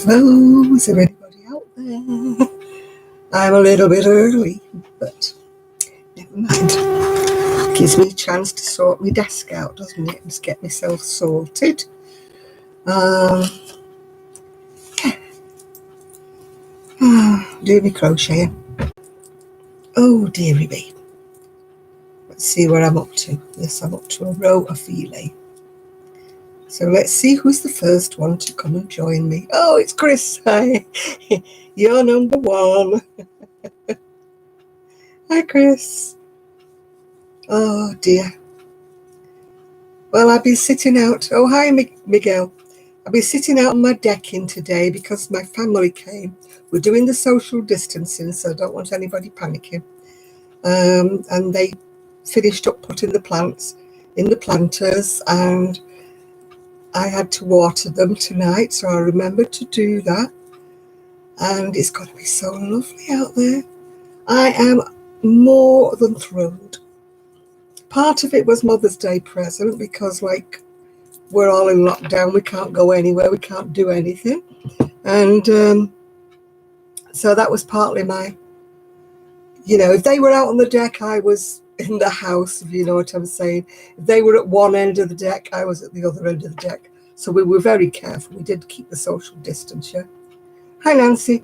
Hello, is there anybody out there? I'm a little bit early, but never mind. Gives me a chance to sort my desk out, doesn't it? Just get myself sorted. Do my crocheting. Oh, dearie me. Let's see where I'm up to. Yes, I'm up to a row of filet. So let's see who's the first one to come and join me. Oh, it's Chris. Hi. You're number one. Hi, Chris. Oh, dear. Well, I've been sitting out. Oh, hi, Miguel. I've been sitting out on my decking today because my family came. We're doing the social distancing, so I don't want anybody panicking. And they finished up putting the plants in the planters, and I had to water them tonight, so I remembered to do that. And it's going to be so lovely out there. I am more than thrilled. Part of it was Mother's Day present because, like, we're all in lockdown. We can't go anywhere. We can't do anything. And so that was partly my, if they were out on the deck, I was in the house, if you know what I'm saying. If they were at one end of the deck, I was at the other end of the deck. So we were very careful. We did keep the social distance, yeah. Hi, Nancy.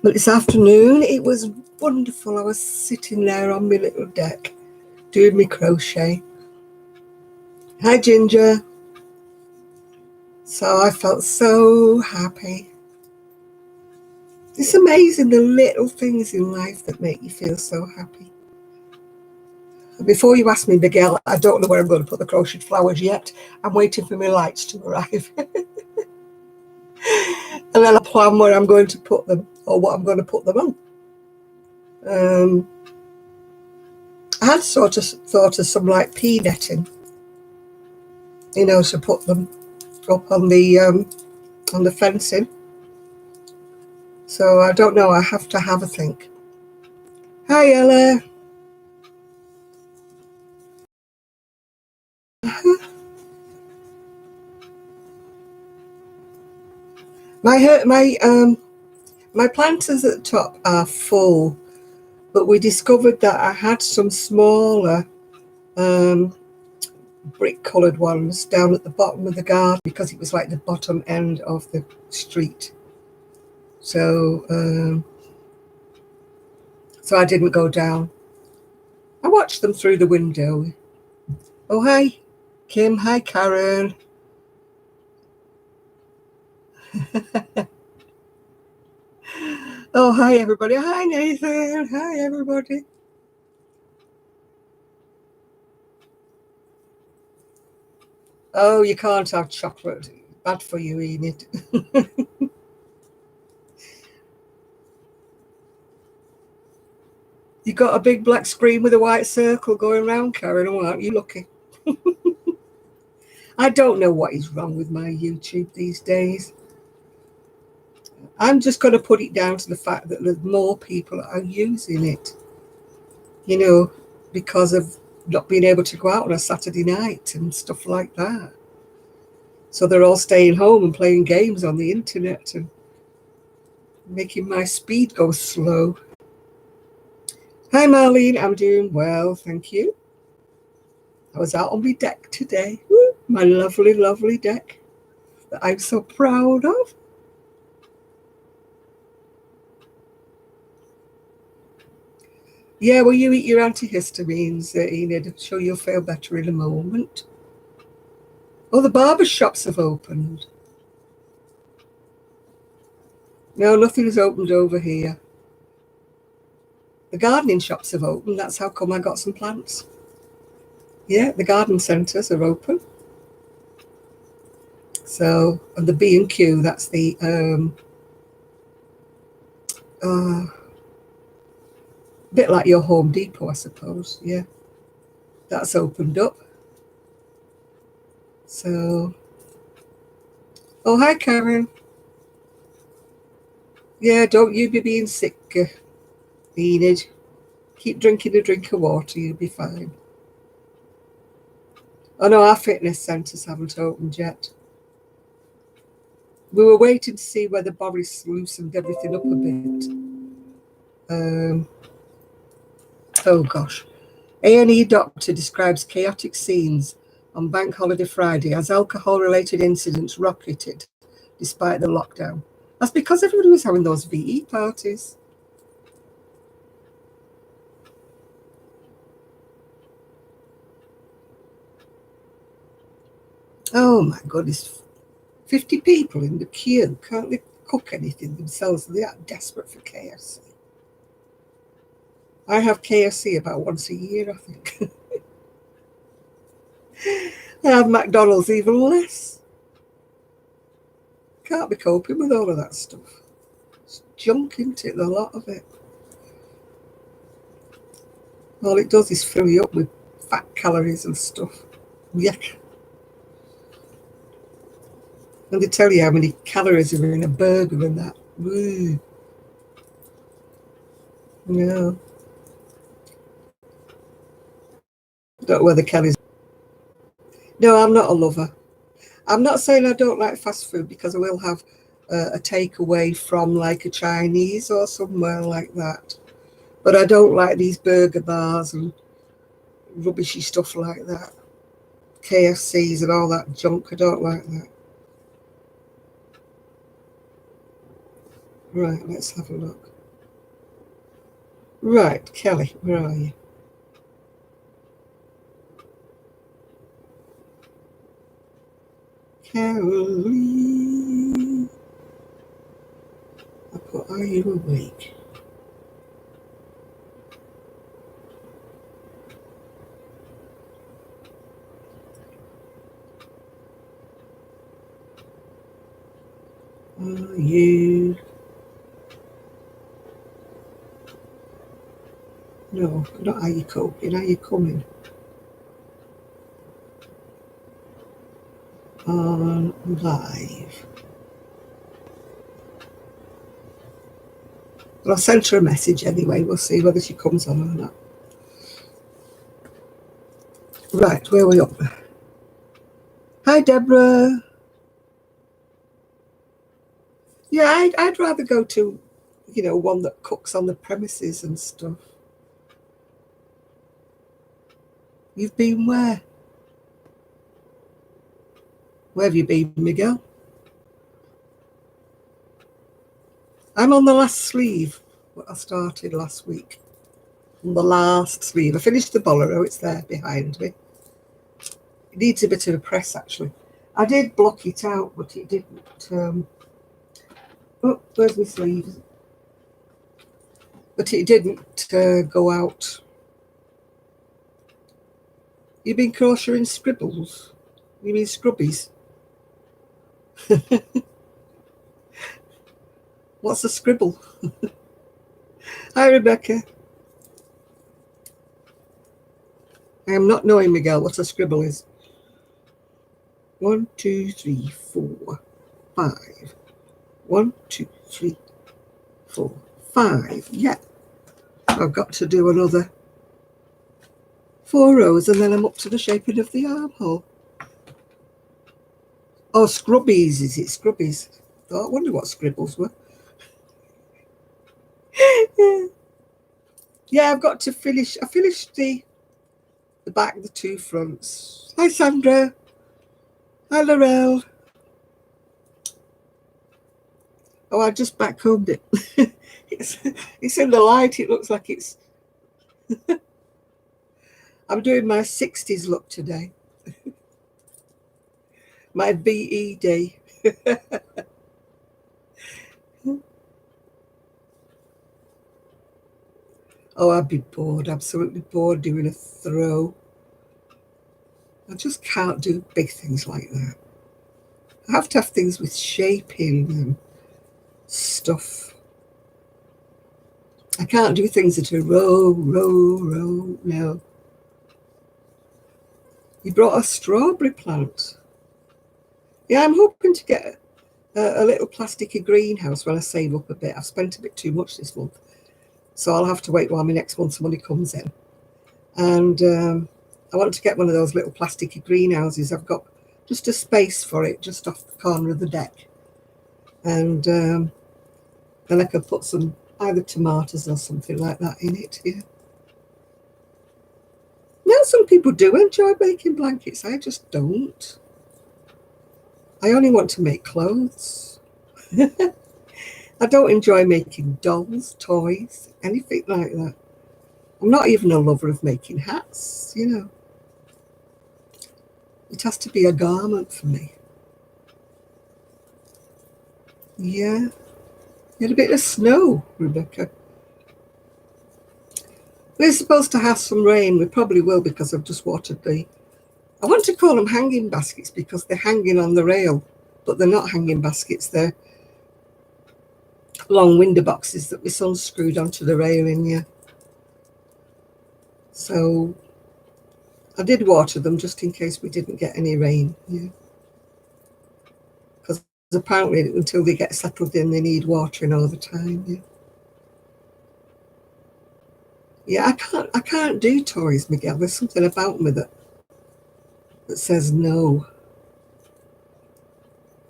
But this afternoon, it was wonderful. I was sitting there on my little deck doing my crochet. Hi, Ginger. So I felt so happy. It's amazing the little things in life that make you feel so happy. Before you ask me, Miguel, I don't know where I'm going to put the crocheted flowers yet. I'm waiting for my lights to arrive. And then I plan where I'm going to put them or what I'm going to put them on. I had sort of thought of some like pea netting, to put them up on the fencing. So I don't know. I have to have a think. Hi, Ella. My planters at the top are full, but we discovered that I had some smaller brick-coloured ones down at the bottom of the garden because it was like the bottom end of the street. So I didn't go down. I watched them through the window. Oh, hi, Kim. Hi, Karen. Oh, hi, everybody. Hi, Nathan. Hi, everybody. Oh, you can't have chocolate. Bad for you, Enid. You got a big black screen with a white circle going round, Karen. Oh, aren't you lucky? I don't know what is wrong with my YouTube these days. I'm just going to put it down to the fact that there's more people are using it, because of not being able to go out on a Saturday night and stuff like that. So they're all staying home and playing games on the internet and making my speed go slow. Hi, Marlene. I'm doing well, thank you. I was out on my deck today. Woo, my lovely, lovely deck that I'm so proud of. Yeah, well, you eat your antihistamines, Enid. I'm sure you'll feel better in a moment. Oh, the barber shops have opened. No, nothing's opened over here. The gardening shops have opened. That's how come I got some plants. Yeah, the garden centres are open. So, and the B&Q, that's the bit like your Home Depot, I suppose. Yeah, that's opened up. So, oh, hi, Karen. Yeah, don't you be being sick, Enid. Keep drinking a drink of water, you'll be fine. Oh, no, our fitness centres haven't opened yet. We were waiting to see whether Boris loosened everything up a bit. Oh gosh. A&E doctor describes chaotic scenes on Bank Holiday Friday as alcohol-related incidents rocketed despite the lockdown. That's because everybody was having those VE parties. Oh my goodness. 50 people in the queue. Can't they cook anything themselves? They are desperate for KFC. I have KFC about once a year, I think. I have McDonald's even less. Can't be coping with all of that stuff. It's junk, isn't it? A lot of it. All it does is fill you up with fat calories and stuff. Yuck. And they tell you how many calories are in a burger and that. Woo. No. I don't know where the calories. No, I'm not a lover. I'm not saying I don't like fast food, because I will have a takeaway from like a Chinese or somewhere like that. But I don't like these burger bars and rubbishy stuff like that. KFCs and all that junk. I don't like that. Right, let's have a look. Right, Kelly, where are you? Kelly. I put, are you awake? Are you? No, not are you coping, are you coming? On live. Well, I'll send her a message anyway. We'll see whether she comes on or not. Right, where are we up? Hi, Deborah. Yeah, I'd rather go to, one that cooks on the premises and stuff. You've been where? Where have you been, Miguel? I'm on the last sleeve, what I started last week. On the last sleeve. I finished the bolero, it's there behind me. It needs a bit of a press, actually. I did block it out, but it didn't. Oh, where's my sleeves? But it didn't go out. You been crocheting scribbles? You mean scrubbies? What's a scribble? Hi, Rebecca. I am not knowing, Miguel, what a scribble is. 1, 2, 3, 4, 5. 1, 2, 3, 4, 5. Yeah. I've got to do another 4 rows and then I'm up to the shaping of the armhole. Oh, scrubbies, is it? Scrubbies. Oh, I wonder what scribbles were. Yeah, I've got to finish. I finished the back, the 2 fronts. Hi, Sandra. Hi, Laurel. Oh, I just backcombed it. It's in the light. It looks like it's... I'm doing my 60s look today. My BE day. Oh, I'd be bored, absolutely bored doing a throw. I just can't do big things like that. I have to have things with shaping and stuff. I can't do things that are row, no. You brought a strawberry plant. Yeah, I'm hoping to get a little plasticky greenhouse when I save up a bit. I've spent a bit too much this month. So I'll have to wait while my next month's money comes in. And I want to get one of those little plasticky greenhouses. I've got just a space for it, just off the corner of the deck. And then I can put some either tomatoes or something like that in it. Yeah. Now some people do enjoy making blankets. I just don't. I only want to make clothes. I don't enjoy making dolls, toys, anything like that. I'm not even a lover of making hats, you know. It has to be a garment for me. Yeah. You had a bit of snow, Rebecca. We're supposed to have some rain. We probably will because I've just watered the... I want to call them hanging baskets because they're hanging on the rail, but they're not hanging baskets. They're long window boxes that my son screwed onto the railing, yeah. So I did water them just in case we didn't get any rain, yeah. Because apparently until they get settled in, they need watering all the time, yeah. Yeah, I can't do toys, Miguel. There's something about me that says no.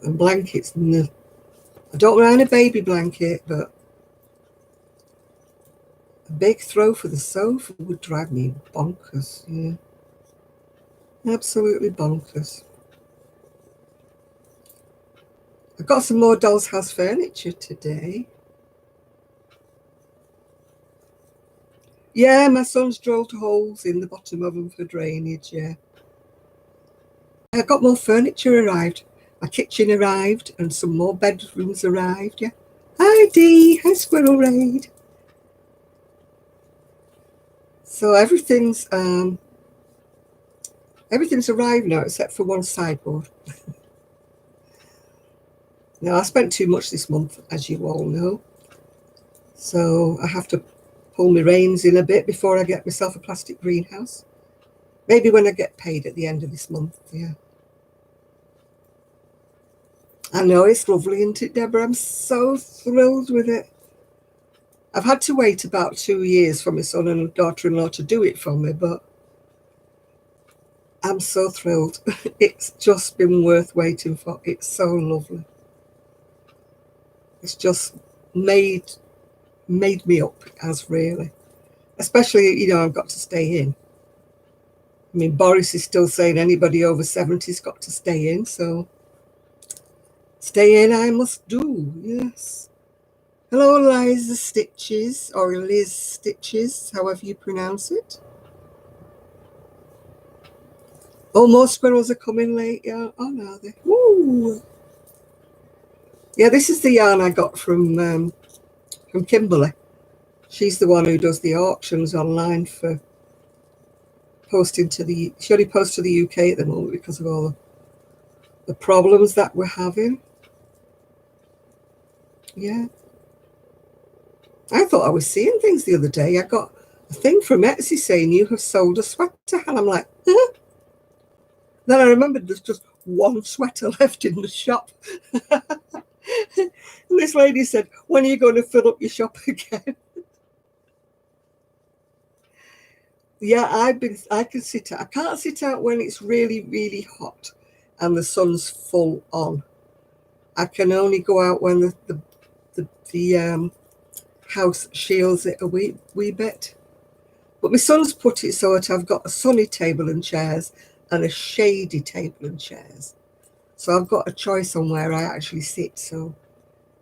And blankets, no. I don't mind a baby blanket, but a big throw for the sofa would drive me bonkers, yeah. Absolutely bonkers. I got some more doll's house furniture today. Yeah, my son's drilled holes in the bottom of them for drainage, yeah. I got more furniture arrived. My kitchen arrived and some more bedrooms arrived, yeah. Hi Dee, hi Squirrel Raid. So everything's arrived now except for one sideboard. Now I spent too much this month, as you all know. So I have to pull my reins in a bit before I get myself a plastic greenhouse. Maybe when I get paid at the end of this month, yeah. I know, it's lovely, isn't it, Deborah? I'm so thrilled with it. I've had to wait about 2 years for my son and daughter-in-law to do it for me, but I'm so thrilled. It's just been worth waiting for. It's so lovely. It's just made me up, as really. Especially, you know, I've got to stay in. I mean, Boris is still saying anybody over 70's got to stay in, so stay in I must do, yes. Hello, Liza Stitches, or Liz Stitches, however you pronounce it. Oh, more squirrels are coming late, yeah. Oh, no, they... Woo! Yeah, this is the yarn I got from Kimberly. She's the one who does the auctions online for posting to the... She only posts to the UK at the moment because of all the problems that we're having. Yeah. I thought I was seeing things the other day. I got a thing from Etsy saying you have sold a sweater, and I'm like, huh? Then I remembered there's just one sweater left in the shop. And this lady said, when are you going to fill up your shop again? Yeah, I can sit out. I can't sit out when it's really, really hot and the sun's full on. I can only go out when the house shields it a wee bit. But my son's put it so that I've got a sunny table and chairs and a shady table and chairs. So I've got a choice on where I actually sit, so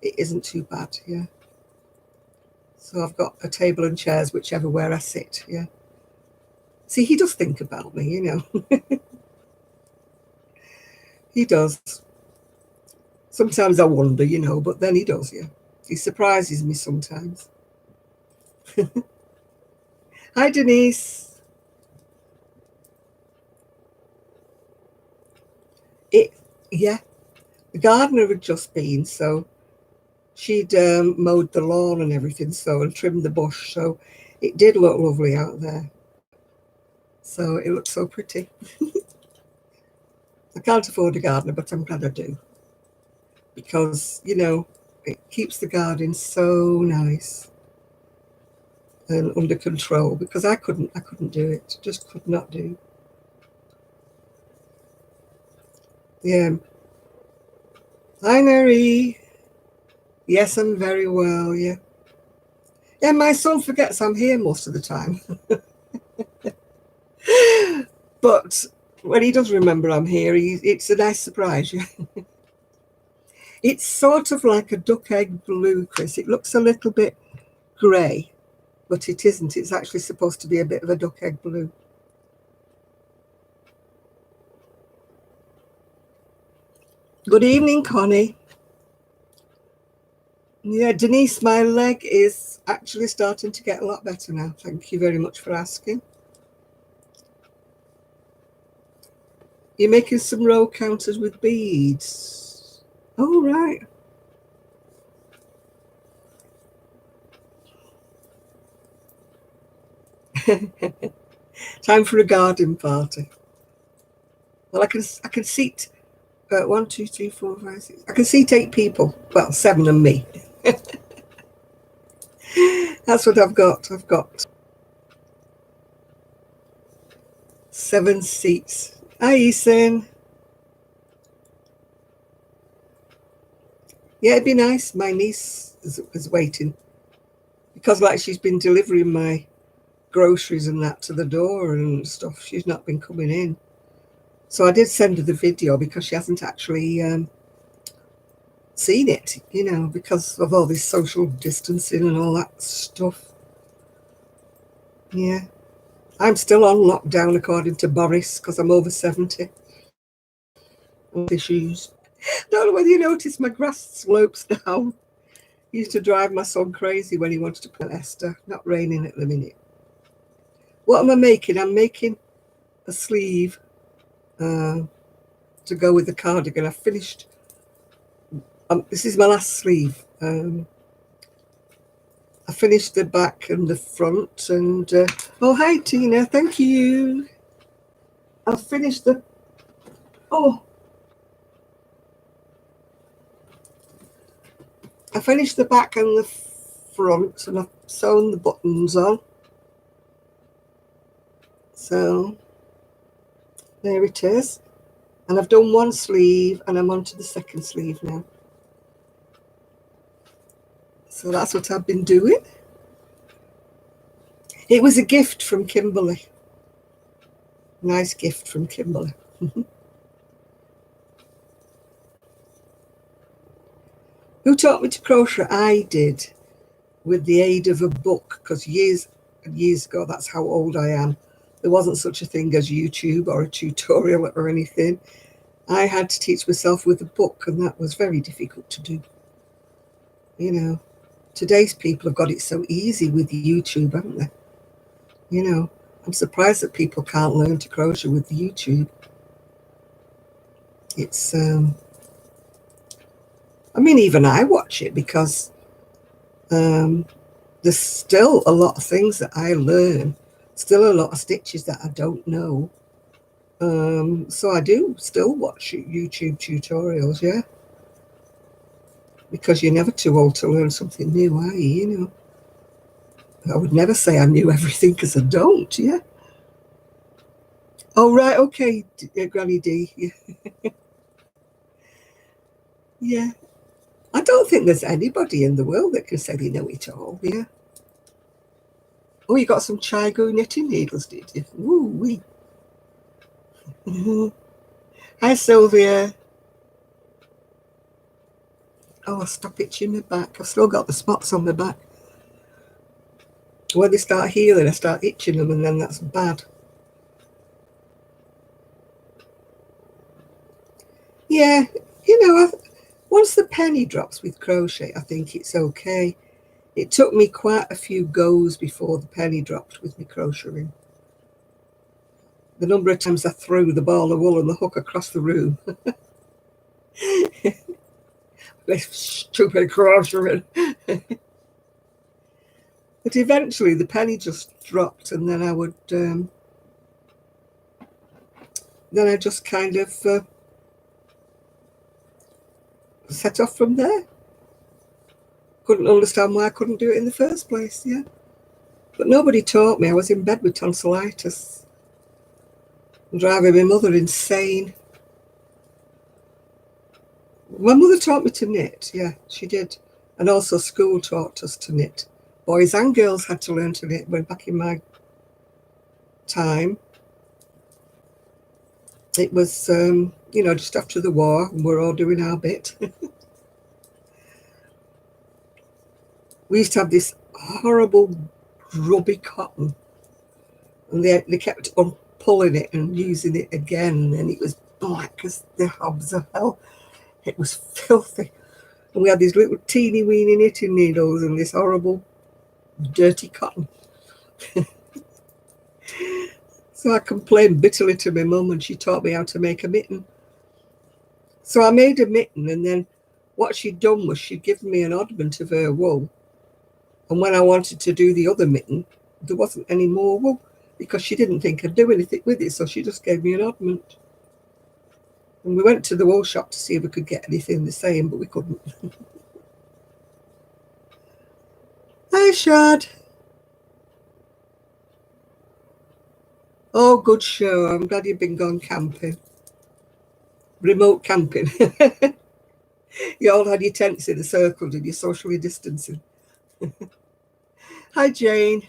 it isn't too bad, yeah. So I've got a table and chairs whichever where I sit, yeah. See, he does think about me, you know. He does. Sometimes I wonder, you know, but then he does, yeah. He surprises me sometimes. Hi, Denise. Yeah, the gardener had just been, so she'd mowed the lawn and everything, so, and trimmed the bush, so it did look lovely out there. So it looked so pretty. I can't afford a gardener, but I'm glad I do. Because, you know, it keeps the garden so nice and under control, because I couldn't do it. Just could not do. Yeah. Hi, Mary. Yes, I'm very well, yeah. Yeah, my son forgets I'm here most of the time. But when he does remember I'm here, it's a nice surprise, yeah. It's sort of like a duck egg blue, Chris. It looks a little bit grey, but it isn't. It's actually supposed to be a bit of a duck egg blue. Good evening, Connie. Yeah, Denise, my leg is actually starting to get a lot better now. Thank you very much for asking. You're making some row counters with beads. Oh, right. Time for a garden party. Well, I can seat 1, 2, 3, 4, 5, 6. I can seat 8 people. Well, 7 and me. That's what I've got. I've got 7 seats. Hi, Ethan. Yeah, it'd be nice. My niece is waiting because, like, she's been delivering my groceries and that to the door and stuff. She's not been coming in. So I did send her the video because she hasn't actually seen it, because of all this social distancing and all that stuff. Yeah. I'm still on lockdown according to Boris because I'm over 70. Issues. Don't know whether you noticed my grass slopes down. Used to drive my son crazy when he wanted to put Esther. Not raining at the minute. What am I making? I'm making a sleeve to go with the cardigan. I finished. This is my last sleeve. I finished the back and the front. And oh, hi Tina, thank you. I finished the. Oh, I finished the back and the front, and I've sewn the buttons on. So there it is. And I've done one sleeve and I'm on to the second sleeve now. So that's what I've been doing. It was a gift from Kimberly. Nice gift from Kimberly. Who taught me to crochet? I did, with the aid of a book, because years and years ago, that's how old I am, there wasn't such a thing as YouTube or a tutorial or anything. I had to teach myself with a book, and that was very difficult to do. Today's people have got it so easy with YouTube, haven't they? I'm surprised that people can't learn to crochet with YouTube. It's, even I watch it because there's still a lot of things that I learn, still a lot of stitches that I don't know. So I do still watch YouTube tutorials, yeah. Because you're never too old to learn something new, are you? I would never say I knew everything because I don't, yeah. Oh, right, okay, Granny D, yeah. Yeah. I don't think there's anybody in the world that can say they know it all, yeah. Oh, you got some Chigo knitting needles, did you? Woo wee. Hi, Sylvia. Oh, I'll stop itching my back. I've still got the spots on my back. When they start healing, I start itching them, and then that's bad. Yeah, once the penny drops with crochet, I think it's okay. It took me quite a few goes before the penny dropped with me crocheting. The number of times I threw the ball of wool and the hook across the room. This stupid crocheting. But eventually the penny just dropped, and then I would, then I just kind of set off from there. Couldn't understand why I couldn't do it in the first place, yeah. But nobody taught me. I was in bed with tonsillitis, driving my mother insane. My mother taught me to knit, yeah, she did. And also school taught us to knit. Boys and girls had to learn to knit. When back in my time, it was, just after the war, and we're all doing our bit. We used to have this horrible grubby cotton, and they kept on pulling it and using it again, and it was black as the hobs of hell. It was filthy. And we had these little teeny weeny knitting needles and this horrible dirty cotton. So I complained bitterly to my mum, and she taught me how to make a mitten. So I made a mitten, and then what she'd done was she'd given me an oddment of her wool. And when I wanted to do the other mitten, there wasn't any more wool because she didn't think I'd do anything with it. So she just gave me an oddment. And we went to the wool shop to see if we could get anything the same, but we couldn't. Hi, Shad. Oh, good show. I'm glad you've been gone camping. Remote camping. You all had your tents in a circle, did you? Socially distancing. Hi, Jane.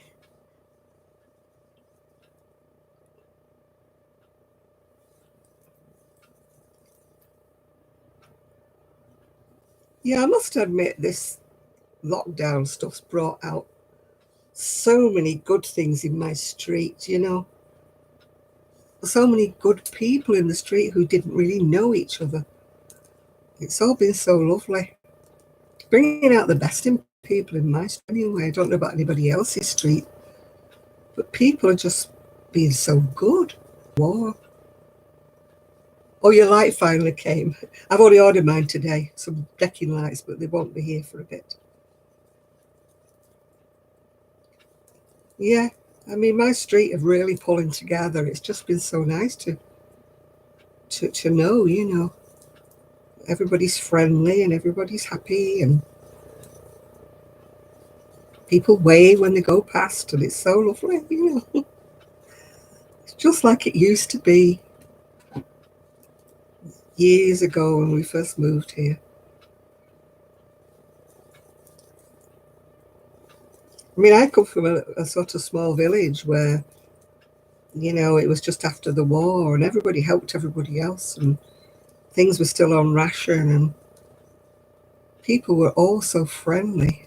Yeah, I must admit this lockdown stuff's brought out so many good things in my street, So many good people in the street who didn't really know each other. It's all been so lovely. Bringing out the best in people in my street anyway. I don't know about anybody else's street, but people are just being so good. War. Oh, your light finally came. I've already ordered mine today, some decking lights, but they won't be here for a bit. Yeah, I mean, my street are really pulling together. It's just been so nice to know, everybody's friendly and everybody's happy, and people wave when they go past, and it's so lovely, It's just like it used to be years ago when we first moved here. I mean, I come from a sort of small village where, it was just after the war, and everybody helped everybody else, and things were still on ration, and people were all so friendly.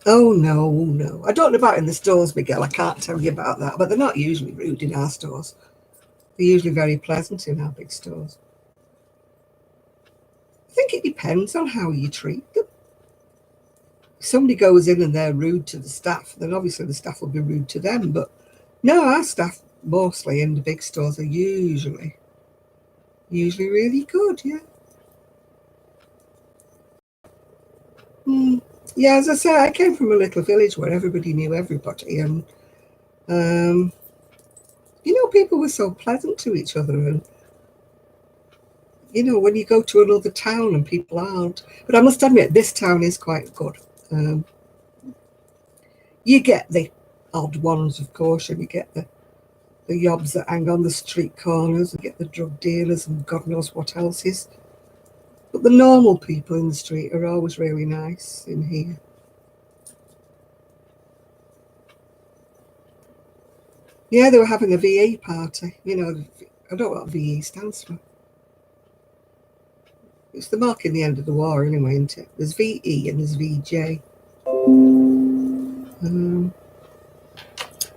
Oh, no, no. I don't know about in the stores, Miguel. I can't tell you about that. But they're not usually rude in our stores. They're usually very pleasant in our big stores. I think it depends on how you treat them. If somebody goes in and they're rude to the staff, then obviously the staff will be rude to them. But no, our staff, mostly in the big stores, are usually really good, yeah. Mm. Yeah, as I say, I came from a little village where everybody knew everybody, and people were so pleasant to each other, and when you go to another town and people aren't. But I must admit, this town is quite good. You get the odd ones, of course, and you get the yobs that hang on the street corners, and get the drug dealers and God knows what else is. But the normal people in the street are always really nice in here. Yeah, they were having a VE party. I don't know what VE stands for. It's the marking the end of the war anyway, isn't it? There's VE and there's VJ.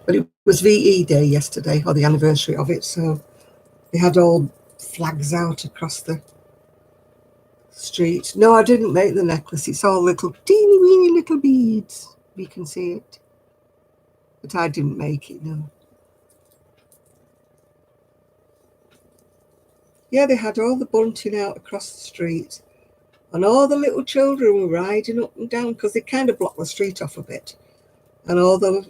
But it was VE Day yesterday, or the anniversary of it, so they had all flags out across the street. No, I didn't make the necklace. It's all little teeny weeny little beads. You can see it. But I didn't make it, no. Yeah, they had all the bunting out across the street, and all the little children were riding up and down because they kind of blocked the street off a bit. And all the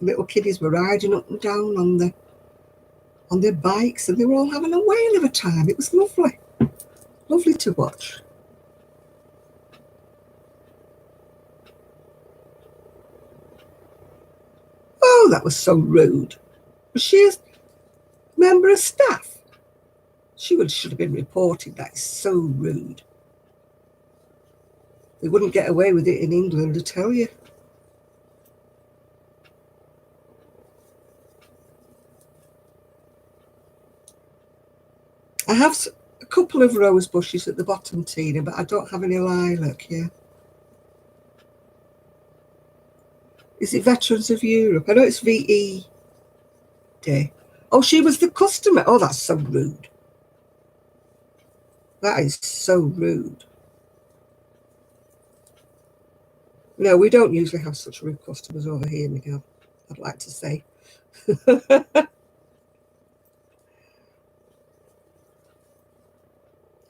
little kiddies were riding up and down on their bikes, and they were all having a whale of a time. It was lovely. Lovely to watch. Oh, that was so rude. Was she a member of staff? should have been reported. That is so rude. They wouldn't get away with it in England, I tell you. I have a couple of rose bushes at the bottom, Tina, but I don't have any lilac, yeah. Is it Veterans of Europe? I know it's VE Day. Oh, she was the customer. Oh, that's so rude. That is so rude. No, we don't usually have such rude customers over here, Miguel, I'd like to say.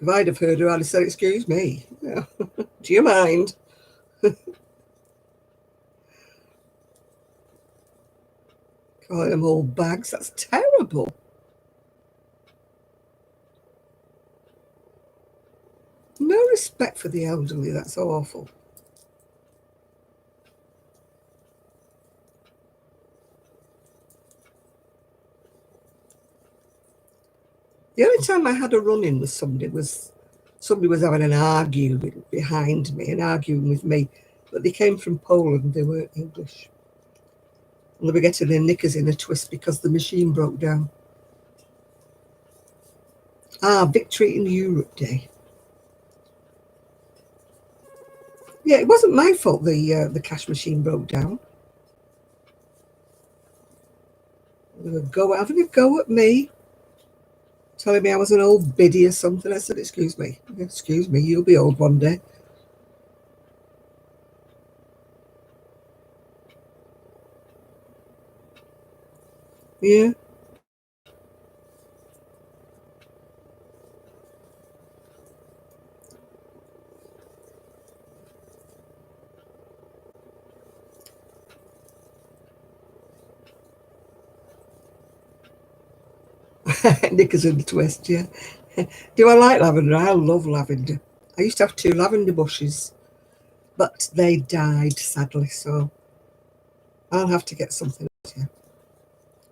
If I'd have heard her, I'd have said, excuse me. Yeah. Do you mind? Calling them all bags. That's terrible. No respect for the elderly. That's awful. The only time I had a run-in with somebody was having an argument behind me and arguing with me, but they came from Poland. They weren't English. And they were getting their knickers in a twist because the machine broke down. Victory in Europe Day. Yeah, it wasn't my fault the cash machine broke down. They were having a go at me, telling me I was an old biddy or something. I said, excuse me, you'll be old one day. Yeah. Knickers in the twist, yeah. Do I like lavender? I love lavender. I used to have 2 lavender bushes, but they died, sadly, so I'll have to get something else, yeah.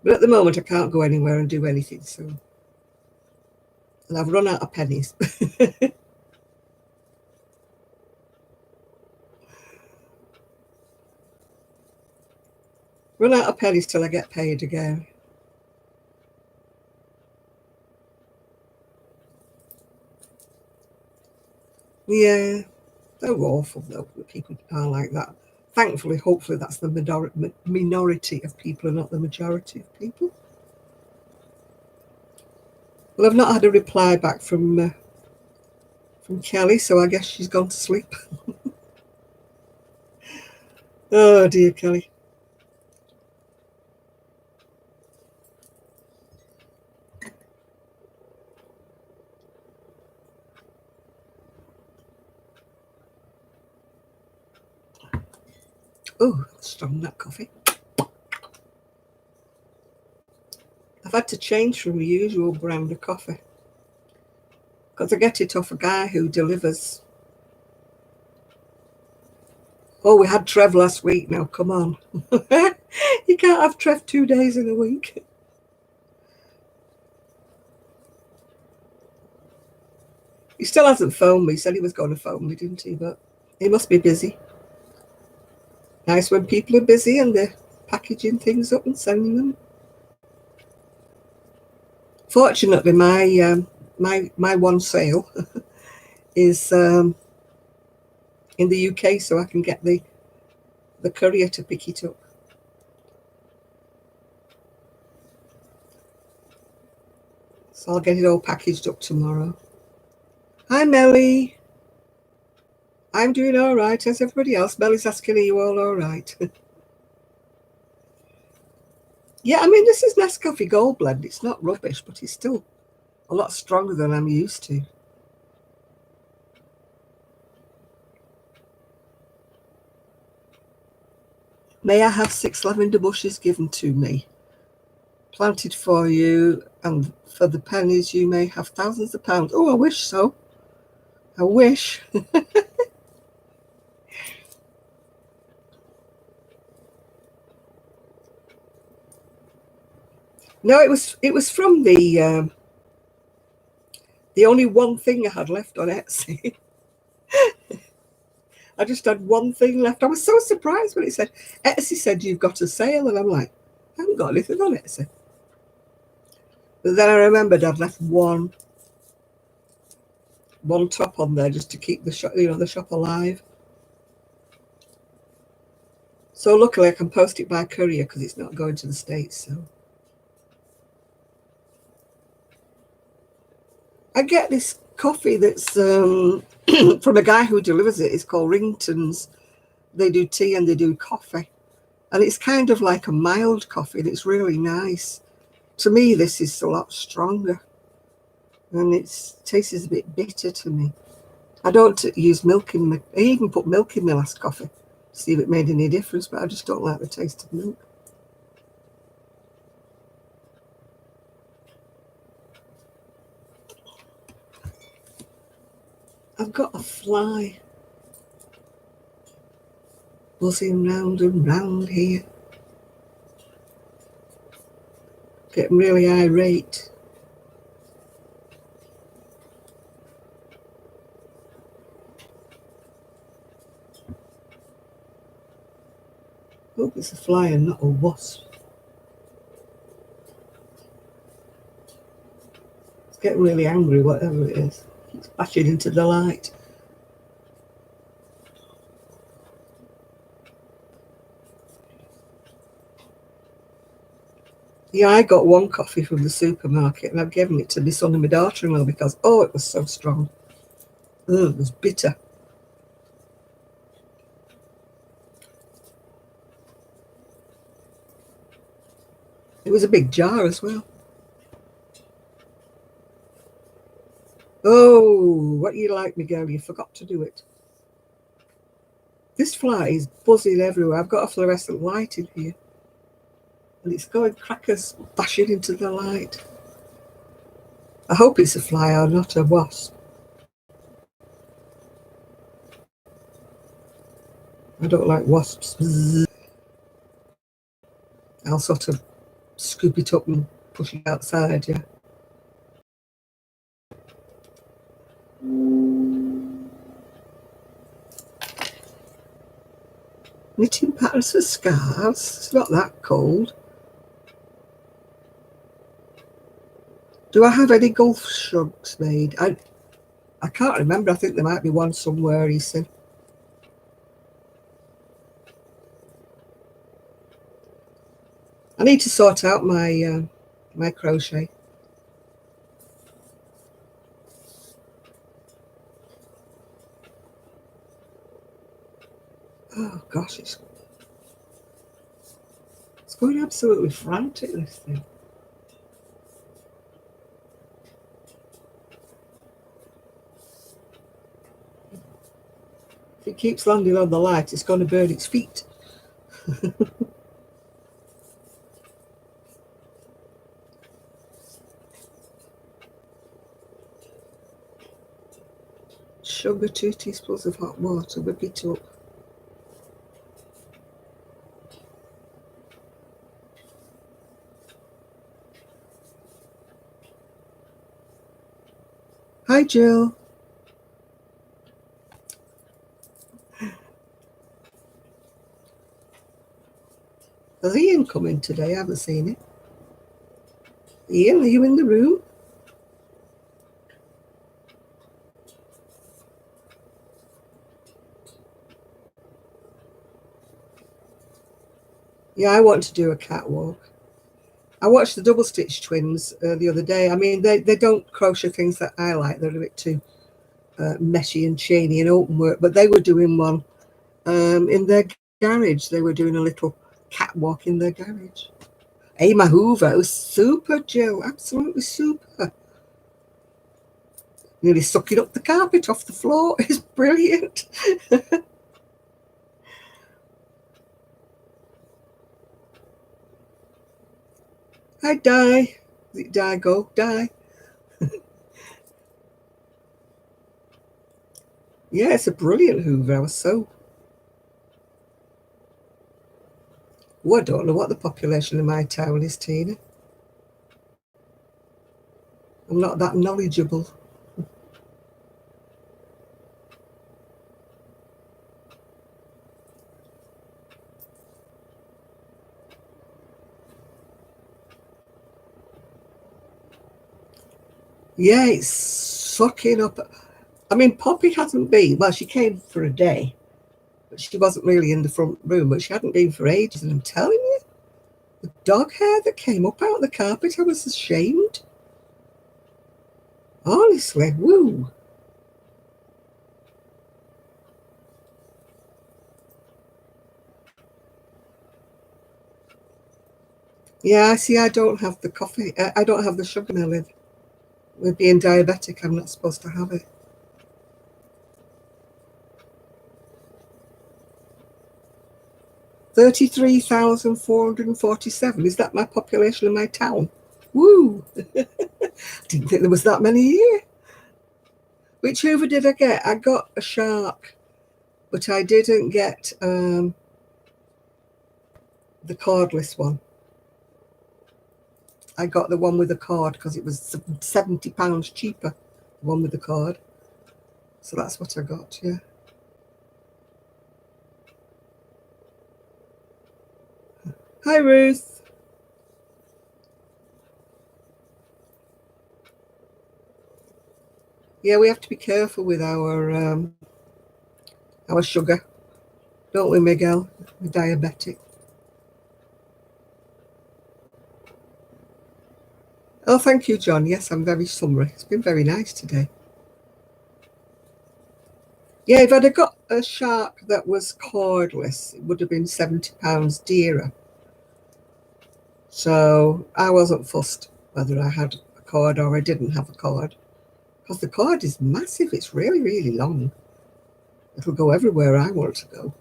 But at the moment, I can't go anywhere and do anything, so... And I've run out of pennies. Run out of pennies till I get paid again. Yeah, they're awful, though, that people are like that. Thankfully, hopefully, that's the minority of people and not the majority of people. Well, I've not had a reply back from Kelly, so I guess she's gone to sleep. Oh, dear, Kelly. Oh, strong, that coffee. I've had to change from the usual brand of coffee because I get it off a guy who delivers. Oh, we had Trev last week now, come on. You can't have Trev 2 days in a week. He still hasn't phoned me. He said he was going to phone me, didn't he? But he must be busy. Nice when people are busy and they're packaging things up and sending them. Fortunately, my one sale is in the UK, so I can get the courier to pick it up. So I'll get it all packaged up tomorrow. Hi, Melly. I'm doing all right. As everybody else, Melly's asking, are you all right? Yeah, I mean, this is Nescafe Gold Blend. It's not rubbish, but it's still a lot stronger than I'm used to. May I have 6 lavender bushes given to me, planted for you, and for the pennies you may have thousands of pounds. Oh, I wish so. I wish. No, it was from the The only one thing I had left on Etsy. I just had one thing left. I was so surprised when it said, Etsy said you've got a sale. And I'm like, I haven't got anything on Etsy. But then I remembered I'd left one top on there just to keep the shop, the shop alive. So luckily I can post it by courier because it's not going to the States. So I get this coffee that's from a guy who delivers it. It's called Rington's. They do tea and they do coffee. And it's kind of like a mild coffee and it's really nice. To me, this is a lot stronger. And it tastes a bit bitter to me. I don't use milk in my... I even put milk in my last coffee to see if it made any difference, but I just don't like the taste of milk. I've got a fly buzzing round and round here. Getting really irate. Hope it's a fly and not a wasp. It's getting really angry, whatever it is. It's bashing into the light. Yeah, I got one coffee from the supermarket and I've given it to my son and my daughter-in-law because, oh, it was so strong. Oh, it was bitter. It was a big jar as well. Oh, what you like, Miguel? You forgot to do it. This fly is buzzing everywhere. I've got a fluorescent light in here. And it's going crackers, bashing into the light. I hope it's a fly or not a wasp. I don't like wasps. I'll sort of scoop it up and push it outside, yeah. Knitting patterns for scarves. It's not that cold. Do I have any golf shrugs made? I can't remember. I think there might be one somewhere, he said. I need to sort out my my crochet. Oh gosh, it's going absolutely frantic, this thing. If it keeps landing on the light, it's going to burn its feet. Sugar, 2 teaspoons of hot water, whip it up. Hi, Jill. Has Ian come in today? I haven't seen him. Ian, are you in the room? Yeah, I want to do a catwalk. I watched the Double Stitch twins the other day. I mean, they don't crochet things that I like. They're a bit too meshy and chainy and open work, but they were doing one in their garage. They were doing a little catwalk in their garage. Amy Hoover, it was super, Jill, absolutely super. Nearly sucking up the carpet off the floor. It's brilliant. Hi, Di. Is it Di? Go, Di. Yeah, it's a brilliant Hoover. I was so... Oh, I don't know what the population of my town is, Tina. I'm not that knowledgeable. Yeah, it's sucking up. I mean, Poppy hasn't been, well, she came for a day, but she wasn't really in the front room, but she hadn't been for ages. And I'm telling you, the dog hair that came up out of the carpet, I was ashamed. Honestly, woo. Yeah, see, I don't have the coffee. I don't have the sugar in my liver. With being diabetic, I'm not supposed to have it. 33,447. Is that my population in my town? Woo! Didn't think there was that many here. Which Hoover did I get? I got a shark, but I didn't get the cordless one. I got the one with the cord because it was £70 cheaper, the one with the cord. So that's what I got, yeah. Hi, Ruth. Yeah, we have to be careful with our sugar, don't we, Miguel? We're diabetic. Oh, thank you, John. Yes, I'm very summery. It's been very nice today. Yeah, if I'd have got a shark that was cordless, it would have been £70 dearer. So I wasn't fussed whether I had a cord or I didn't have a cord. Because the cord is massive. It's really, really long. It'll go everywhere I want to go.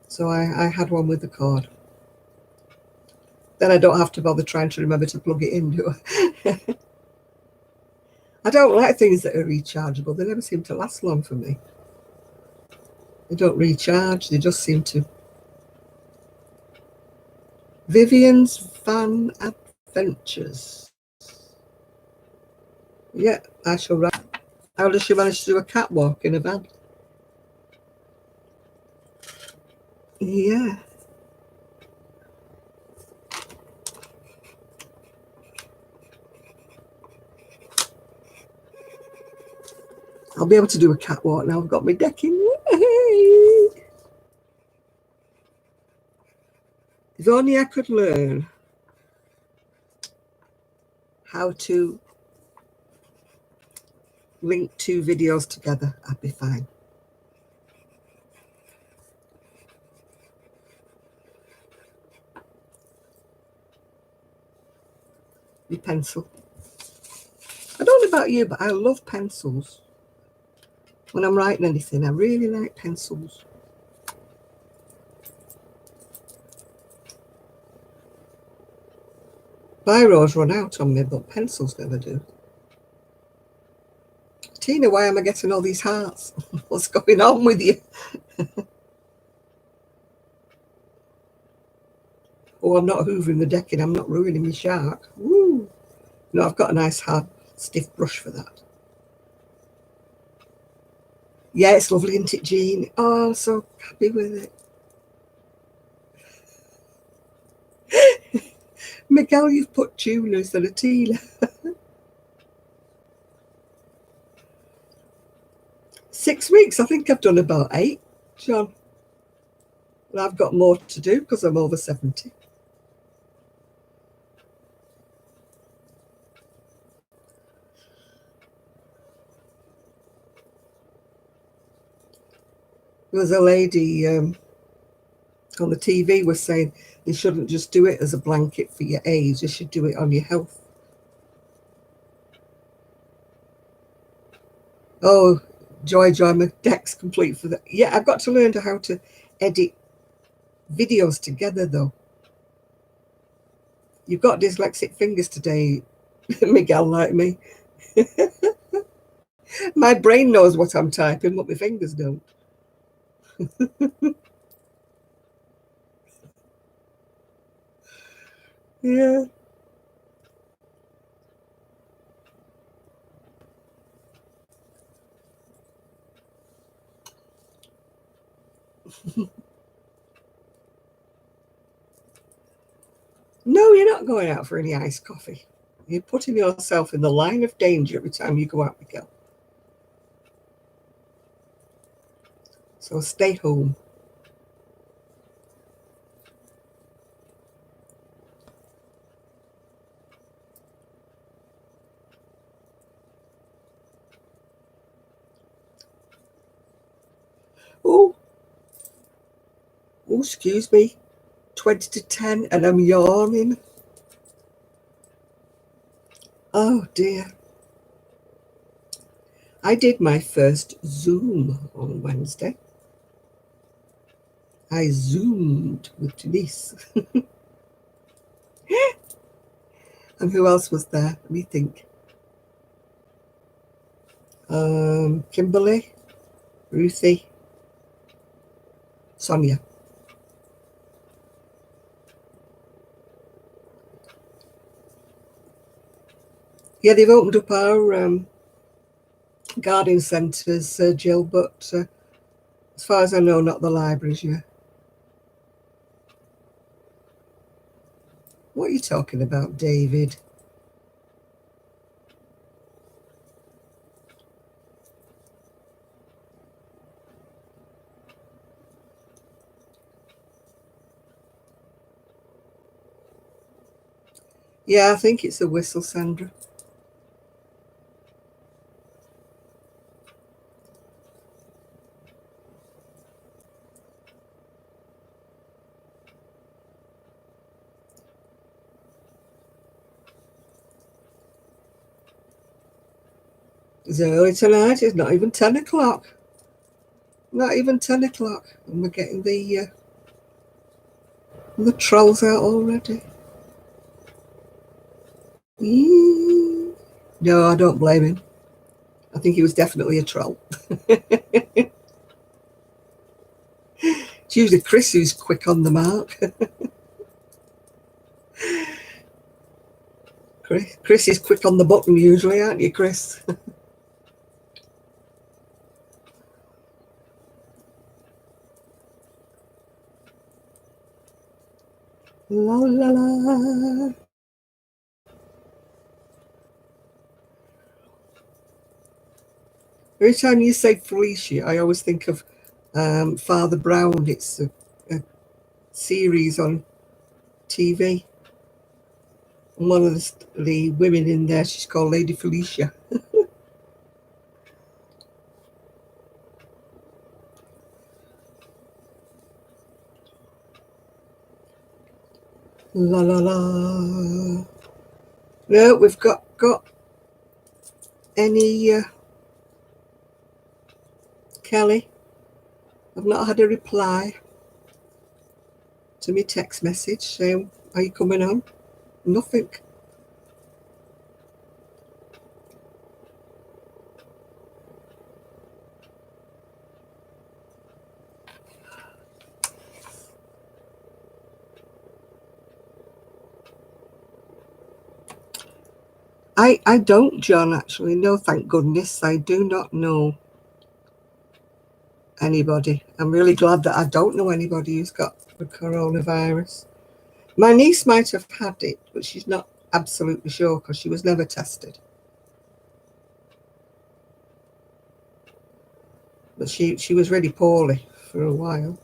So I had one with the cord. Then I don't have to bother trying to remember to plug it in, do I? I don't like things that are rechargeable. They never seem to last long for me. They don't recharge. They just seem to. Vivian's Van Adventures. Yeah, I shall write. How does she manage to do a catwalk in a van? Yeah. I'll be able to do a catwalk now. I've got my decking. If only I could learn how to link two videos together, I'd be fine. My pencil. I don't know about you, but I love pencils. When I'm writing anything, I really like pencils. Biros run out on me, but pencils never do. Tina, why am I getting all these hearts? What's going on with you? Oh, I'm not hoovering the decking. I'm not ruining my shark. Woo! No, I've got a nice hard, stiff brush for that. Yeah, it's lovely, isn't it, Jean? Oh, I'm so happy with it. Miguel, you've put tuna instead of Tina. 6 weeks. I think I've done about 8, John. And I've got more to do because I'm over 70. There was a lady on the TV was saying you shouldn't just do it as a blanket for your age. You should do it on your health. Oh, joy, my deck's complete for that. Yeah, I've got to learn how to edit videos together, though. You've got dyslexic fingers today, Miguel, like me. My brain knows what I'm typing, but my fingers don't. Yeah. No, you're not going out for any iced coffee. You're putting yourself in the line of danger every time you go out, Miguel. So stay home. Oh, excuse me. 20 to 10 and I'm yawning. Oh dear. I did my first Zoom on Wednesday. I Zoomed with Denise. And who else was there? Let me think. Kimberly, Ruthie, Sonia. Yeah, they've opened up our garden centres, Jill, but as far as I know, not the libraries yet. What are you talking about, David? Yeah, I think it's a whistle, Sandra. It's early tonight. It's not even 10 o'clock. Not even 10 o'clock. And we're getting the trolls out already. No, I don't blame him. I think he was definitely a troll. It's usually Chris who's quick on the mark. Chris is quick on the button usually, aren't you, Chris? La la la. Every time you say Felicia, I always think of Father Brown. It's a series on TV. And one of the women in there, she's called Lady Felicia. La la la. No, we've got any Kelly. I've not had a reply to my text message saying, are you coming on? Nothing. I don't, John, actually. No, thank goodness. I do not know anybody. I'm really glad that I don't know anybody who's got the coronavirus. My niece might have had it, but she's not absolutely sure because she was never tested. But she was really poorly for a while.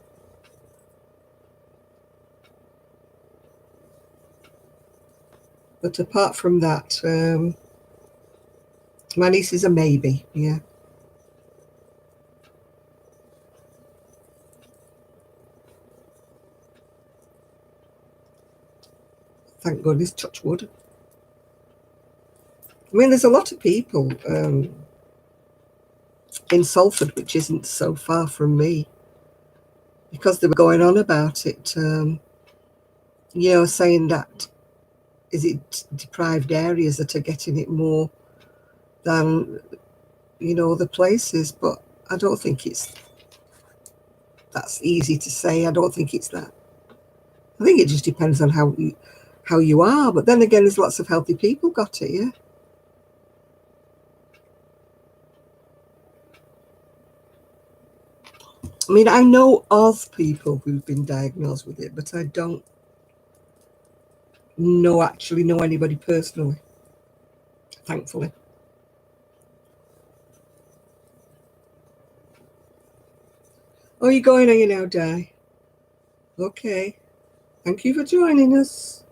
But apart from that, my niece is a maybe, yeah. Thank goodness, touch wood. I mean, there's a lot of people in Salford, which isn't so far from me, because they were going on about it, saying that is it deprived areas that are getting it more than, other places, but I don't think that's easy to say. I don't think it's that. I think it just depends on how you are, but then again, there's lots of healthy people got it, yeah. I mean, I know of people who've been diagnosed with it, but I don't actually know anybody personally. thankfully. Oh, you're going, are you now, Di? Okay. Thank you for joining us.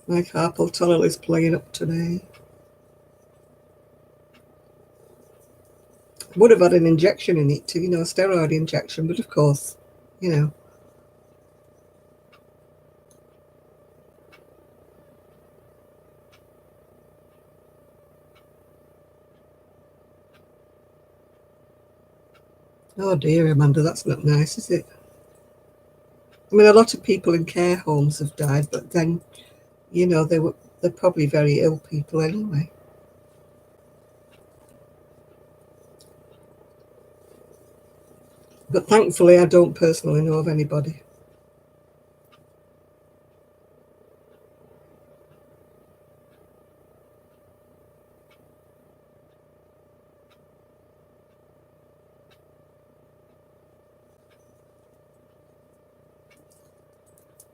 My carpal tunnel is playing up today. I would have had an injection in it, too, a steroid injection, but of course, you know. Oh dear, Amanda, that's not nice, is it? I mean, a lot of people in care homes have died, but then, they're probably very ill people anyway. But thankfully, I don't personally know of anybody.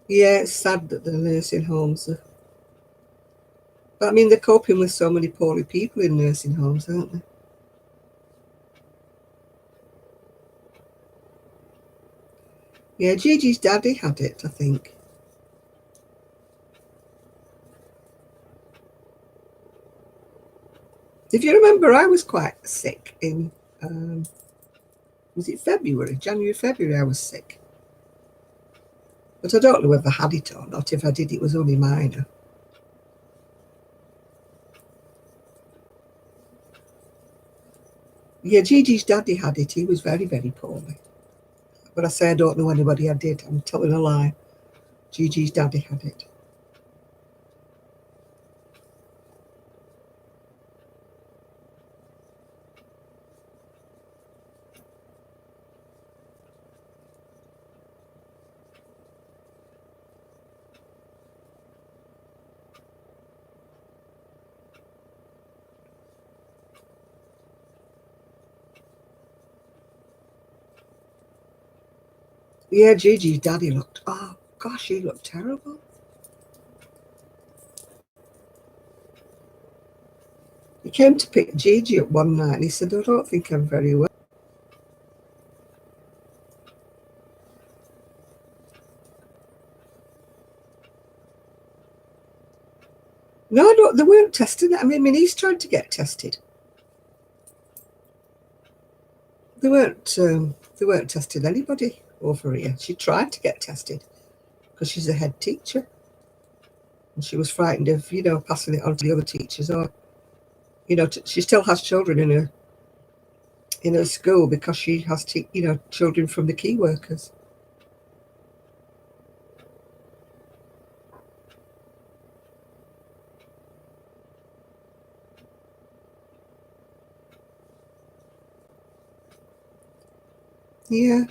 Yeah, it's sad that the nursing homes are. But I mean, they're coping with so many poorly people in nursing homes, aren't they? Yeah, Gigi's daddy had it, I think. If you remember, I was quite sick in, was it February? January, February, I was sick. But I don't know whether I had it or not. If I did, it was only minor. Yeah, Gigi's daddy had it. He was very, very poorly. But I say I don't know anybody I did. I'm telling a lie. Gigi's daddy had it. Yeah, Gigi's daddy looked, oh gosh, he looked terrible. He came to pick Gigi up one night and he said, I don't think I'm very well. No, they weren't testing it. I mean, he's trying to get tested. They weren't testing anybody over here. She tried to get tested because she's a head teacher. And she was frightened of, passing it on to the other teachers or, she still has children in her school because she has, children from the key workers. Yeah.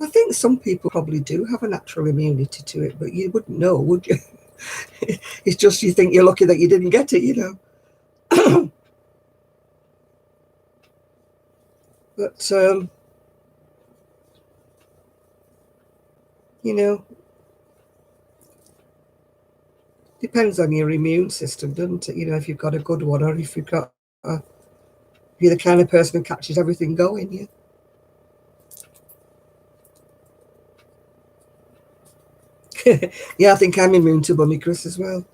I think some people probably do have a natural immunity to it, but you wouldn't know, would you? It's just you think you're lucky that you didn't get it. But, depends on your immune system, doesn't it? If you've got a good one or if you're the kind of person who catches everything going, yeah. Yeah, I think I'm immune to Bunny Chris as well.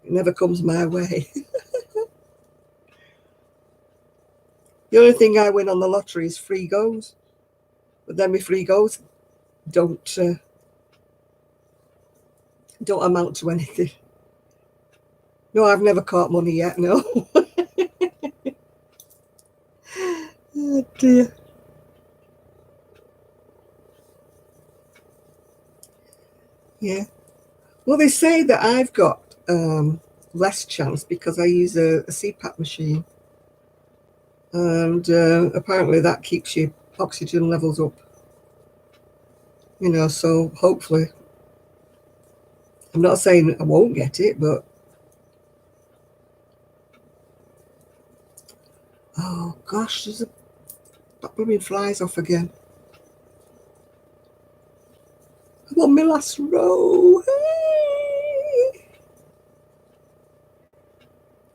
It never comes my way. The only thing I win on the lottery is free goes. But then my free goes don't amount to anything. No, I've never caught money yet, no. Oh dear. Yeah. Well, they say that I've got less chance because I use a CPAP machine. And apparently that keeps your oxygen levels up. So hopefully I'm not saying I won't get it, but oh gosh, there's a blooming flies off again. I'm on my last row. Hey!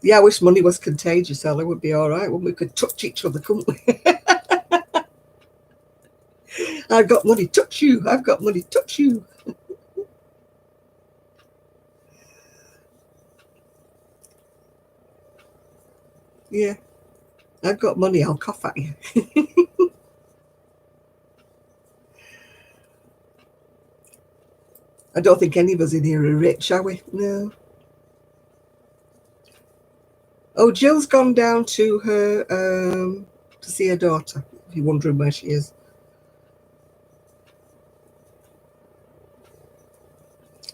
Yeah, I wish money was contagious, Ella. Would be all right when we could touch each other, couldn't we? I've got money, touch you. I've got money, touch you. Yeah, I've got money, I'll cough at you. I don't think any of us in here are rich, are we? No. Oh, Jill's gone down to her to see her daughter. If you're wondering where she is,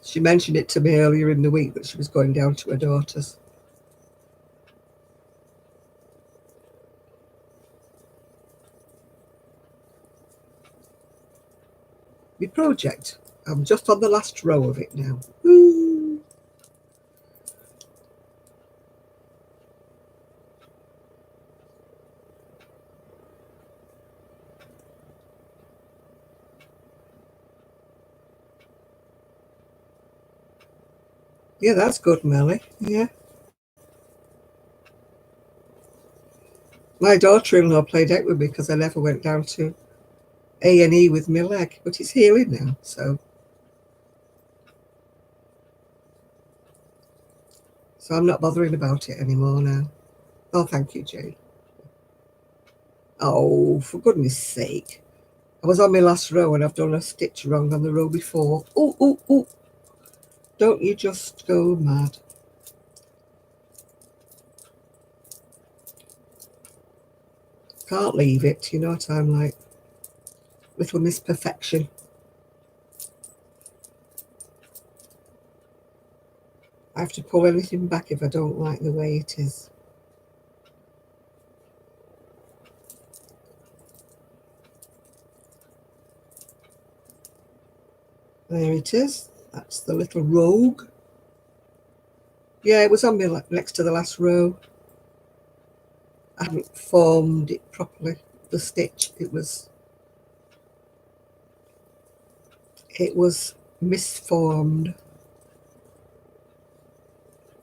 she mentioned it to me earlier in the week that she was going down to her daughter's. My project. I'm just on the last row of it now. Woo. Yeah, that's good, Melly. Yeah. My daughter-in-law played out with me because I never went down to A&E with my leg, but it's healing now, so I'm not bothering about it anymore now. Oh, thank you, Jane. Oh, for goodness sake. I was on my last row and I've done a stitch wrong on the row before. Oh, oh, oh. Don't you just go mad. Can't leave it, you know what I'm like. Little Miss Perfection. I have to pull anything back if I don't like the way it is. There it is. That's the little rogue. Yeah, it was on me next to the last row. I hadn't formed it properly. The stitch, it was misformed.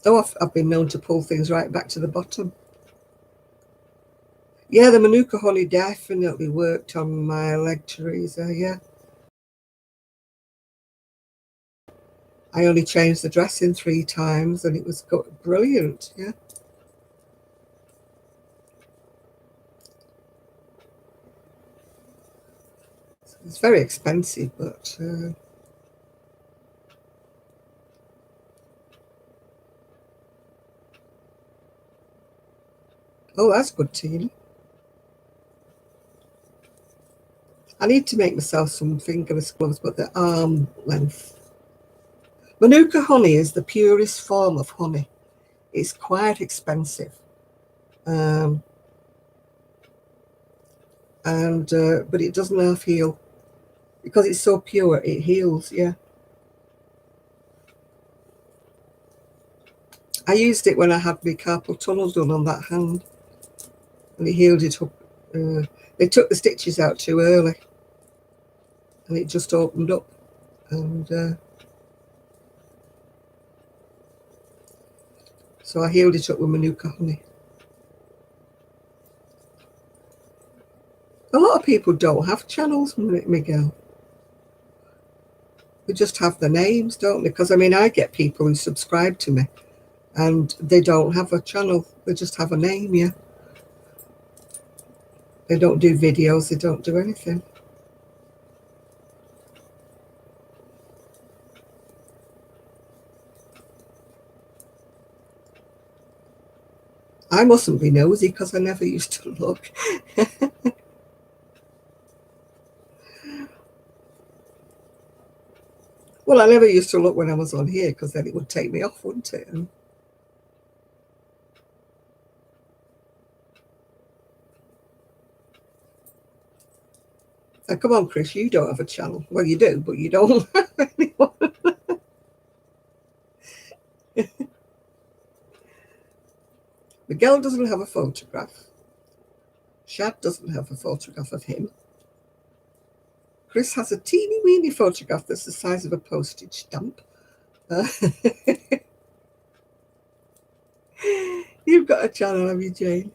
Oh, I've been known to pull things right back to the bottom. Yeah, the Manuka honey definitely worked on my leg, Teresa. Yeah. I only changed the dressing 3 times and it was brilliant. Yeah. It's very expensive, but oh, that's good, Tina. I need to make myself some fingerless gloves, but they're arm length. Manuka honey is the purest form of honey. It's quite expensive. But it doesn't half heal. Because it's so pure, it heals, yeah. I used it when I had my carpal tunnel done on that hand. And it healed it up. They took the stitches out too early. And it just opened up. And so I healed it up with Manuka honey. A lot of people don't have channels, Miguel. They just have the names, don't they? Because, I mean, I get people who subscribe to me and they don't have a channel. They just have a name, yeah. They don't do videos. They don't do anything. I mustn't be nosy because I never used to look. Well, I never used to look when I was on here because then it would take me off, wouldn't it? Come on, Chris, you don't have a channel. Well, you do, but you don't have anyone. Miguel doesn't have a photograph. Shad doesn't have a photograph of him. Chris has a teeny weeny photograph that's the size of a postage stamp. You've got a channel, have you, Jane?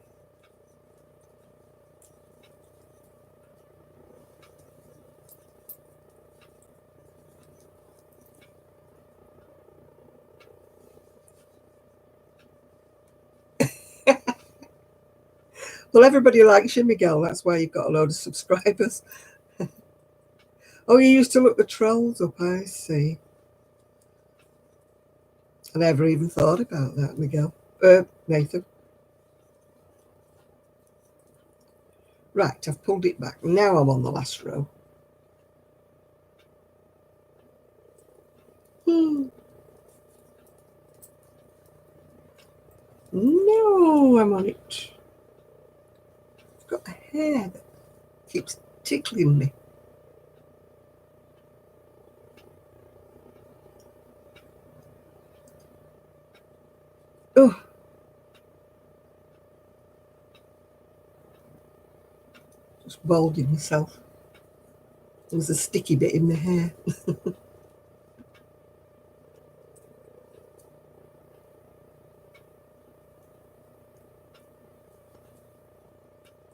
Well, everybody likes you, Miguel. That's why you've got a load of subscribers. Oh, you used to look the trolls up, I see. I never even thought about that, Miguel. Nathan. Right, I've pulled it back. Now I'm on the last row. No, I'm on it. I've got a hair that keeps tickling me. Oh. Just balding myself. There was a sticky bit in the hair.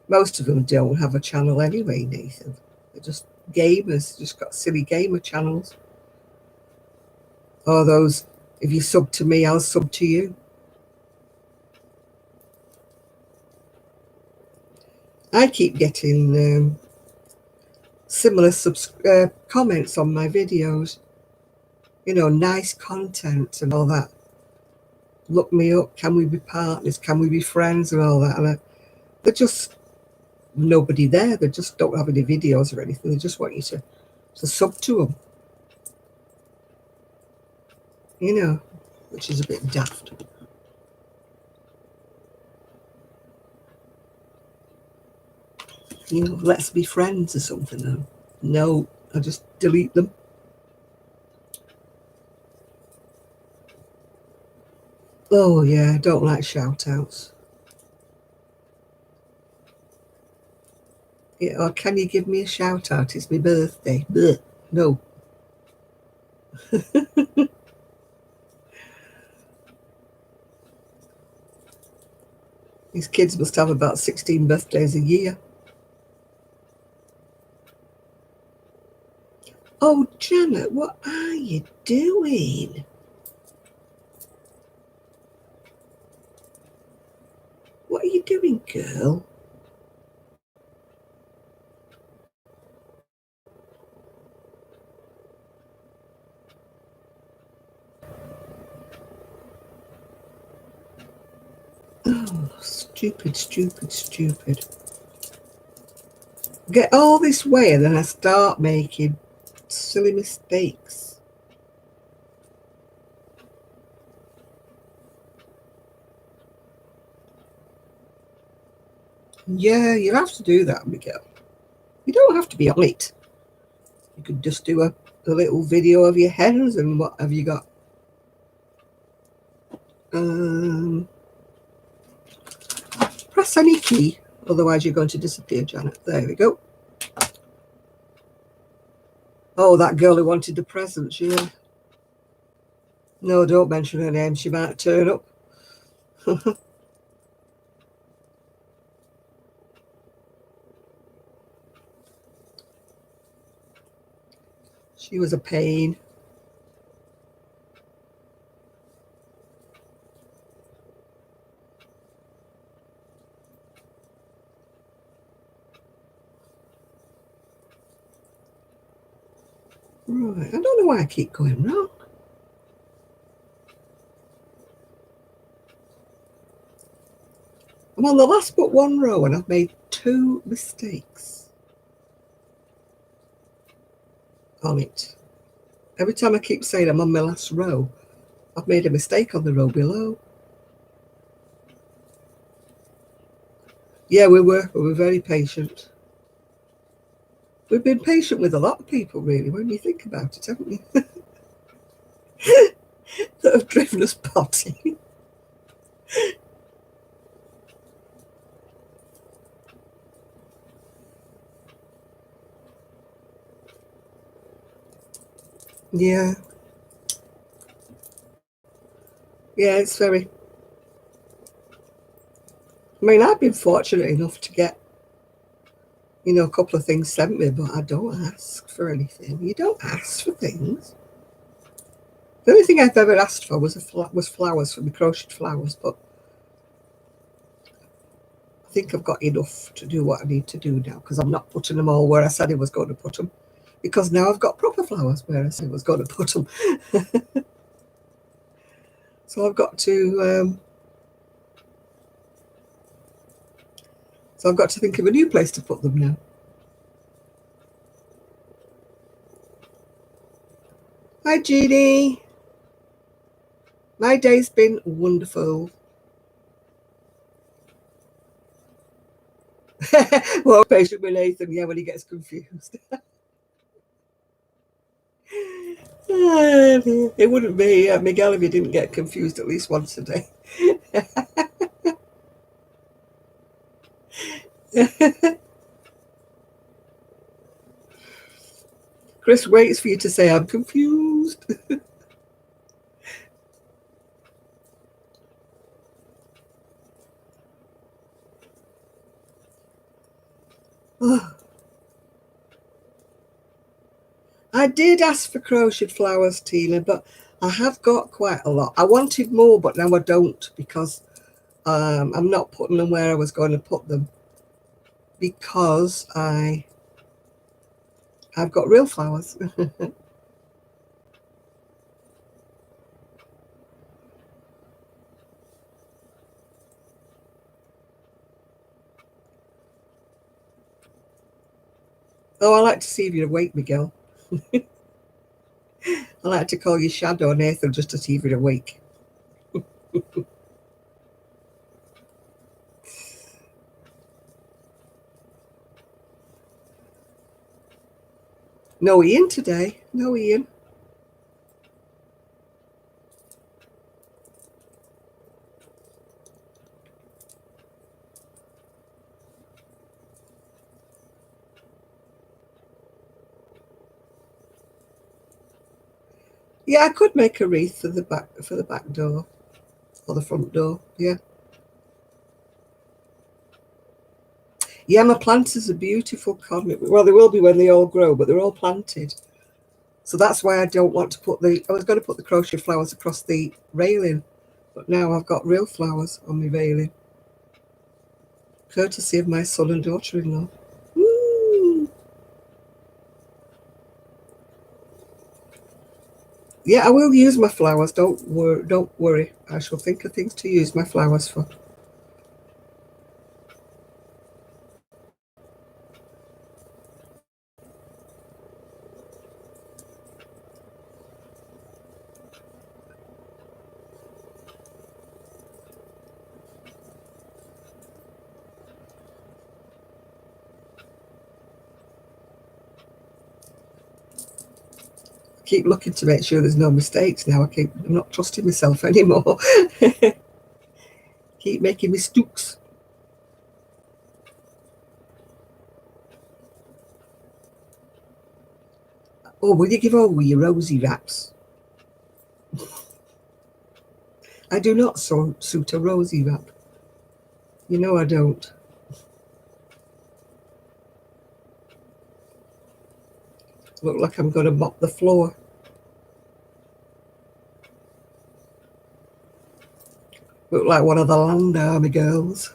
Most of them don't have a channel anyway, Nathan. They're just gamers, just got silly gamer channels. Or those, if you sub to me, I'll sub to you. I keep getting similar comments on my videos. You know, nice content and all that. Look me up, can we be partners, can we be friends and all that. And they're just nobody there. They just don't have any videos or anything. They just want you to sub to them. You know, which is a bit daft. You know, let's be friends or something though. No, I just delete them. Oh yeah, I don't like shout outs. Yeah, or can you give me a shout out? It's my birthday. Blech. No. These kids must have about 16 birthdays a year. Oh, Janet, what are you doing? What are you doing, girl? Oh, stupid, stupid, stupid. Get all this way and then I start making silly mistakes. Yeah, you have to do that, Miguel. You don't have to be on it. You could just do a little video of your hens and what have you got? Press any key, otherwise you're going to disappear, Janet. There we go. Oh, that girl who wanted the presents, yeah. No, don't mention her name. She might turn up. She was a pain. Right, I don't know why I keep going wrong. I'm on the last but one row and I've made 2 mistakes on it. Every time I keep saying I'm on my last row, I've made a mistake on the row below. Yeah, we were very patient. We've been patient with a lot of people, really, when you think about it, haven't we? That have driven us potty. Yeah. Yeah, it's very... I mean, I've been fortunate enough to get, a couple of things sent me, but I don't ask for anything. You don't ask for things. The only thing I've ever asked for was flowers, for my crocheted flowers, but I think I've got enough to do what I need to do now, because I'm not putting them all where I said I was going to put them, because now I've got proper flowers where I said I was going to put them. So I've got to think of a new place to put them now. Hi, Jeannie. My day's been wonderful. Well, patient with Nathan, yeah, when he gets confused. It wouldn't be Miguel if he didn't get confused at least once a day. Chris waits for you to say, I'm confused. I did ask for crocheted flowers, Tina, but I have got quite a lot. I wanted more, but now I don't, because I'm not putting them where I was going to put them, because I've got real flowers. Oh, I like to see if you're awake, Miguel. I like to call you Shadow Nathan just to see if you're awake. No Ian today. No Ian. Yeah, I could make a wreath for the back door or the front door. Yeah. Yeah, my planters are beautiful, Con. Well, they will be when they all grow, but they're all planted. So that's why I don't want to put I was going to put the crochet flowers across the railing, but now I've got real flowers on my railing. Courtesy of my son and daughter-in-law. Woo! Yeah, I will use my flowers. Don't worry. I shall think of things to use my flowers for. Keep looking to make sure there's no mistakes now. I'm not trusting myself anymore. Keep making mistakes. Oh, will you give over your rosy wraps? I do not suit a rosy wrap. You know I don't. Look like I'm going to mop the floor. Look like one of the Land Army girls.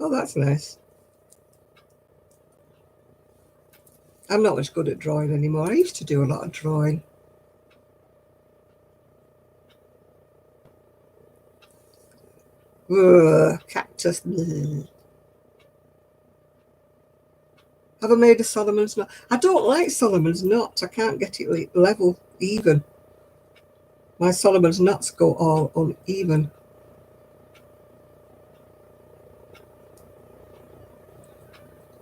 Oh, that's nice. I'm not much good at drawing anymore. I used to do a lot of drawing. Ugh, cactus. Bleh. Have I made a Solomon's knot? I don't like Solomon's knots. I can't get it level, even. My Solomon's knots go all uneven.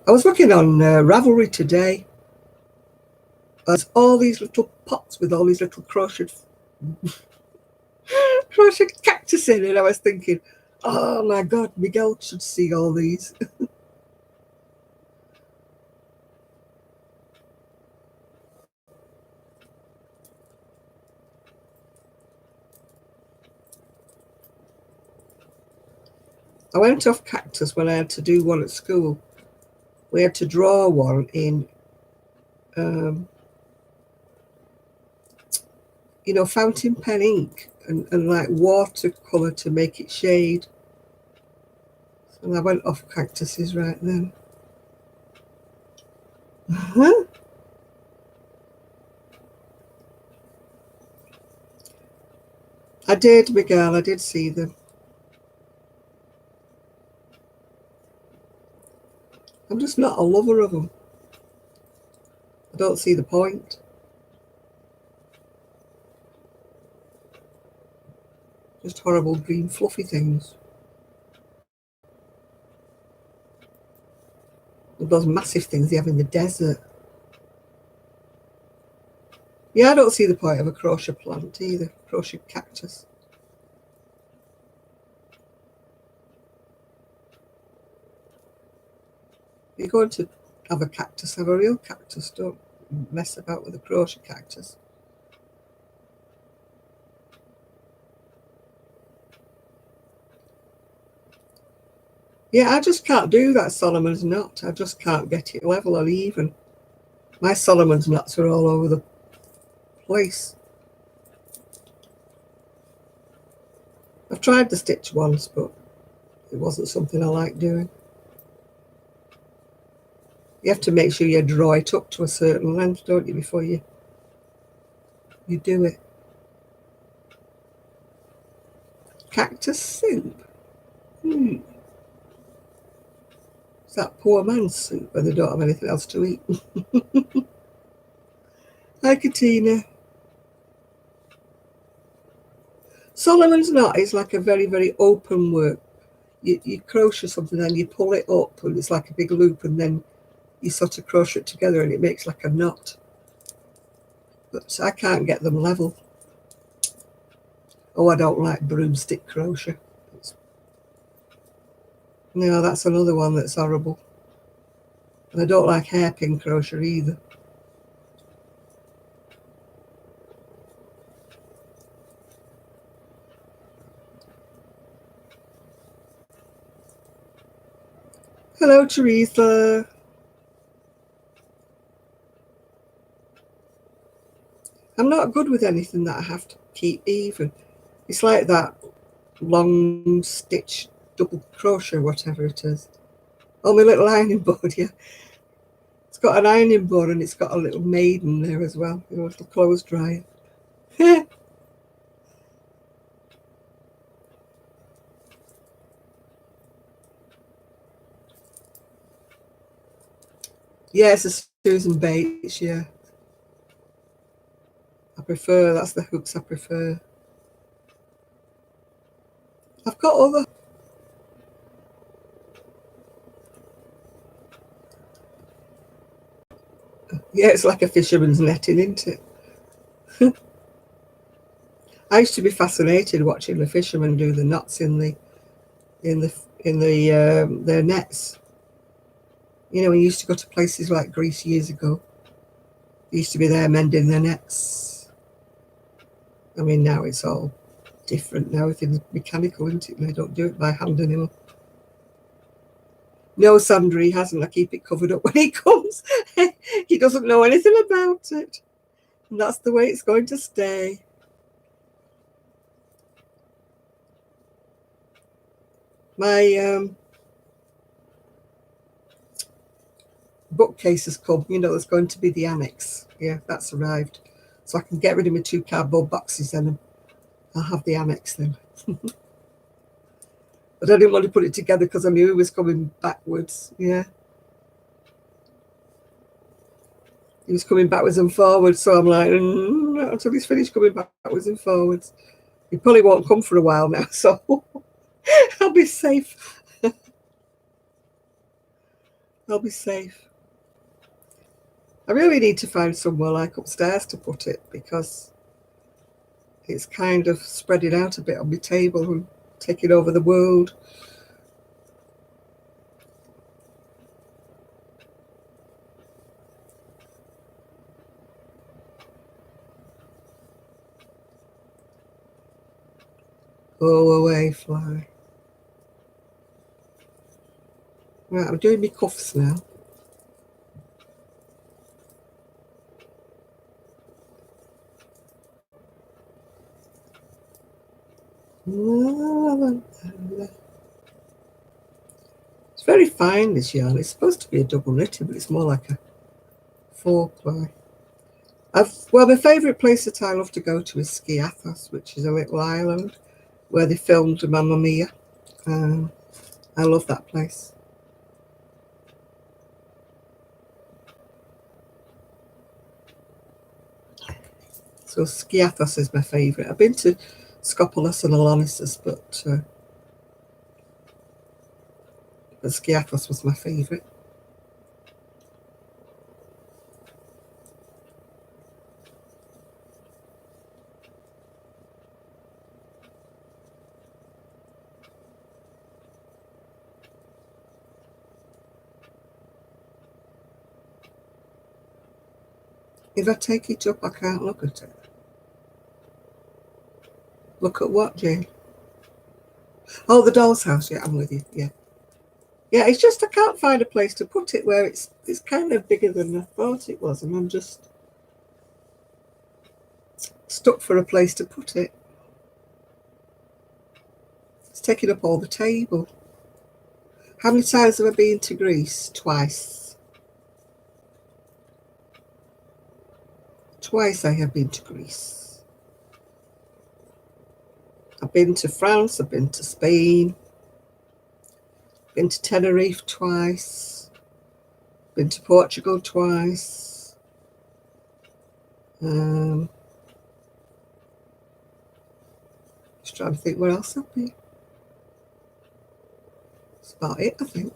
I was working on Ravelry today. There's all these little pots with all these little crochet cactus in it. I was thinking, Oh my God, Miguel should see all these. I went off cactus when I had to do one at school. We had to draw one in, um, fountain pen ink and like watercolour to make it shade. And I went off cactuses right then. I did, Miguel, I did see them. I'm just not a lover of them. I don't see the point. Just horrible green fluffy things. Those massive things they have in the desert. Yeah, I don't see the point of a crochet plant either. Crochet cactus. If you're going to have a cactus, have a real cactus. Don't mess about with a crochet cactus. Yeah, I just can't do that Solomon's knot. I just can't get it level or even. My Solomon's knots are all over the place. I've tried the stitch once, but it wasn't something I like doing. You have to make sure you draw it up to a certain length, don't you, before you do it. Cactus soup? Is that poor man's soup when they don't have anything else to eat? Hi, Katina. Solomon's knot is like a very, very open work. You crochet something and you pull it up and it's like a big loop and then you sort of crochet it together and it makes like a knot. But I can't get them level. Oh, I don't like broomstick crochet. No, that's another one that's horrible. And I don't like hairpin crochet either. Hello, Teresa. I'm not good with anything that I have to keep even. It's like that long stitch double crochet, whatever it is. Oh, my little ironing board, yeah. It's got an ironing board and it's got a little maiden there as well, a little clothes dryer. Yeah, it's a Susan Bates, yeah. That's the hooks I prefer. I've got other. Yeah, it's like a fisherman's netting, isn't it? I used to be fascinated watching the fishermen do the knots in their nets. You know, we used to go to places like Greece years ago. They used to be there mending their nets. I mean, now it's all different. Now everything's mechanical, isn't it? They don't do it by hand anymore. No, Sandra, he hasn't. I keep it covered up when he comes. He doesn't know anything about it. And that's the way it's going to stay. My bookcase has come. You know, there's going to be the annex. Yeah, that's arrived. So I can get rid of my 2 cardboard boxes then and I'll have the annex then. But I didn't want to put it together because I knew he was coming backwards. Yeah. He was coming backwards and forwards. So I'm like, until he's finished coming backwards and forwards. He probably won't come for a while now. So I'll be safe. I'll be safe. I really need to find somewhere like upstairs to put it because it's kind of spreading out a bit on my table. And taking over the world. Go away, fly. Right, I'm doing my cuffs now. It's very fine, this yarn. It's supposed to be a double knitted, but it's more like a 4-ply. Well, my favourite place that I love to go to is Skiathos, which is a little island where they filmed Mamma Mia. I love that place. So Skiathos is my favourite. I've been to Skopolis and Alonissus, but Skiathos was my favourite. If I take it up, I can't look at it. Look at what, Jane? Oh, the doll's house. Yeah, I'm with you. Yeah. Yeah, it's just I can't find a place to put it where it's kind of bigger than I thought it was, and I'm just stuck for a place to put it. It's taking up all the table. How many times have I been to Greece? Twice. Twice I have been to Greece. I've been to France, I've been to Spain, been to Tenerife twice, been to Portugal twice. Just trying to think where else I've been. That's about it, I think.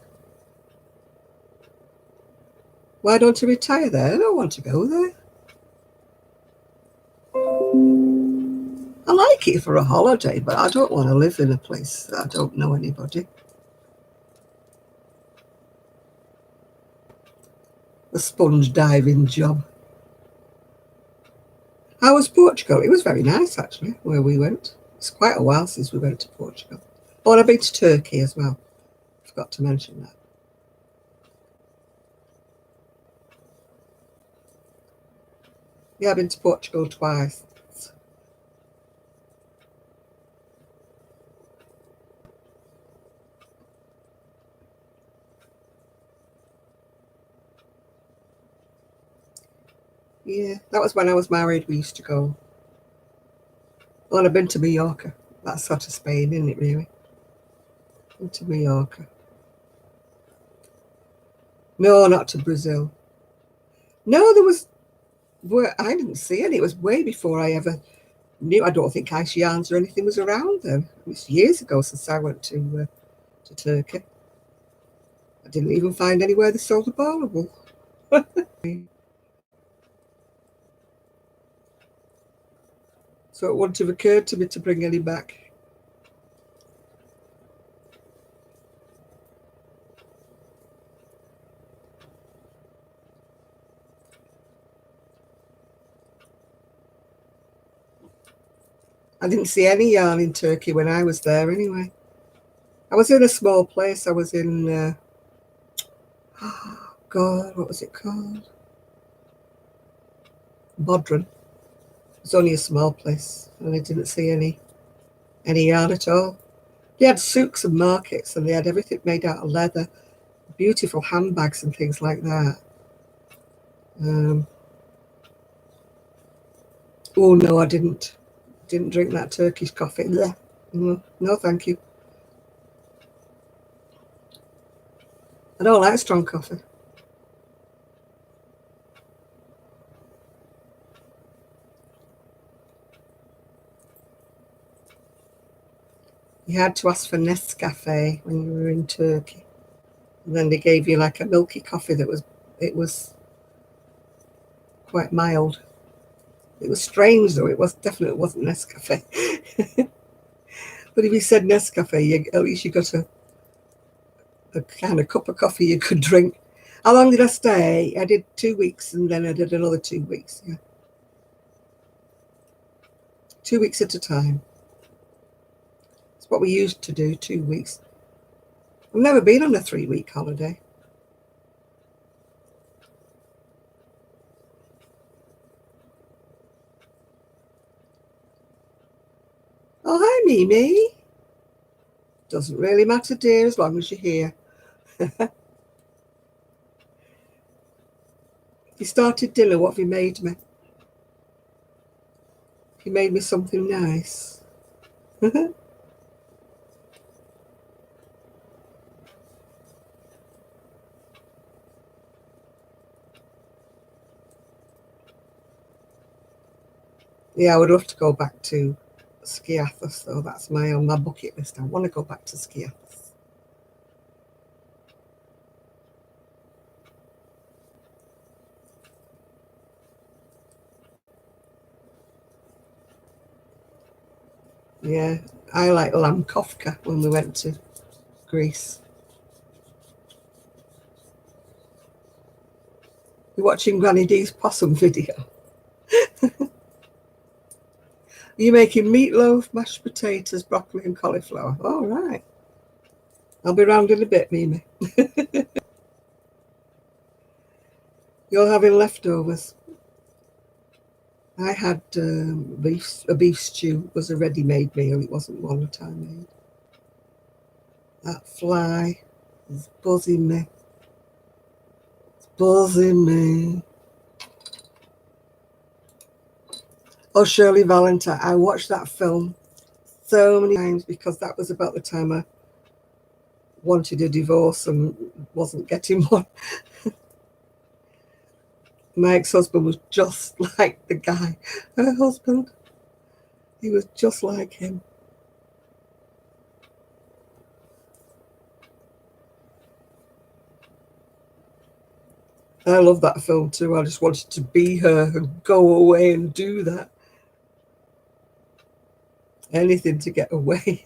Why don't I retire there? I don't want to go there. I like it for a holiday, but I don't want to live in a place that I don't know anybody. A sponge diving job. How was Portugal? It was very nice, actually, where we went. It's quite a while since we went to Portugal. Oh, and I've been to Turkey as well. Forgot to mention that. Yeah, I've been to Portugal twice. Yeah, that was when I was married. We used to go. Well, and I've been to Mallorca. That's sort of Spain, isn't it, really? Been to Mallorca. No, not to Brazil. No, there was. I didn't see any. It was way before I ever knew. I don't think ice yarns or anything was around then. It was years ago since I went to Turkey. I didn't even find anywhere they sold a bowlable. So it wouldn't have occurred to me to bring any back. I didn't see any yarn in Turkey when I was there anyway. I was in a small place. I was in, oh God, what was it called? Bodrum. It was only a small place, and I didn't see any yarn at all. They had souks and markets, and they had everything made out of leather, beautiful handbags and things like that. Oh no, I didn't drink that Turkish coffee. No, thank you. I don't like strong coffee. You had to ask for Nescafe when you were in Turkey. And then they gave you like a milky coffee that was quite mild. It was strange though. It definitely wasn't Nescafe. But if you said Nescafe, at least you got a kind of cup of coffee you could drink. How long did I stay? I did 2 weeks, and then I did another 2 weeks. Yeah, 2 weeks at a time. It's what we used to do, 2 weeks. I've never been on a 3-week holiday. Oh, hi, Mimi. Doesn't really matter, dear, as long as you're here. You started dinner. What have you made me? You made me something nice. Yeah, I would love to go back to Skiathos, though. That's on my bucket list. I want to go back to Skiathos. Yeah, I like lamb kofta when we went to Greece. You're watching Granny D's possum video. You're making meatloaf, mashed potatoes, broccoli and cauliflower. All right. I'll be round in a bit, Mimi. You're having leftovers. I had a beef stew. It was a ready-made meal. It wasn't one that I made. That fly is buzzing me. It's buzzing me. Oh, Shirley Valentine. I watched that film so many times because that was about the time I wanted a divorce and wasn't getting one. My ex-husband was just like the guy. Her husband, he was just like him. I love that film too. I just wanted to be her and go away and do that. Anything to get away.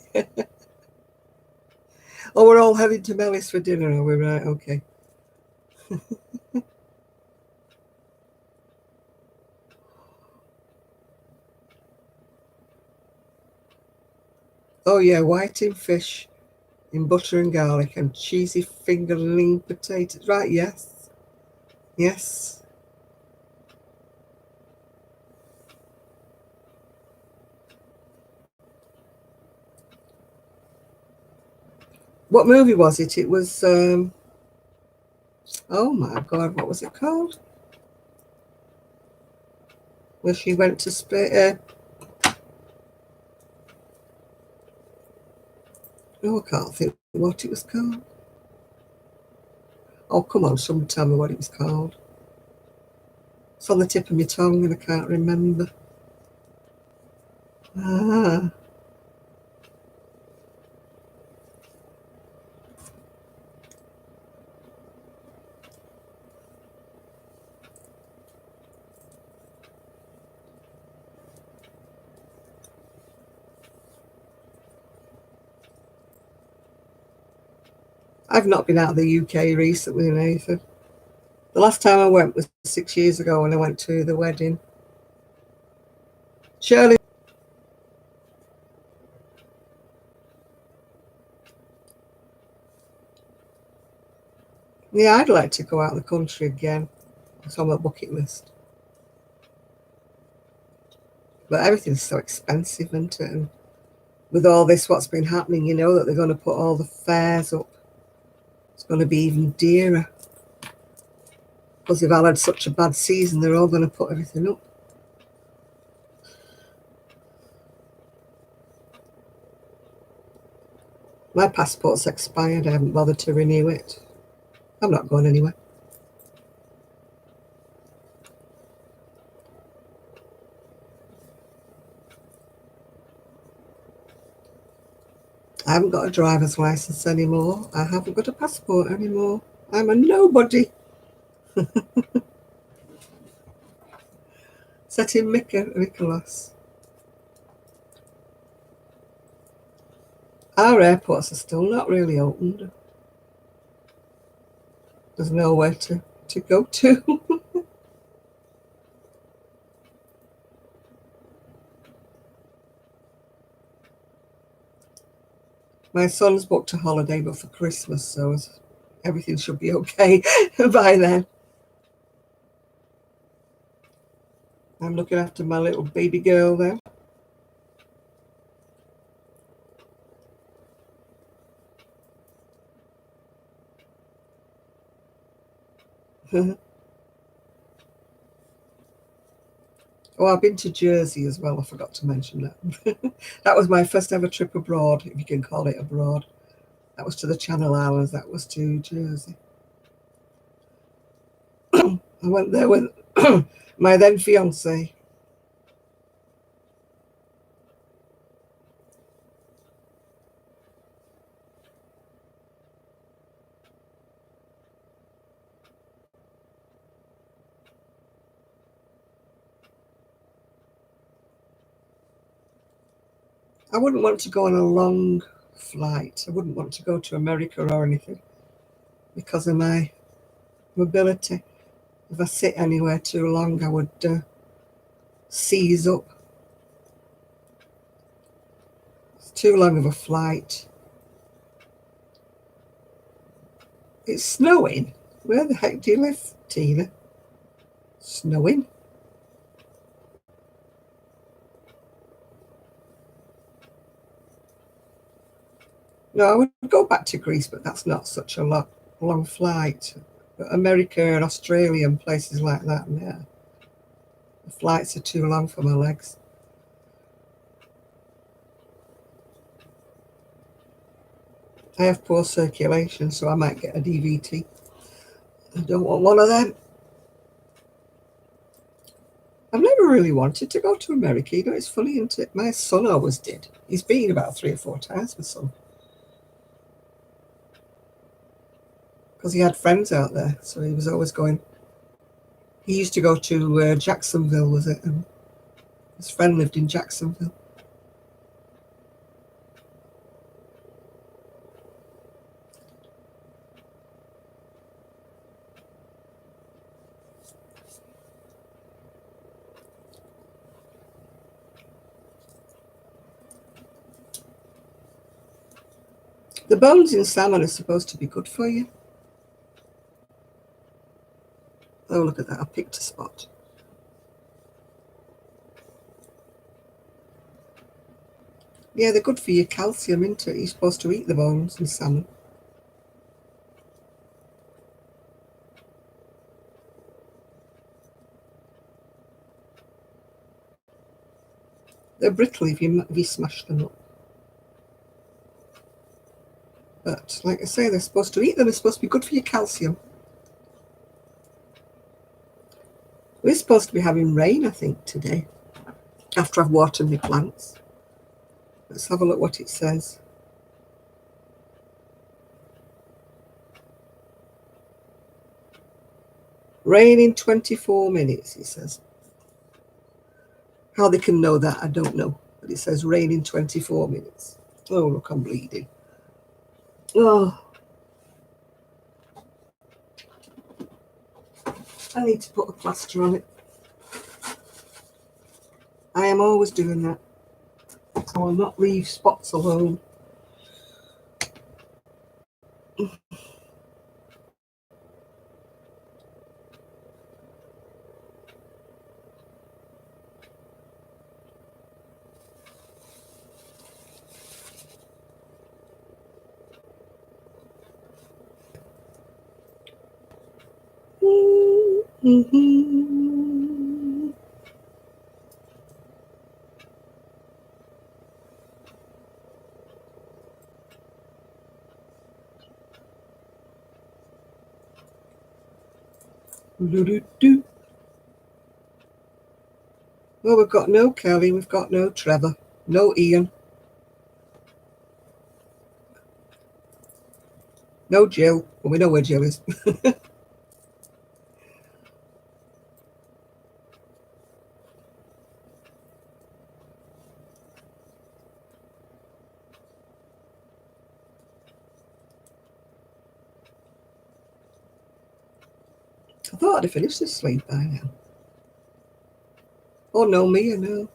Oh, we're all heading to Mellis for dinner, are we? Right, okay. Oh yeah, whiting fish in butter and garlic and cheesy fingerling potatoes. Right, yes. Yes. What movie was it? It was, oh my God, what was it called? Where she went to Spain. Oh, I can't think what it was called. Oh, come on, someone tell me what it was called. It's on the tip of my tongue and I can't remember. Ah, I've not been out of the UK recently, Nathan. The last time I went was 6 years ago when I went to the wedding. Shirley, yeah, I'd like to go out of the country again. It's on my bucket list. But everything's so expensive, isn't it? And with all this, what's been happening, you know, that they're going to put all the fares up. It's going to be even dearer. Because they've all had such a bad season, they're all going to put everything up. My passport's expired. I haven't bothered to renew it. I'm not going anywhere. I haven't got a driver's license anymore. I haven't got a passport anymore. I'm a nobody. Set in Nicholas. Our airports are still not really opened. There's nowhere to go to. My son's booked a holiday, but for Christmas, so everything should be okay by then. I'm looking after my little baby girl there. Oh, I've been to Jersey as well. I forgot to mention that. That was my first ever trip abroad, if you can call it abroad. That was to the Channel Islands. That was to Jersey. I went there with my then fiance. I wouldn't want to go on a long flight. I wouldn't want to go to America or anything because of my mobility. If I sit anywhere too long, I would seize up. It's too long of a flight. It's snowing. Where the heck do you live, Tina? Snowing? No, I would go back to Greece, but that's not such a long flight. But America and Australia and places like that, yeah, the flights are too long for my legs. I have poor circulation, so I might get a DVT. I don't want one of them. I've never really wanted to go to America. You know, it's funny, isn't it? My son always did. He's been about 3 or 4 times, my son. Because he had friends out there, so he was always going. He used to go to Jacksonville, was it? And his friend lived in Jacksonville. The bones in salmon are supposed to be good for you. Oh, look at that. I picked a spot. Yeah, they're good for your calcium, isn't it? You're supposed to eat the bones in salmon. They're brittle if you smash them up. But like I say, they're supposed to eat them. They're supposed to be good for your calcium. We're supposed to be having rain, I think, today, after I've watered my plants. Let's have a look what it says. Rain in 24 minutes, it says. How they can know that, I don't know. But it says rain in 24 minutes. Oh, look, I'm bleeding. Oh, I need to put a plaster on it. I am always doing that. I will not leave spots alone. Well, we've got no Kelly, we've got no Trevor, no Ian, no Jill. Well, we know where Jill is. I thought I'd have finished this sleeve by now. Oh no, me, no.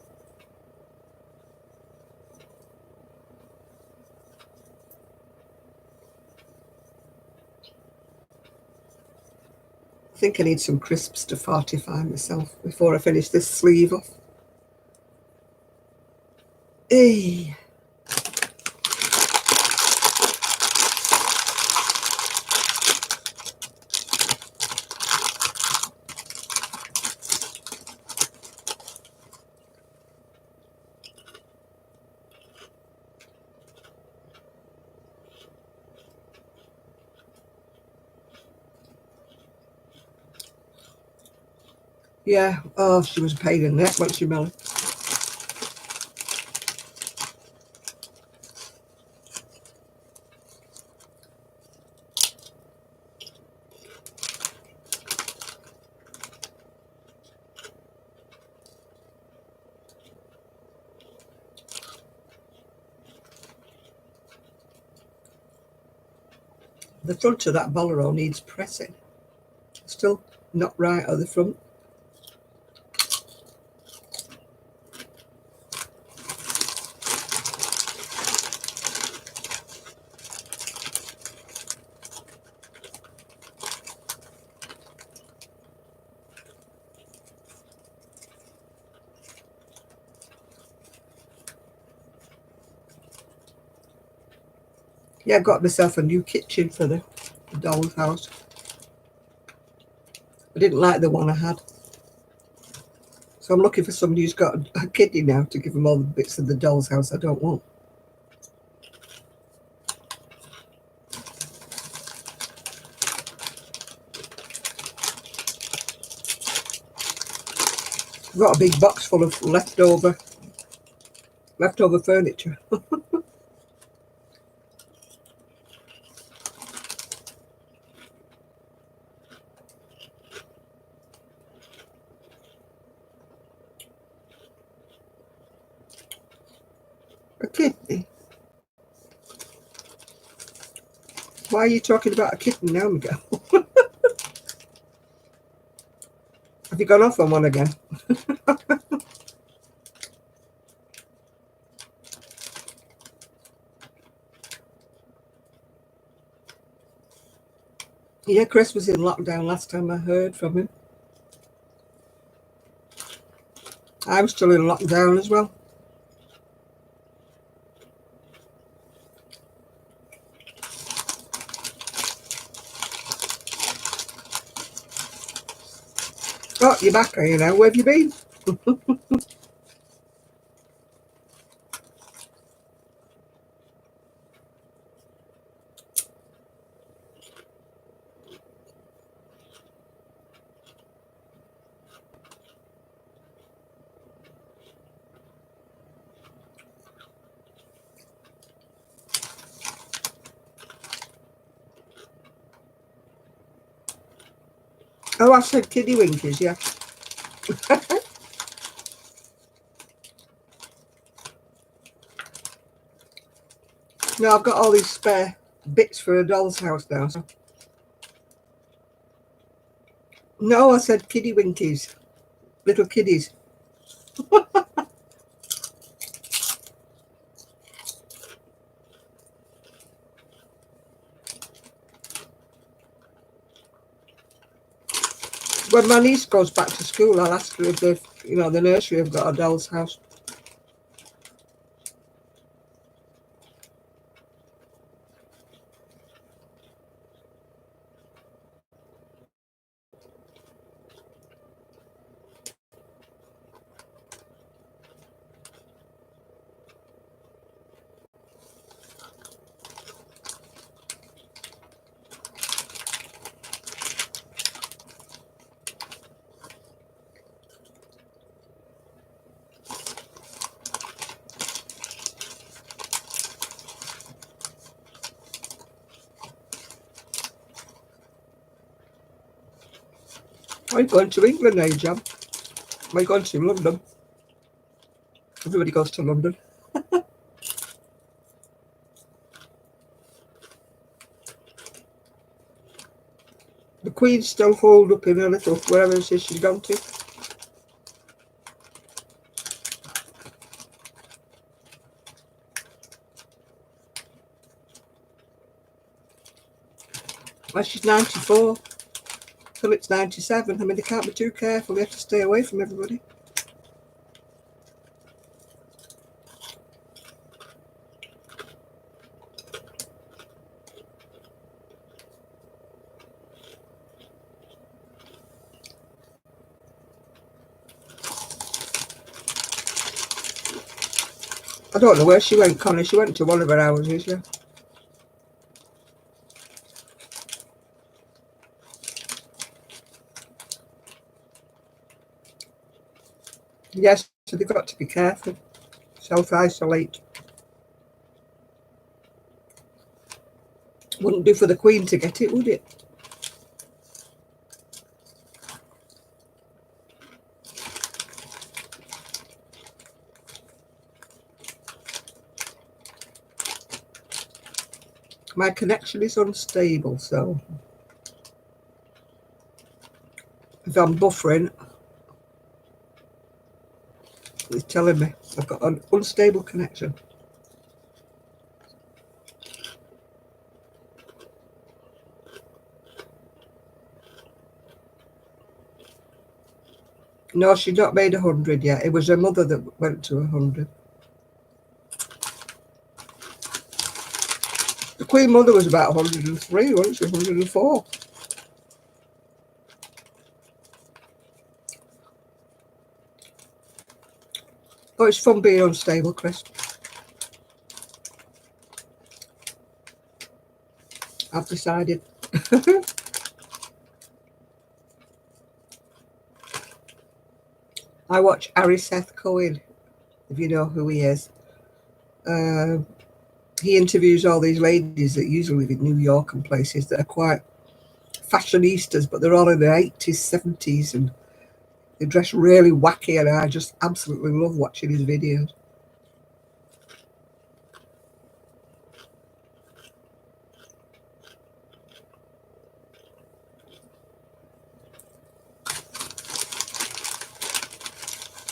I think I need some crisps to fortify myself before I finish this sleeve off. Hey. Yeah, oh, she was a pain in the neck, wasn't she, Melly? The front of that bolero needs pressing. Still not right at the front. Yeah, I got myself a new kitchen for the doll's house. I didn't like the one I had. So I'm looking for somebody who's got a kiddie now to give them all the bits of the doll's house I don't want. I've got a big box full of leftover furniture. A kidney? Why are you talking about a kitten now, Miguel? Have you gone off on one again? Yeah, Chris was in lockdown last time I heard from him. I'm still in lockdown as well. Oh, you're back, are you now? Where have you been? Oh, I said kiddie winkies, yeah. No, I've got all these spare bits for a doll's house now. So. No, I said kiddie winkies. Little kiddies. When my niece goes back to school, I'll ask her if the nursery have got a doll's house. Are you going to England now, Jam? Are you going to London? Everybody goes to London. The Queen's still holed up in her little, wherever it is she's gone to. Well, she's 94. Philip's 97. I mean, they can't be too careful. They have to stay away from everybody. I don't know where she went, Connie. She went to one of her houses, yeah. Yes, so they've got to be careful. Self-isolate. Wouldn't do for the Queen to get it, would it? My connection is unstable, so if I'm buffering, it's telling me I've got an unstable connection. No, she's not made 100 yet. It was her mother that went to 100. The Queen Mother was about 103, wasn't she? 104. Oh, it's fun being unstable, Chris. I've decided. I watch Seth Cohen, if you know who he is. He interviews all these ladies that usually live in New York and places that are quite fashionistas, but they're all in their 80s, 70s, and they dress really wacky, and I just absolutely love watching his videos.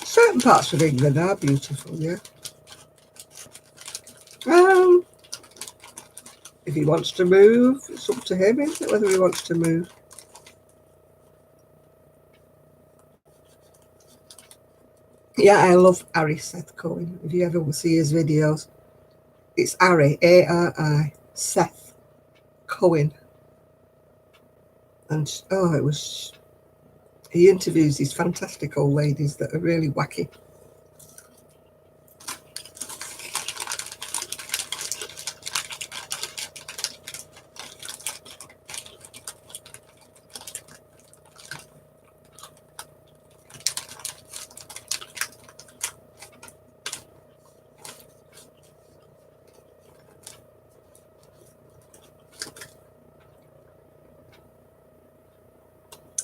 Certain parts of England are beautiful, yeah. If he wants to move, it's up to him, isn't it, whether he wants to move. Yeah, I love Seth Cohen. If you ever will see his videos, it's Ari, A-R-I, Seth Cohen. And, he interviews these fantastic old ladies that are really wacky.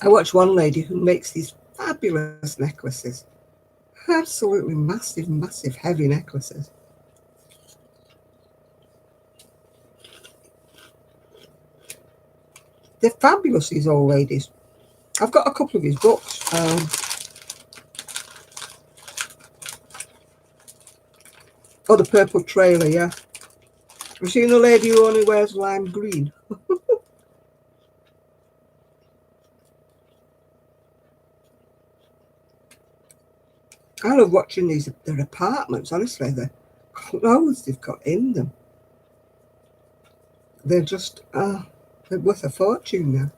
I watch one lady who makes these fabulous necklaces. Absolutely massive, massive, heavy necklaces. They're fabulous, these old ladies. I've got a couple of his books. The Purple Trailer, yeah. Have you seen the lady who only wears lime green? I love watching their apartments, honestly. The clothes they've got in them. They're just, they're worth a fortune now.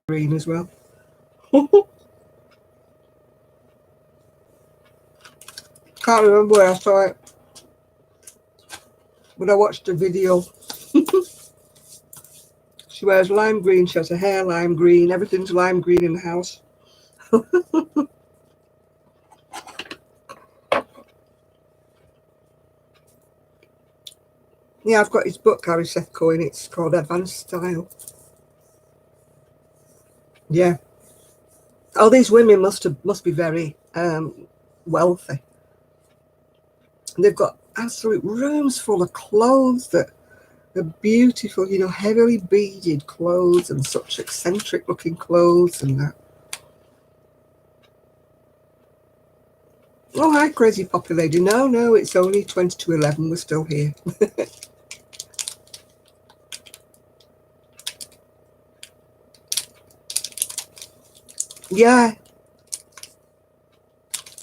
Green as well. Can't remember where I saw it. When I watched a video. She wears lime green, she has her hair lime green, everything's lime green in the house. Yeah, I've got his book, Seth Cohen. It's called Advanced Style. Yeah. Oh, these women must be very wealthy. They've got absolute rooms full of clothes that are beautiful, you know, heavily beaded clothes and such eccentric looking clothes and that. Oh, hi, crazy poppy lady. No, it's only 20 to 11. We're still here. Yeah.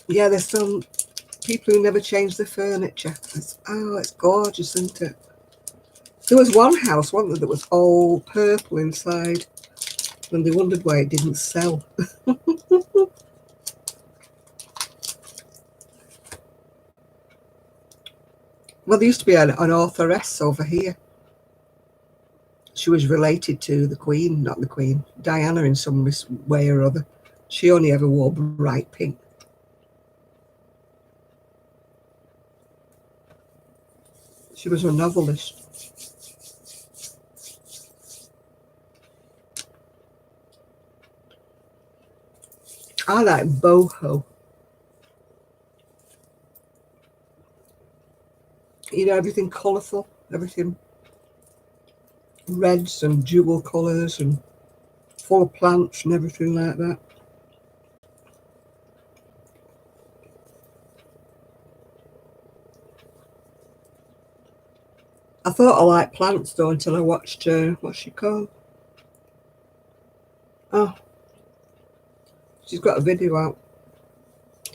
Yeah, there's some people who never change the furniture. It's gorgeous, isn't it? There was one house, wasn't there, that was all purple inside, and they wondered why it didn't sell. Well, there used to be an authoress over here. She was related to the Queen, not the Queen, Diana in some way or other. She only ever wore bright pink. She was a novelist. I like boho. You know, everything colourful, everything reds and jewel colours and full of plants and everything like that. I thought I liked plants though until I watched, what's she called? Oh, she's got a video out.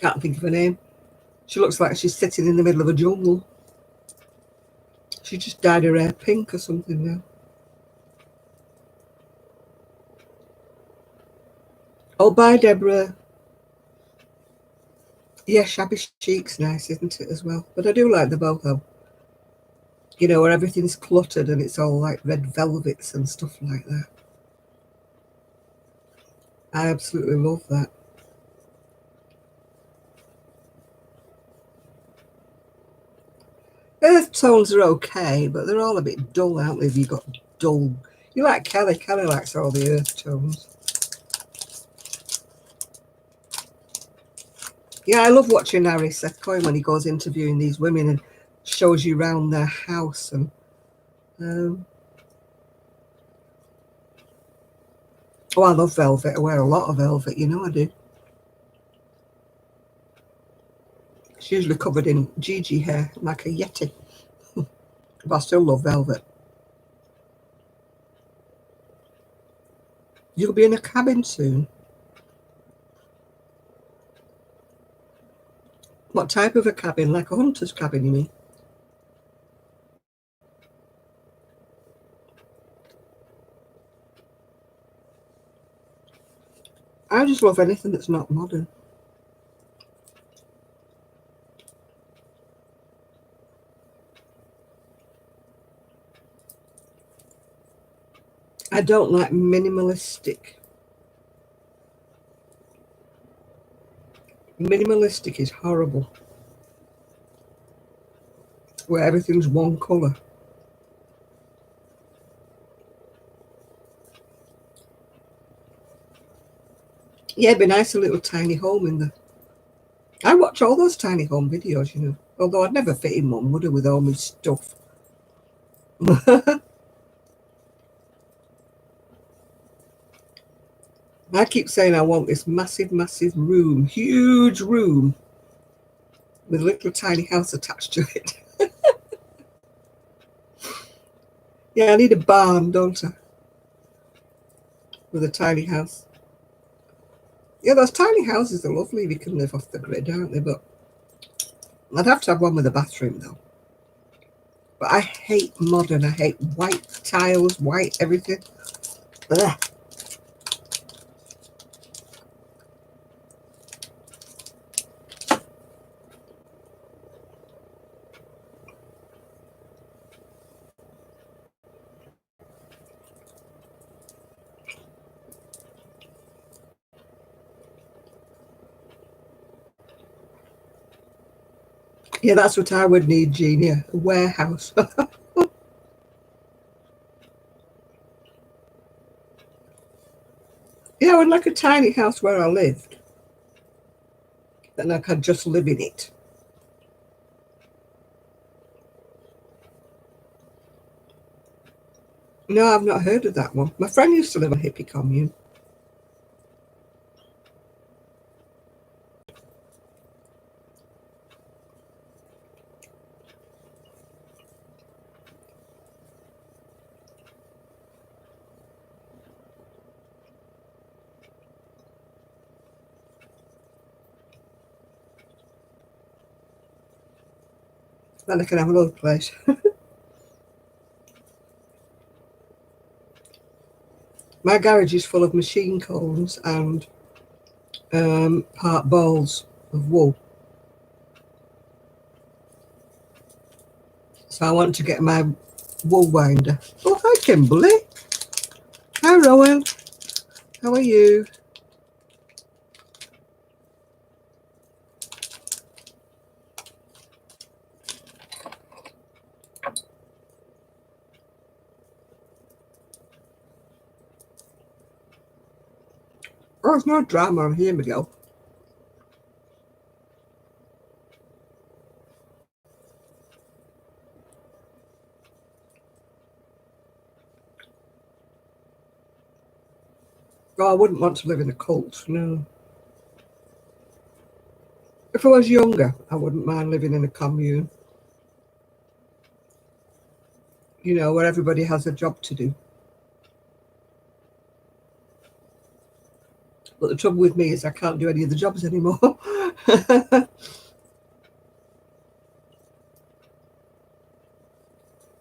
Can't think of her name. She looks like she's sitting in the middle of a jungle. She just dyed her hair pink or something now. Oh, bye, Deborah. Yeah, shabby chic's nice, isn't it, as well? But I do like the boho. You know, where everything's cluttered and it's all like red velvets and stuff like that. I absolutely love that. Earth tones are okay, but they're all a bit dull, aren't they? If you got dull. You like Kelly. Kelly likes all the earth tones. Yeah, I love watching Harry Seth Coyne when he goes interviewing these women and shows you around their house. And oh, I love velvet. I wear a lot of velvet, you know I do. It's usually covered in Gigi hair, like a Yeti. But I still love velvet. You'll be in a cabin soon. What type of a cabin? Like a hunter's cabin, you mean? I just love anything that's not modern. I don't like minimalistic. Minimalistic is horrible. Where everything's one colour. Yeah, it'd be nice a little tiny home in there. I watch all those tiny home videos, you know. Although I'd never fit in one, would I, with all my stuff? I keep saying I want this massive, massive room, huge room, with a little tiny house attached to it. Yeah, I need a barn, don't I? With a tiny house. Yeah, those tiny houses are lovely if you can live off the grid, aren't they? But I'd have to have one with a bathroom, though. But I hate modern. I hate white tiles, white everything. Ugh. Yeah, that's what I would need, Genia. A warehouse. Yeah, I would like a tiny house where I lived. Then I could just live in it. No, I've not heard of that one. My friend used to live on a hippie commune. Then I can have another place. My garage is full of machine combs and part balls of wool. So I want to get my wool winder. Oh, hi, Kimberly. Hi, Rowan. How are you? Oh, there's no drama. Here we go. Oh, I wouldn't want to live in a cult, no. If I was younger, I wouldn't mind living in a commune. You know, where everybody has a job to do. But the trouble with me is I can't do any of the jobs anymore.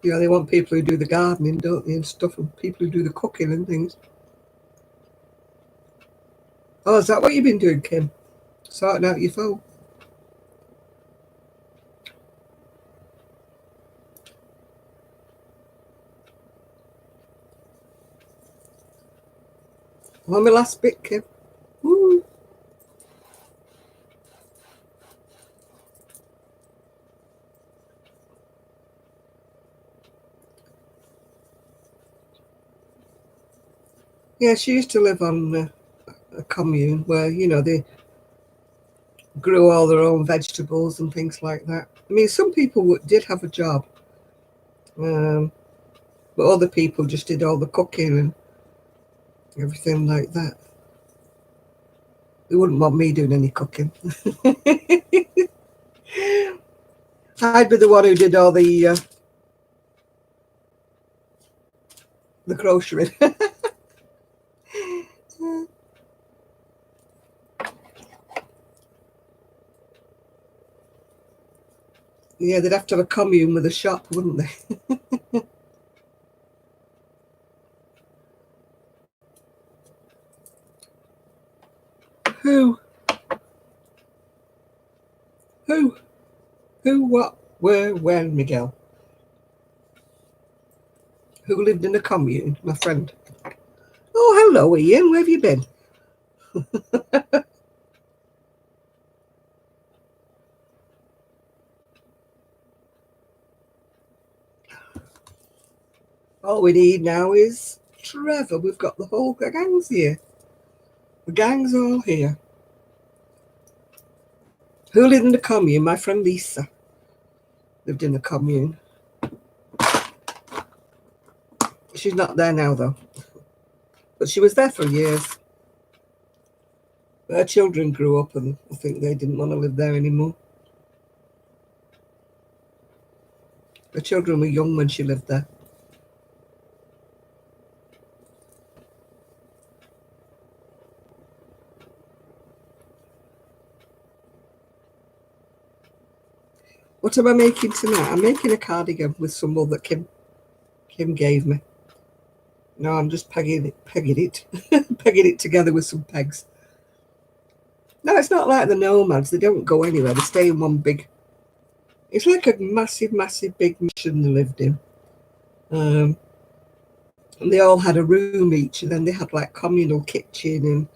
You know, they want people who do the gardening, don't they, and stuff, and people who do the cooking and things. Oh, is that what you've been doing, Kim? Sorting out your phone? On my last bit, Kim. Woo. Yeah, she used to live on a commune where, you know, they grew all their own vegetables and things like that. I mean, some people did have a job, um, but other people just did all the cooking and everything like that. They wouldn't want me doing any cooking. I'd be the one who did all the grocery. Yeah, they'd have to have a commune with a shop, wouldn't they? Who? Who? Who? What? Where? When? Miguel? Who lived in a commune? My friend. Oh, hello, Ian. Where have you been? All we need now is Trevor. We've got the whole gang's here. The gang's all here. Who lived in the commune? My friend Lisa lived in the commune. She's not there now, though. But she was there for years. But her children grew up and I think they didn't want to live there anymore. Her children were young when she lived there. What am I making tonight? I'm making a cardigan with some wool that Kim gave me. No, I'm just pegging it, pegging it together with some pegs. No, it's not like the nomads. They don't go anywhere. They stay in one big. It's like a massive, massive big mansion they lived in. And they all had a room each, and then they had like communal kitchen and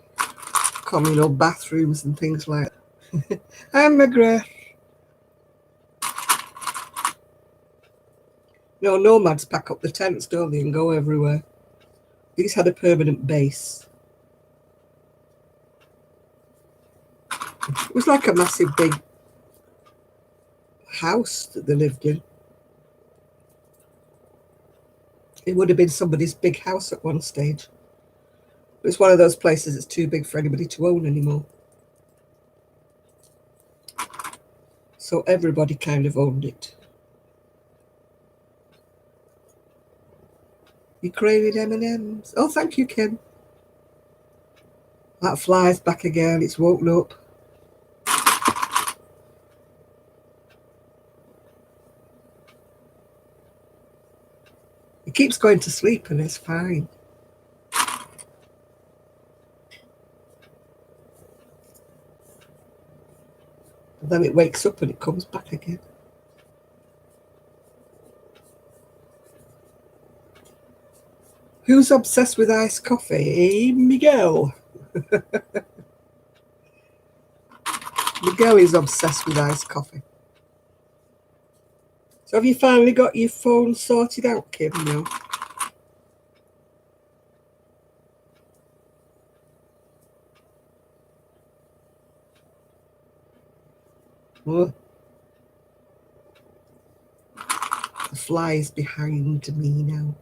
communal bathrooms and things like that. I'm McGrath. No, nomads pack up the tents, don't they, and go everywhere. These had a permanent base. was like a massive big house that they lived in. It would have been somebody's big house at one stage. It's one of those places that's too big for anybody to own anymore. So everybody kind of owned it. You craving M&Ms? Oh, thank you, Kim. That fly's back again. It's woken up. It keeps going to sleep and it's fine. And then it wakes up and it comes back again. Who's obsessed with iced coffee? Miguel. Miguel is obsessed with iced coffee. So have you finally got your phone sorted out, Kim? No. Oh. The fly is behind me now.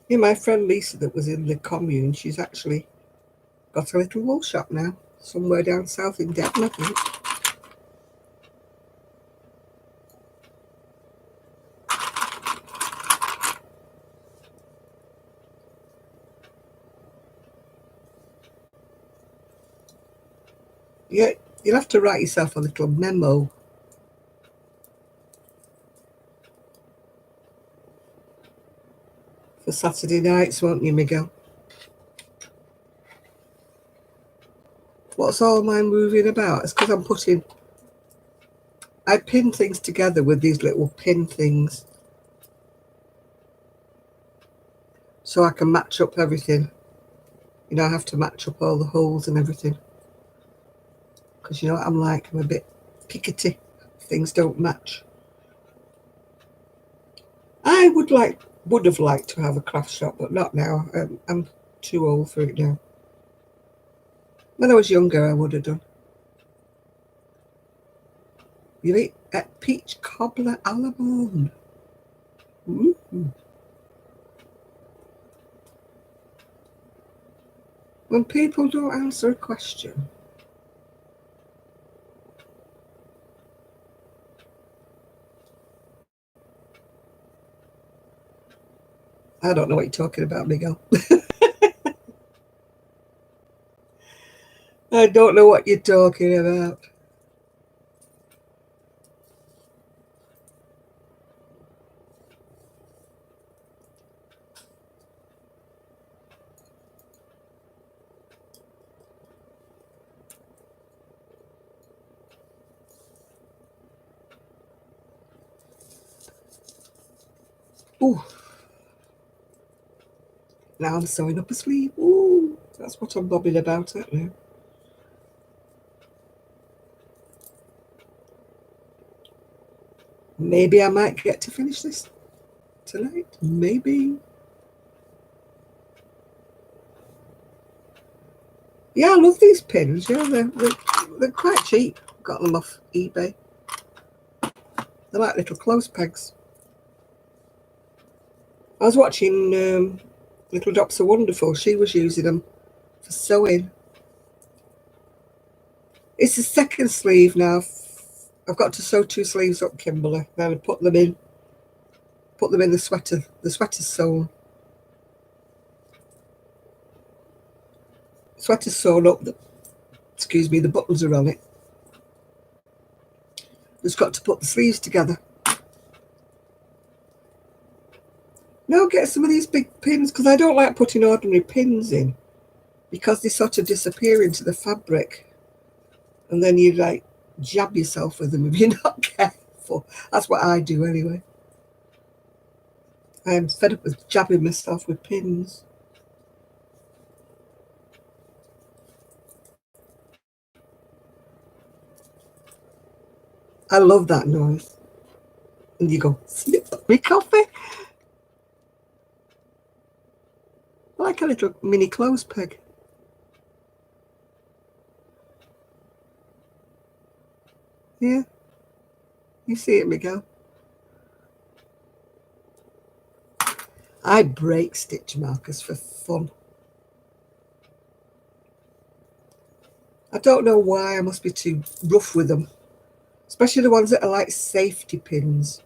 Yeah, my friend Lisa that was in the commune, she's actually got a little wool shop now, somewhere down south in Devon, I think. Yeah, you'll have to write yourself a little memo. For Saturday nights, won't you, Miguel? What's all my moving about? It's because I pin things together with these little pin things. So I can match up everything. You know, I have to match up all the holes and everything. Because you know what I'm like? I'm a bit pickety. Things don't match. I would have liked to have a craft shop, but not now. I'm too old for it now. When I was younger, I would have done. You eat at peach cobbler a la mode. When people don't answer a question. I don't know what you're talking about, Miguel. I don't know what you're talking about. Ooh. Now I'm sewing up a sleeve. Ooh, that's what I'm bobbing about at now. Maybe I might get to finish this tonight. Maybe. Yeah, I love these pins. Yeah, they're quite cheap. Got them off eBay. They're like little clothes pegs. I was watching Little Drops of Wonderful. She was using them for sewing. It's the second sleeve now. I've got to sew 2 sleeves up, Kimberly. Then I put them in the sweater. The sweater's sewn. Sweater's sewn up. Excuse me, the buttons are on it. Just got to put the sleeves together. Now get some of these big pins, because I don't like putting ordinary pins in, because they sort of disappear into the fabric. And then you like jab yourself with them if you're not careful. That's what I do anyway. I'm fed up with jabbing myself with pins. I love that noise. And you go, snip me coffee. like a little mini clothes peg. Yeah, you see it, Miguel. I break stitch markers for fun. I don't know why. I must be too rough with them, especially the ones that are like safety pins.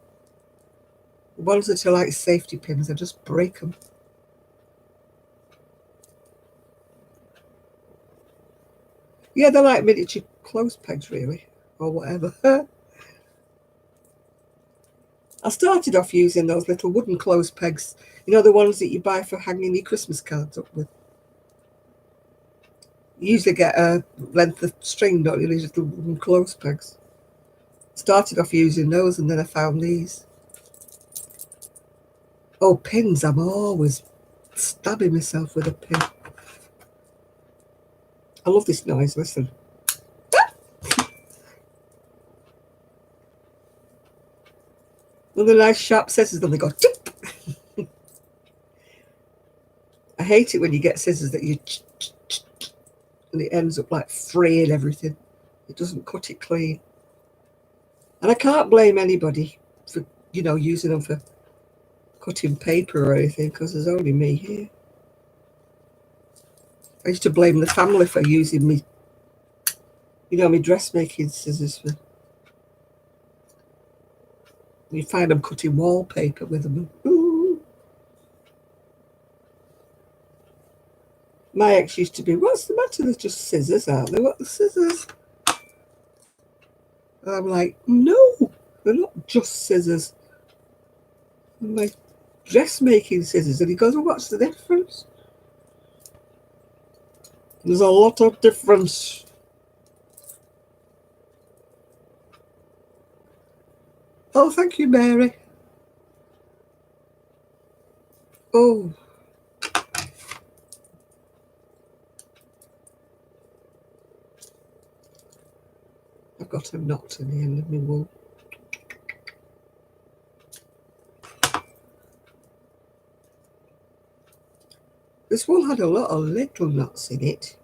The ones that are like safety pins, I just break them. Yeah, they're like miniature clothes pegs, really, or whatever. I started off using those little wooden clothes pegs, you know, the ones that you buy for hanging your Christmas cards up with. You usually get a length of string, don't you, these little wooden clothes pegs. Started off using those, and then I found these. Oh, pins, I'm always stabbing myself with a pin. I love this noise, listen. And the nice sharp scissors, then they go tip. I hate it when you get scissors that you and it ends up like fraying everything. It doesn't cut it clean. And I can't blame anybody for, you know, using them for cutting paper or anything, because there's only me here. I used to blame the family for using me, you know, my dressmaking scissors for. You find them cutting wallpaper with them. Ooh. My ex used to be, what's the matter? They're just scissors, aren't they? What the scissors? And I'm like, no, they're not just scissors. They're my dressmaking scissors. And he goes, well, what's the difference? There's a lot of difference. Oh, thank you, Mary. Oh. I've got a knot in the end of my wool. This wool had a lot of little knots in it.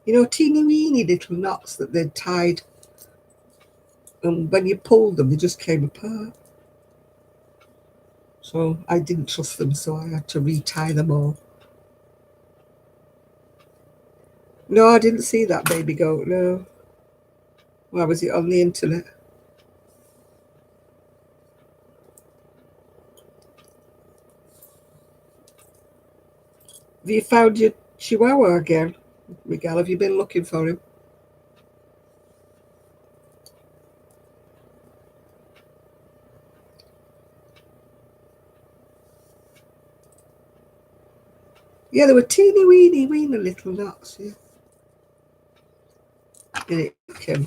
You know, teeny weeny little knots that they'd tied. And when you pulled them, they just came apart. So I didn't trust them, so I had to retie them all. No, I didn't see that baby goat, no. Why was it on the internet? Have you found your chihuahua again, Miguel? Have you been looking for him? Yeah, there were teeny weeny little knots, yeah. And it came.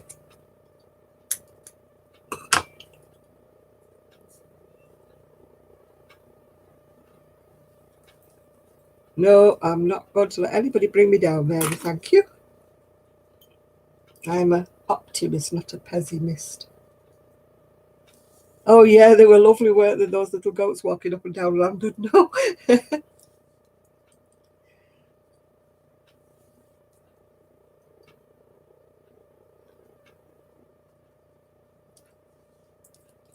No, I'm not going to let anybody bring me down, Mary, thank you. I'm an optimist, not a pessimist. Oh, yeah, they were lovely, weren't they, those little goats walking up and down London? No.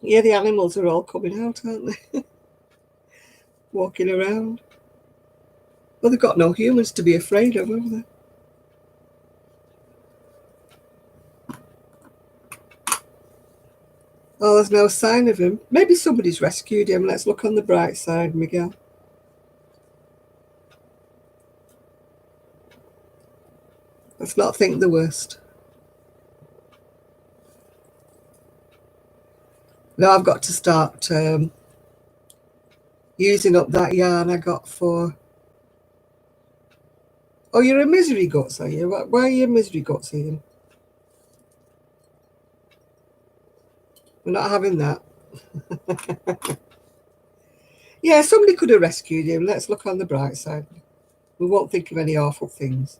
Yeah, the animals are all coming out, aren't they? Walking around. Well, they've got no humans to be afraid of, have they? Oh, there's no sign of him. Maybe somebody's rescued him. Let's look on the bright side, Miguel. Let's not think the worst. Now I've got to start using up that yarn I got for. Oh, you're a misery guts, are you? Why are you a misery guts, Ian? We're not having that. Yeah, somebody could have rescued him. Let's look on the bright side. We won't think of any awful things.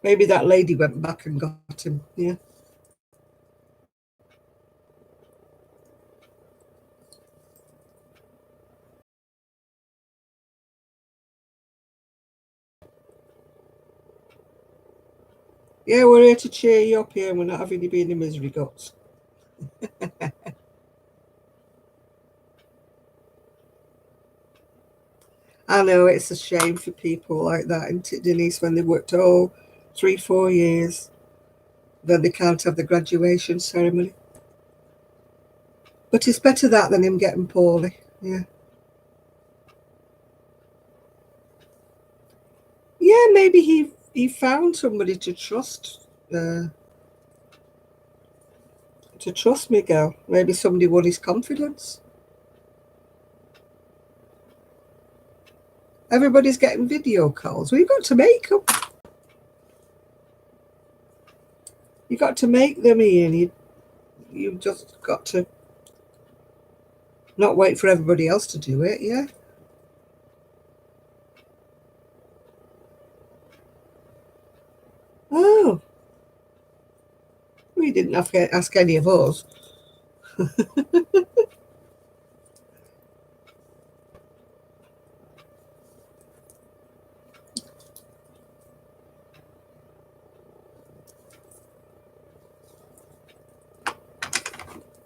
Maybe that lady went back and got him. Yeah. Yeah, we're here to cheer you up here and we're not having you be in the misery guts. I know it's a shame for people like that, isn't it, Denise, when they worked 3, 4 years, then they can't have the graduation ceremony. But it's better that than him getting poorly. Yeah. Yeah, maybe he found somebody to trust Miguel. Maybe somebody won his confidence. Everybody's getting video calls. Well, you've got to make them. You got to make them, Ian. You just got to not wait for everybody else to do it. Yeah. Oh, we didn't have to ask any of us.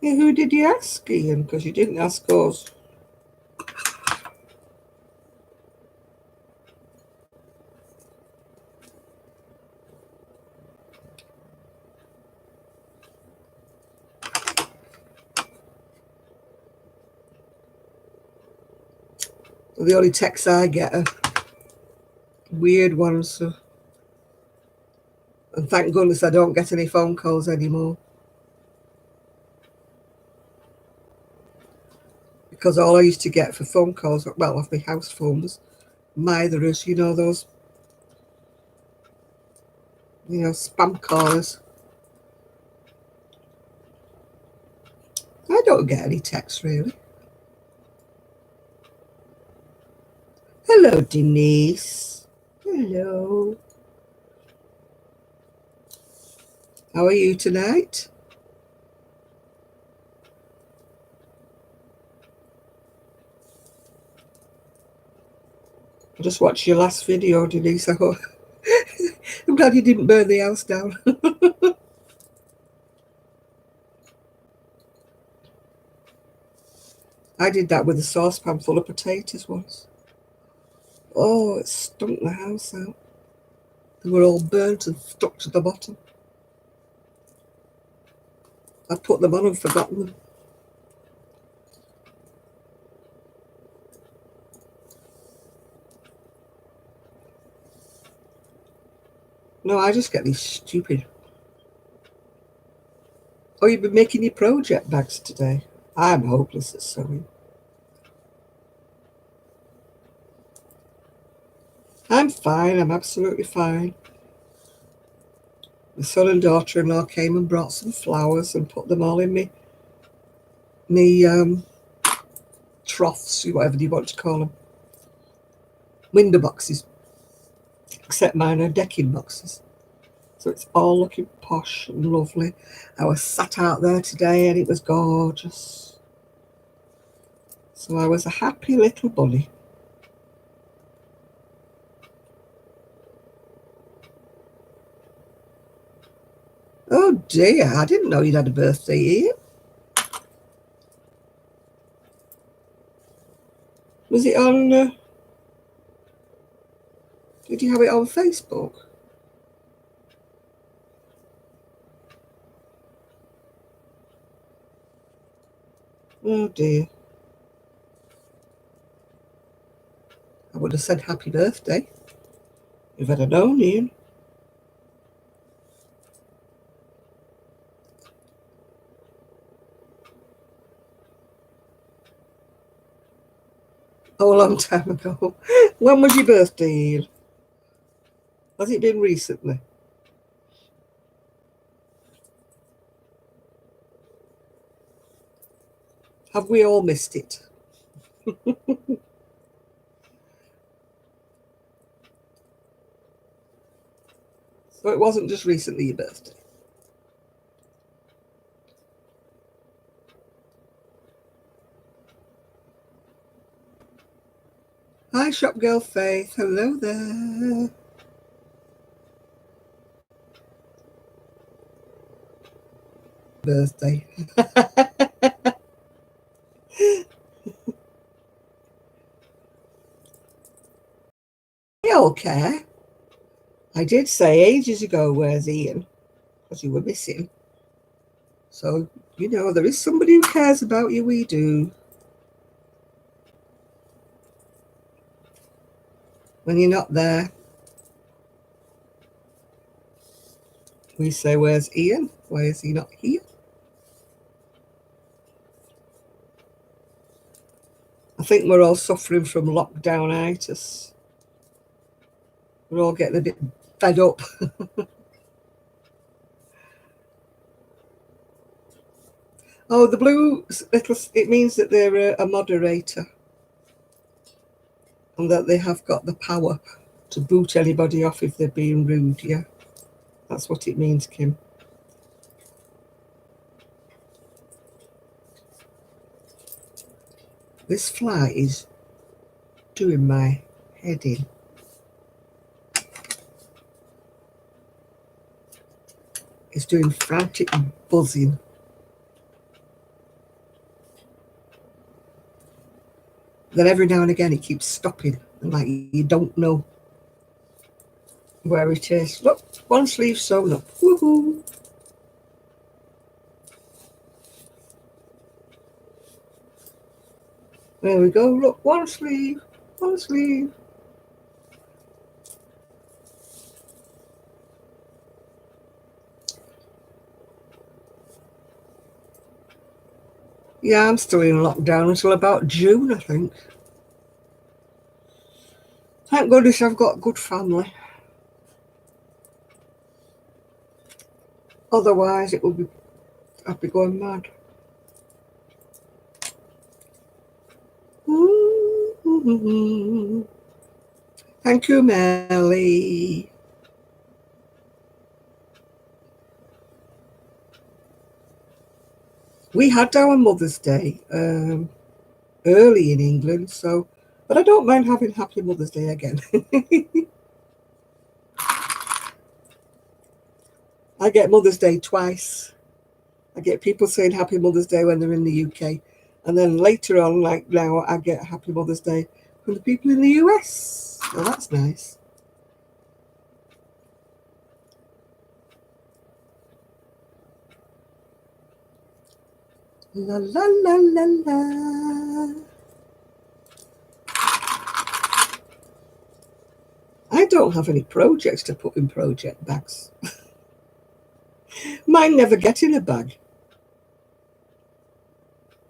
Yeah, who did you ask, Ian? Because you didn't ask us. The only texts I get are weird ones. So, and thank goodness I don't get any phone calls anymore. Because all I used to get for phone calls, well, off my house phones, Mitherers, those, spam callers. I don't get any texts, really. Hello, Denise. Hello. How are you tonight? I just watched your last video, Denise. I'm glad you didn't burn the house down. I did that with a saucepan full of potatoes once. Oh, it stunk the house out. They were all burnt and stuck to the bottom. I'd put them on and forgotten them. No, I just get these stupid. Oh, you've been making your project bags today. I'm hopeless at sewing. I'm fine. I'm absolutely fine. My son and daughter-in-law came and brought some flowers and put them all in me troughs, whatever you want to call them. Window boxes. Except mine are decking boxes. So it's all looking posh and lovely. I was sat out there today and it was gorgeous. So I was a happy little bunny. Oh dear, I didn't know you'd had a birthday here. Was it on, did you have it on Facebook? Oh dear. I would have said happy birthday if I'd have known, Ian. Oh, a long time ago. When was your birthday, Ian? Has it been recently? Have we all missed it? So it wasn't just recently your birthday. Hi, shop girl Faith. Hello there. birthday. Okay. I did say ages ago, where's Ian? Because you were missing. So, there is somebody who cares about you, we do. When you're not there, we say, where's Ian? Why is he not here? I think we're all suffering from lockdownitis. We're all getting a bit fed up. Oh, the blue little, it means that they're a moderator and that they have got the power to boot anybody off if they're being rude, yeah? That's what it means, Kim. This fly is doing my head in. It's doing frantic buzzing. Then every now and again it keeps stopping, and like you don't know where it is. Look, one sleeve sewn up. Woohoo! There we go. Look, one sleeve, one sleeve. Yeah, I'm still in lockdown until about June, I think. Thank goodness I've got a good family. Otherwise, I'd be going mad. Thank you, Melly. We had our Mother's Day early in England, but I don't mind having Happy Mother's Day again. I get Mother's Day twice. I get people saying Happy Mother's Day when they're in the UK. And then later on, like now, I get Happy Mother's Day from the people in the US. So that's nice. La la la la la. I don't have any projects to put in project bags. Mine never get in a bag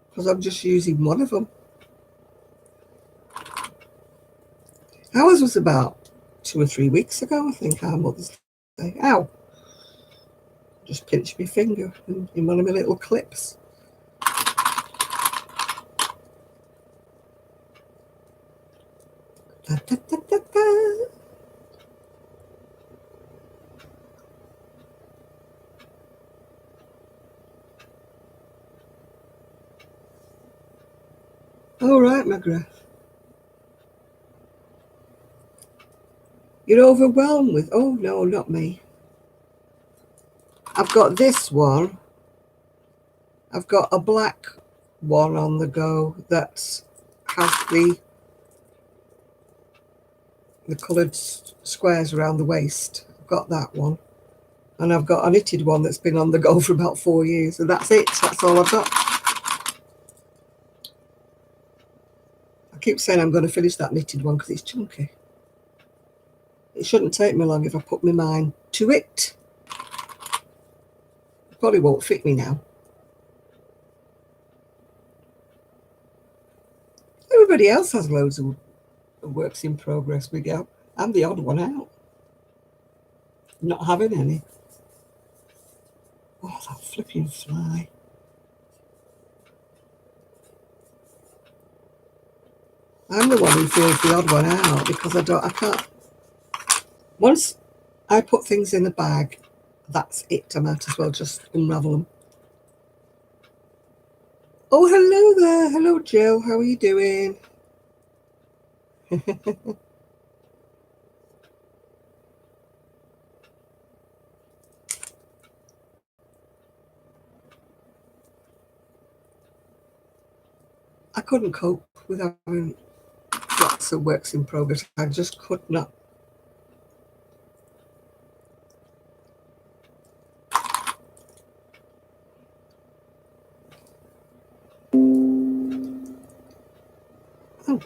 because I'm just using one of them. Ours was about 2 or 3 weeks ago, I think, our Mother's Day. Ow! Just pinched my finger in one of my little clips. Da, da, da, da, da. All right, McGrath. You're overwhelmed with, oh no, not me. I've got this one. I've got a black one on the go that has the coloured squares around the waist. I've got that one. And I've got a knitted one that's been on the go for about 4 years. And that's it. That's all I've got. I keep saying I'm going to finish that knitted one because it's chunky. It shouldn't take me long if I put my mind to it. It probably won't fit me now. Everybody else has loads of works in progress, Miguel. I'm the odd one out. Not having any. Oh, that flipping fly. I'm the one who feels the odd one out because I can't. Once I put things in the bag, that's it. I might as well just unravel them. Oh, hello there. Hello, Jill. How are you doing? I couldn't cope with having lots of works in progress. I just could not. Oh.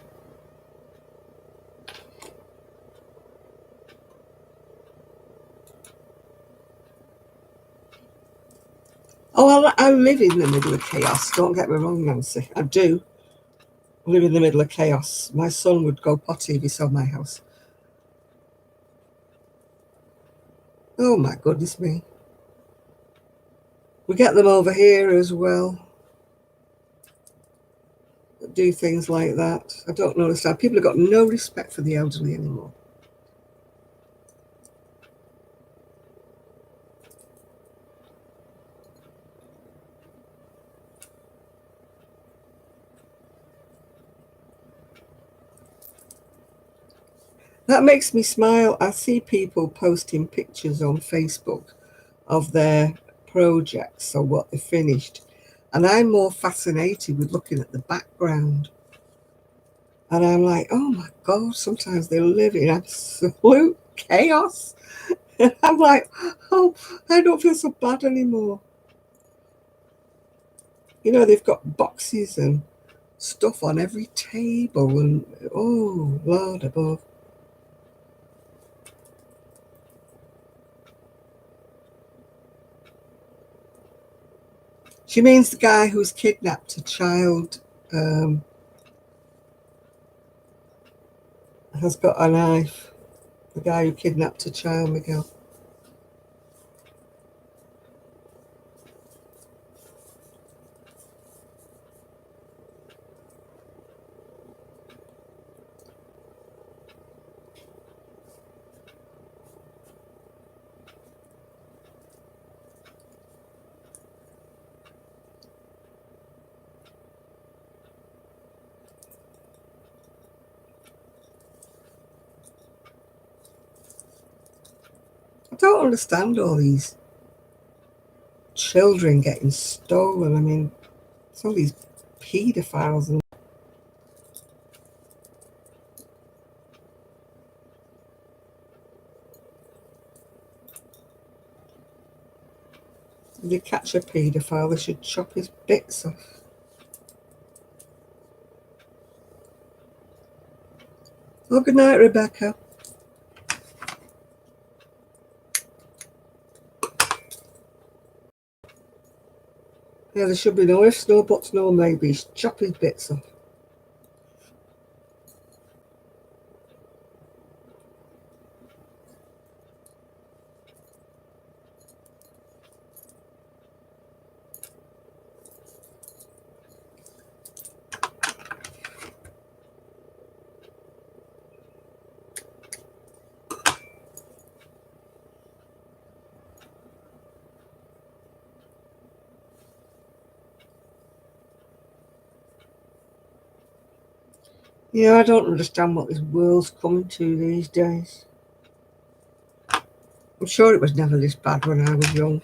Oh, I live in the middle of chaos. Don't get me wrong, Nancy. I do live in the middle of chaos. My son would go potty if he saw my house. Oh my goodness me. We get them over here as well. Do things like that. I don't understand. People have got no respect for the elderly anymore. That makes me smile. I see people posting pictures on Facebook of their projects or what they finished, and I'm more fascinated with looking at the background. And I'm like, oh my God, sometimes they live in absolute chaos. And I'm like, oh, I don't feel so bad anymore. You know, they've got boxes and stuff on every table, and oh, Lord above. She means the guy who's kidnapped a child has got a knife. The guy who kidnapped a child, Miguel. I don't understand all these children getting stolen. I mean, it's all these paedophiles and if they catch a paedophile, they should chop his bits off. Oh, good night, Rebecca. Yeah, there should be no ifs, no buts, no maybes. Chop his bits off. Yeah, I don't understand what this world's coming to these days. I'm sure it was never this bad when I was young.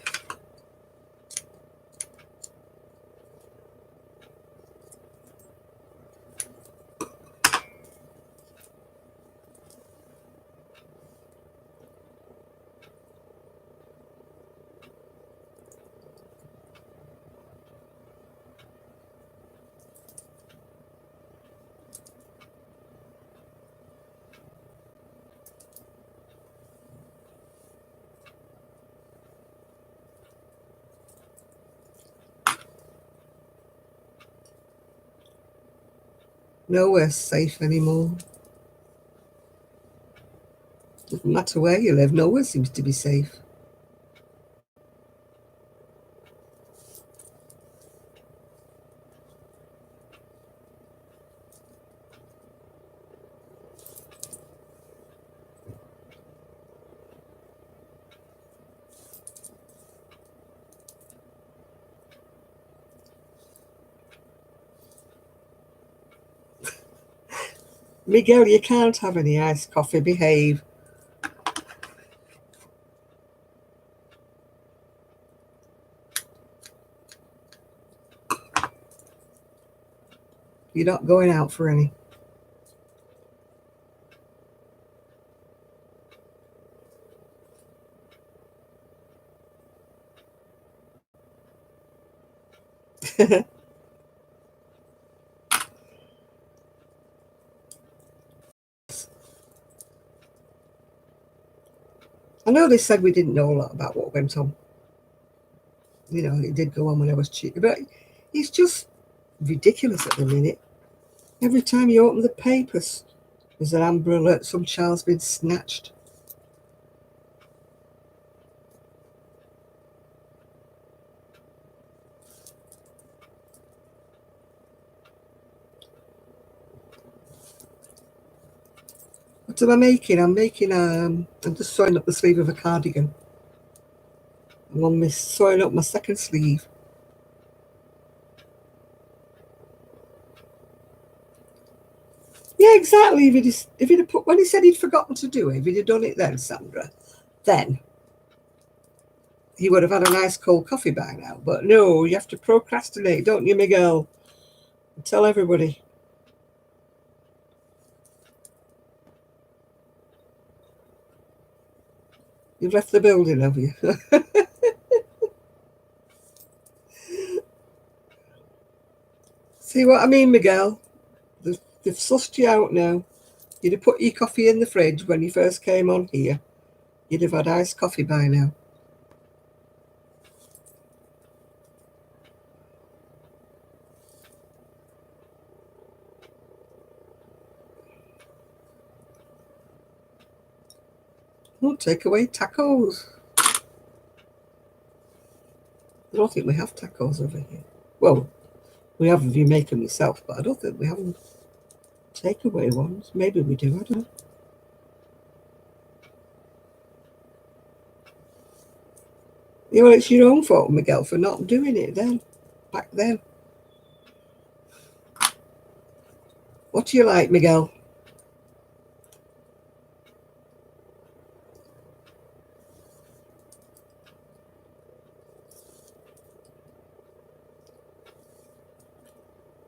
Nowhere's safe anymore. Doesn't matter where you live, nowhere seems to be safe. Miguel, you can't have any iced coffee, behave. You're not going out for any. I know they said we didn't know a lot about what went on. You know, it did go on when I was cheating, but it's just ridiculous at the minute. Every time you open the papers, there's an Amber Alert, some child's been snatched. What am I making? I'm just sewing up the sleeve of a cardigan. I'm sewing up my second sleeve. Yeah, exactly. If he'd have put, when he said he'd forgotten to do it, if he'd have done it then, Sandra, then he would have had a nice cold coffee by now. But no, you have to procrastinate, don't you, Miguel? Tell everybody. You've left the building, have you? See what I mean, Miguel? They've sussed you out now. You'd have put your coffee in the fridge when you first came on here. You'd have had iced coffee by now. Oh, take away tacos. I don't think we have tacos over here. Well, we have if you make them yourself, but I don't think we have them takeaway ones. Maybe we do, I don't know. Yeah, well, it's your own fault, Miguel, for not doing it then, back then. What do you like, Miguel?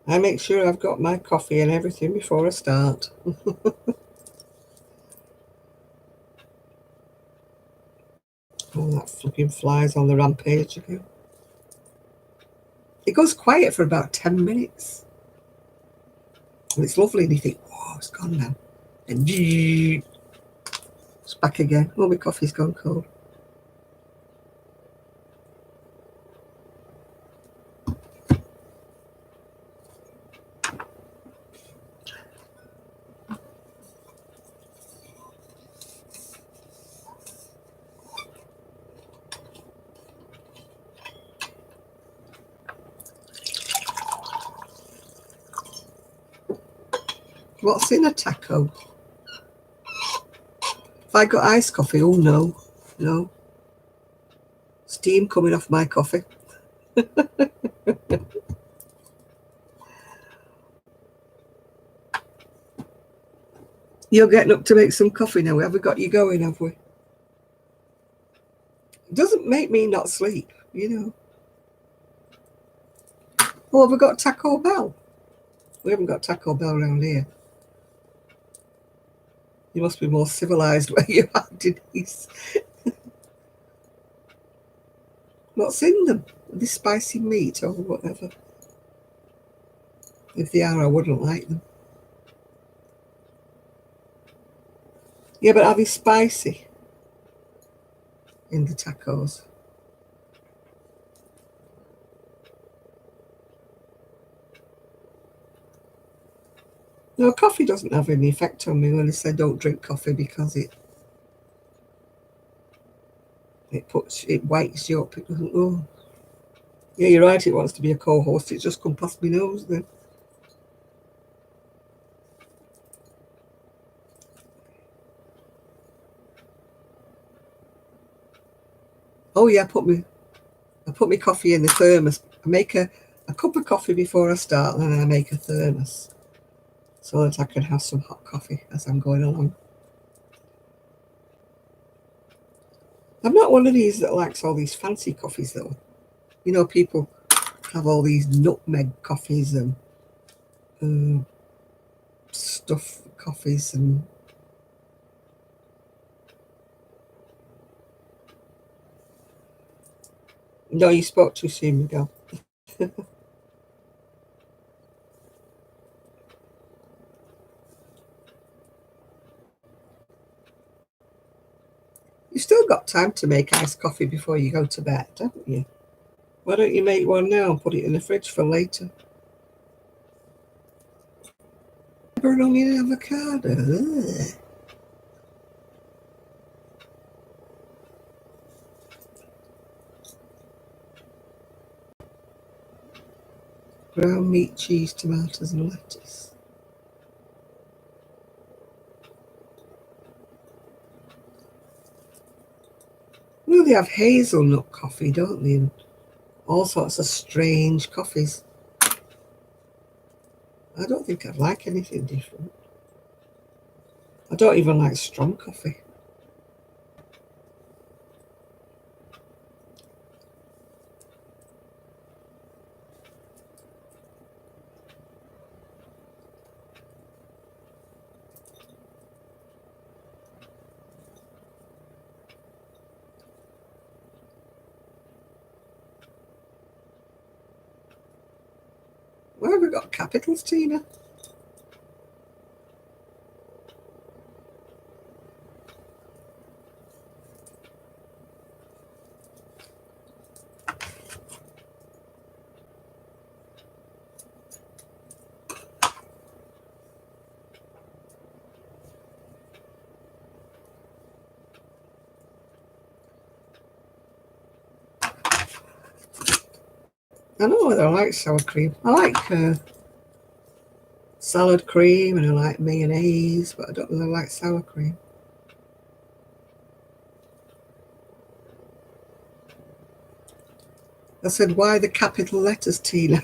I make sure I've got my coffee and everything before I start. Oh, that flipping flies on the rampage again. It goes quiet for about 10 minutes. And it's lovely, and you think, oh, it's gone now. And it's back again. Oh, my coffee's gone cold. What's in a taco? If I got iced coffee, oh no, no. Steam coming off my coffee. You're getting up to make some coffee now. We haven't got you going, have we? It doesn't make me not sleep, you know. Oh, have we got Taco Bell? We haven't got Taco Bell around here. You must be more civilized where you are, Denise. What's in them? Are they spicy meat or whatever? If they are, I wouldn't like them. Yeah, but are they spicy in the tacos? No, coffee doesn't have any effect on me when they say don't drink coffee because it wakes you up. It doesn't. Oh, yeah, you're right. It wants to be a co-host. It's just come past my nose then. Oh yeah, I put my coffee in the thermos. I make a cup of coffee before I start, and then I make a thermos so that I can have some hot coffee as I'm going along. I'm not one of these that likes all these fancy coffees though. You know, people have all these nutmeg coffees and stuff, coffees and... No, you spoke too soon, Miguel. You've still got time to make iced coffee before you go to bed, haven't you? Why don't you make one now and put it in the fridge for later? Pepperoni and avocado. Ugh. Ground meat, cheese, tomatoes and lettuce. Well, they have hazelnut coffee, don't they? And all sorts of strange coffees. I don't think I'd like anything different. I don't even like strong coffee. Where have we got capitals, Tina? I know whether I like sour cream. I like salad cream and I like mayonnaise, but I don't really like sour cream. I said, why the capital letters, Tina?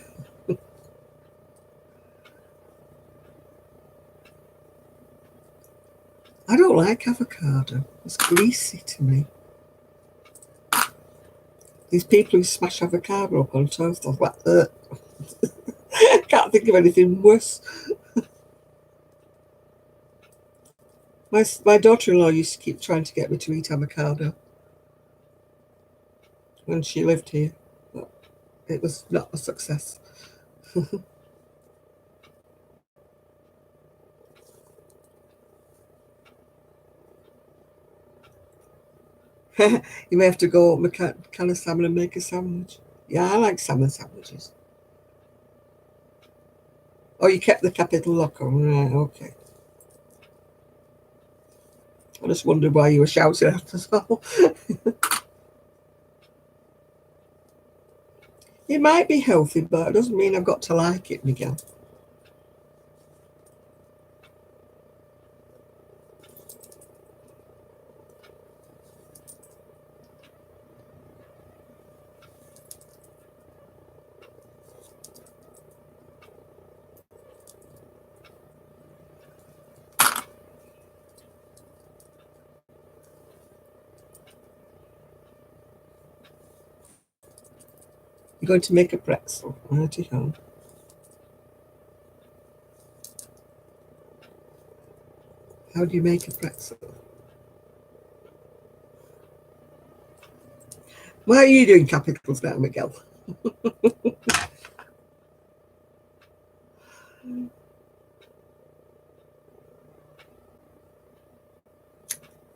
I don't like avocado. It's greasy to me. These people who smash avocado up on toast, I was like, ugh. I can't think of anything worse. My daughter-in-law used to keep trying to get me to eat avocado when she lived here, but it was not a success. You may have to go up a can of salmon and make a sandwich. Yeah, I like salmon sandwiches. Oh, you kept the capital lock on, right? Okay. I just wondered why you were shouting at us all. It might be healthy, but it doesn't mean I've got to like it, Miguel. You're going to make a pretzel. Righty ho. How do you make a pretzel? Why are you doing capitals now, Miguel?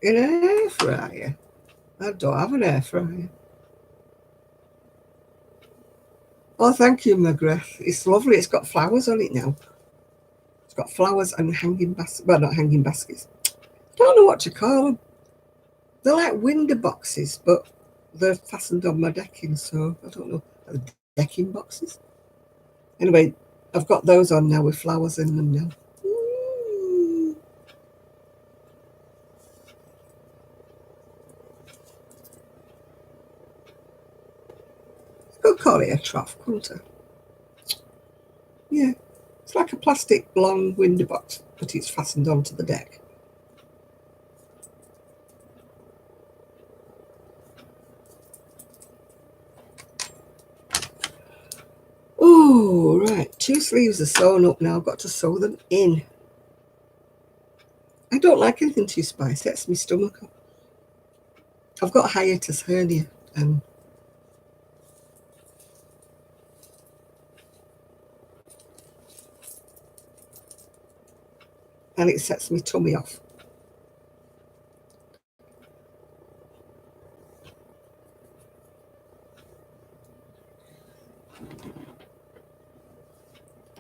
In an air fryer? I don't have an air fryer. Oh, thank you, Margaret. It's lovely. It's got flowers on it now. It's got flowers and hanging baskets. Well, not hanging baskets. I don't know what to call them. They're like window boxes, but they're fastened on my decking, so I don't know. Decking boxes? Anyway, I've got those on now with flowers in them now. I could call it a trough, couldn't I? Yeah. It's like a plastic long window box, but it's fastened onto the deck. Oh, right. 2 sleeves are sewn up now. I've got to sew them in. I don't like anything too spicy. It sets my stomach up. I've got hiatus hernia and it sets my tummy off.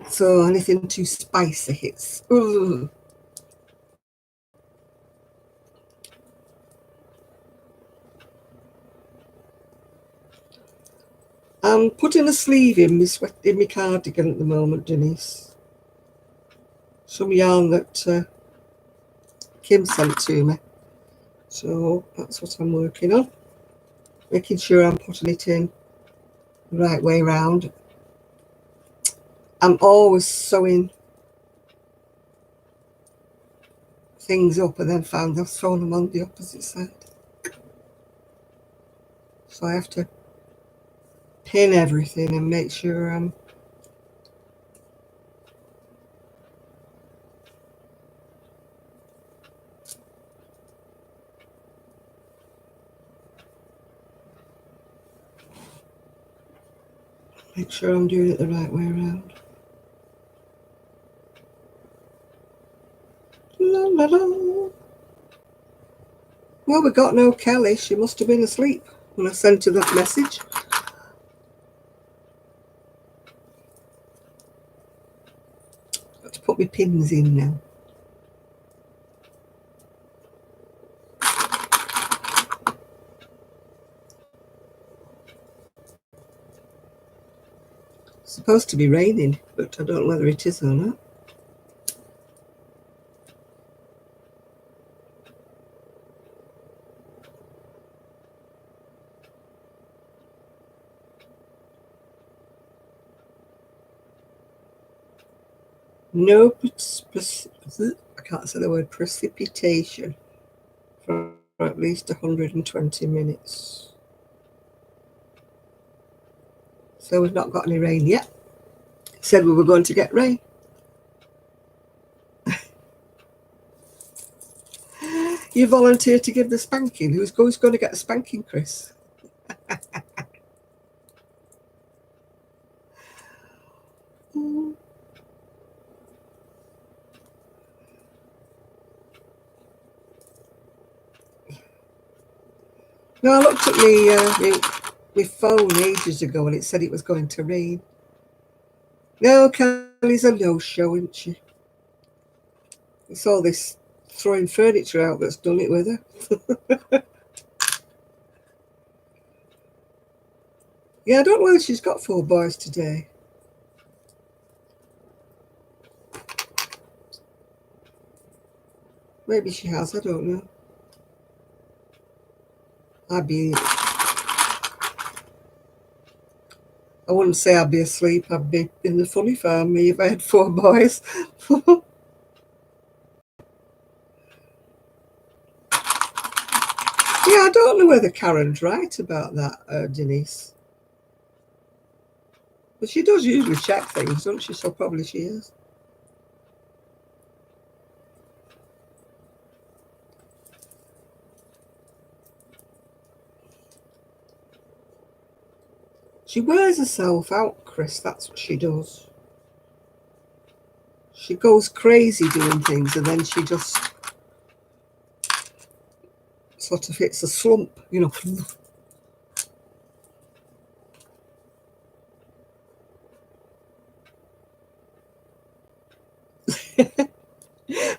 So anything too spicy hits. Ooh. I'm putting a sleeve in my cardigan at the moment, Denise. Some yarn that Kim sent to me. So that's what I'm working on. Making sure I'm putting it in the right way round. I'm always sewing things up and then found I've thrown them on the opposite side. So I have to pin everything and make sure I'm doing it the right way around. La, la, la. Well, we got no Kelly. She must have been asleep when I sent her that message. Got to put my pins in now. It's supposed to be raining, but I don't know whether it is or not. No, I can't say the word precipitation for at least 120 minutes. So we've not got any rain yet. Said we were going to get rain. You volunteered to give the spanking. Who's going to get a spanking, Chris? No, I looked at my phone ages ago and it said it was going to rain. No, Kelly's a no-show, isn't she? It's all this throwing furniture out that's done it with her. Yeah, I don't know whether she's got 4 boys today. Maybe she has, I don't know. I wouldn't say I'd be asleep. I'd be in the funny farm if I had 4 boys. Yeah, I don't know whether Karen's right about that, Denise. But she does usually check things, doesn't she? So probably she is. She wears herself out, Chris. That's what she does. She goes crazy doing things and then she just sort of hits a slump, you know.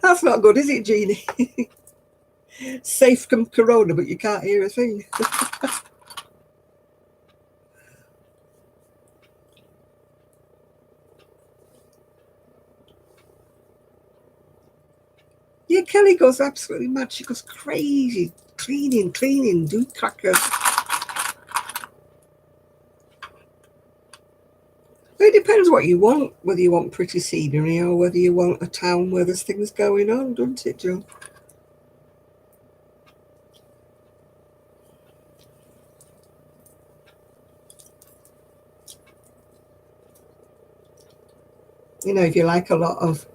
That's not good, is it, Jeannie? Safe from corona, but you can't hear a thing. Yeah, Kelly goes absolutely mad. She goes crazy, cleaning, doing crackers. It depends what you want, whether you want pretty scenery or whether you want a town where there's things going on, doesn't it, Joe? You know, if you like a lot of,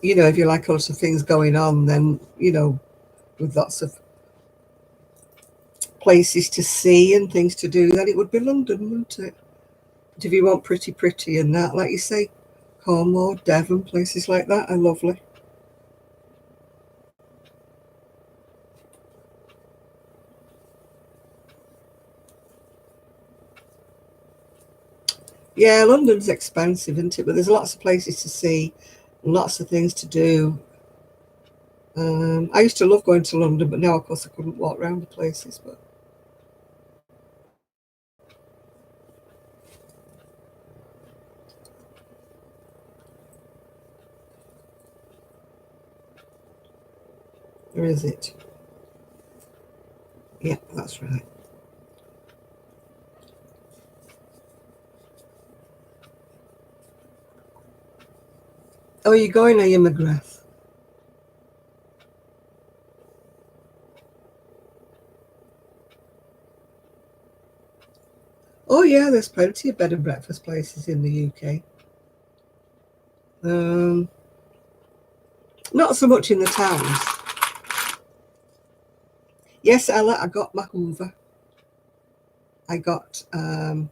you know, if you like lots of things going on, then, you know, with lots of places to see and things to do, then it would be London, wouldn't it? But if you want pretty and that, like you say, Cornwall, Devon, places like that are lovely. Yeah, London's expensive, isn't it? But there's lots of places to see, and lots of things to do. I used to love going to London, but now, of course, I couldn't walk around the places. But where is it? Yeah, that's right. Oh, you're going, are you, McGrath? Oh, yeah, there's plenty of bed and breakfast places in the UK. Um, Not so much in the towns. Yes, Ella, I got my Hoover. I got a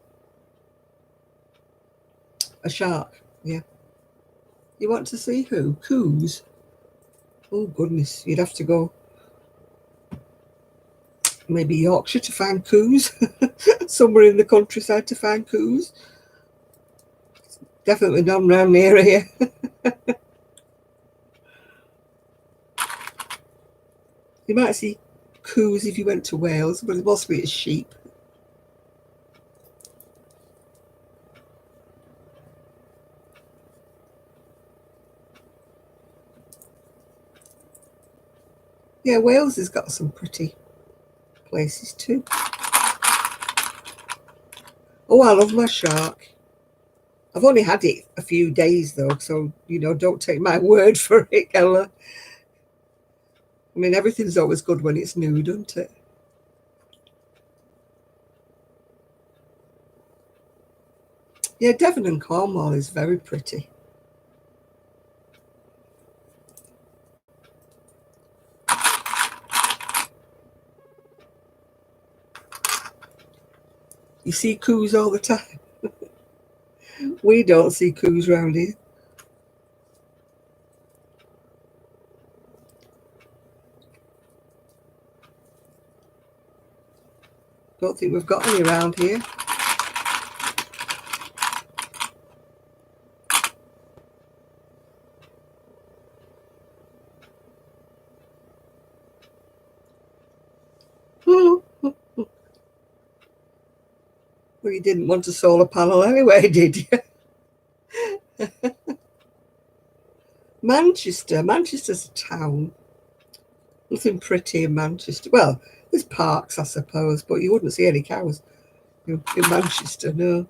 shark. Yeah. You want to see who? Coos? Oh, goodness. You'd have to go maybe Yorkshire to find coos. Somewhere in the countryside to find coos. Definitely none round near here. You might see coos if you went to Wales, but mostly it's sheep. Yeah, Wales has got some pretty places too. Oh, I love my shark. I've only had it a few days though, so you know, don't take my word for it, Ella. I mean, everything's always good when it's new, doesn't it? Yeah, Devon and Cornwall is very pretty. You see coos all the time. We don't see coos round here. Don't think we've got any around here. Well, you didn't want a solar panel anyway, did you? Manchester. Manchester's a town. Nothing pretty in Manchester. Well, there's parks, I suppose, but you wouldn't see any cows in Manchester, no.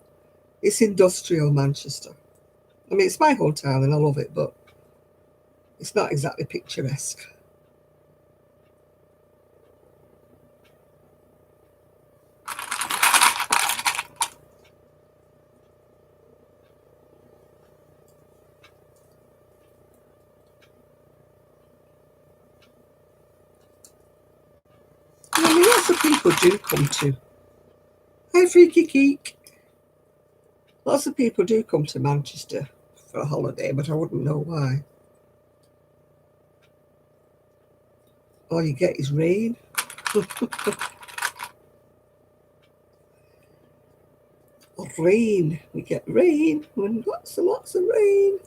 It's industrial Manchester. I mean, it's my hometown and I love it, but it's not exactly picturesque. I mean, lots of people do come to. Hi, Freaky Geek. Lots of people do come to Manchester for a holiday, but I wouldn't know why. All you get is rain. Rain. We get rain. Lots and lots of rain.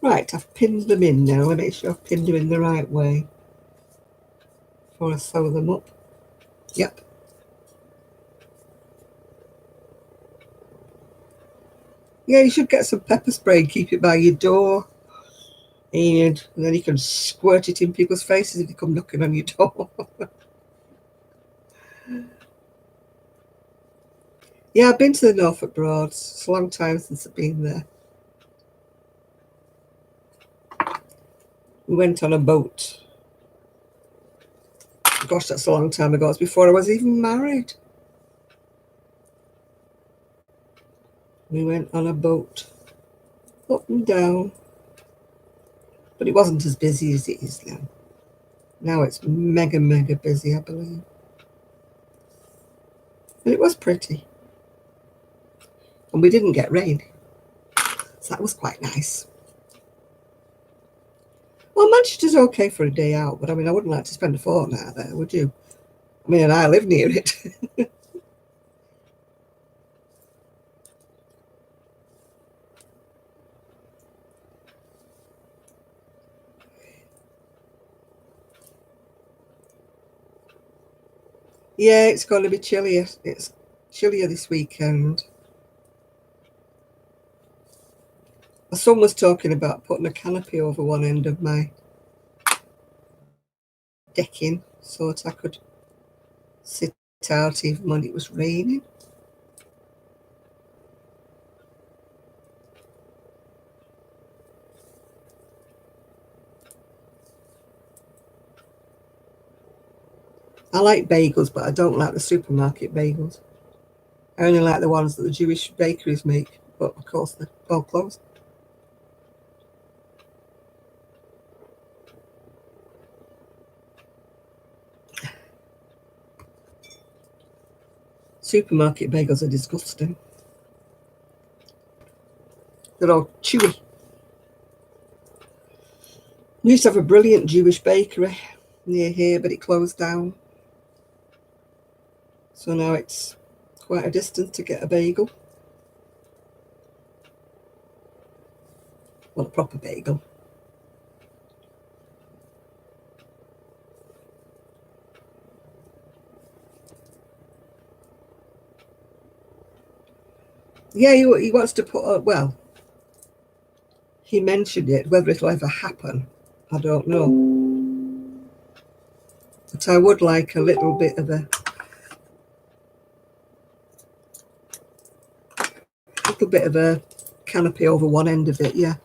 Right, I've pinned them in now. I make sure I've pinned them in the right way before I sew them up. Yep. Yeah, you should get some pepper spray and keep it by your door. And then you can squirt it in people's faces if they come knocking on your door. Yeah, I've been to the Norfolk Broads. It's a long time since I've been there. We went on a boat. gosh, that's a long time ago. It's before I was even married. We went on a boat up and down, but it wasn't as busy as it is now. Now it's mega, mega busy, I believe. But it was pretty. And we didn't get rain. So that was quite nice. Well, Manchester's okay for a day out, but I mean, I wouldn't like to spend a fortnight there, would you? I mean, and I live near it. Yeah, it's going to be chillier. It's chillier this weekend. My son was talking about putting a canopy over one end of my decking so that I could sit out even when it was raining. I like bagels, but I don't like the supermarket bagels. I only like the ones that the Jewish bakeries make, but of course they're all closed. Supermarket bagels are disgusting. They're all chewy. We used to have a brilliant Jewish bakery near here, but it closed down. So now it's quite a distance to get a bagel. Well, a proper bagel. Yeah, he wants to put up, well, he mentioned it. Whether it'll ever happen, I don't know. But I would like a little bit of a canopy over one end of it, yeah.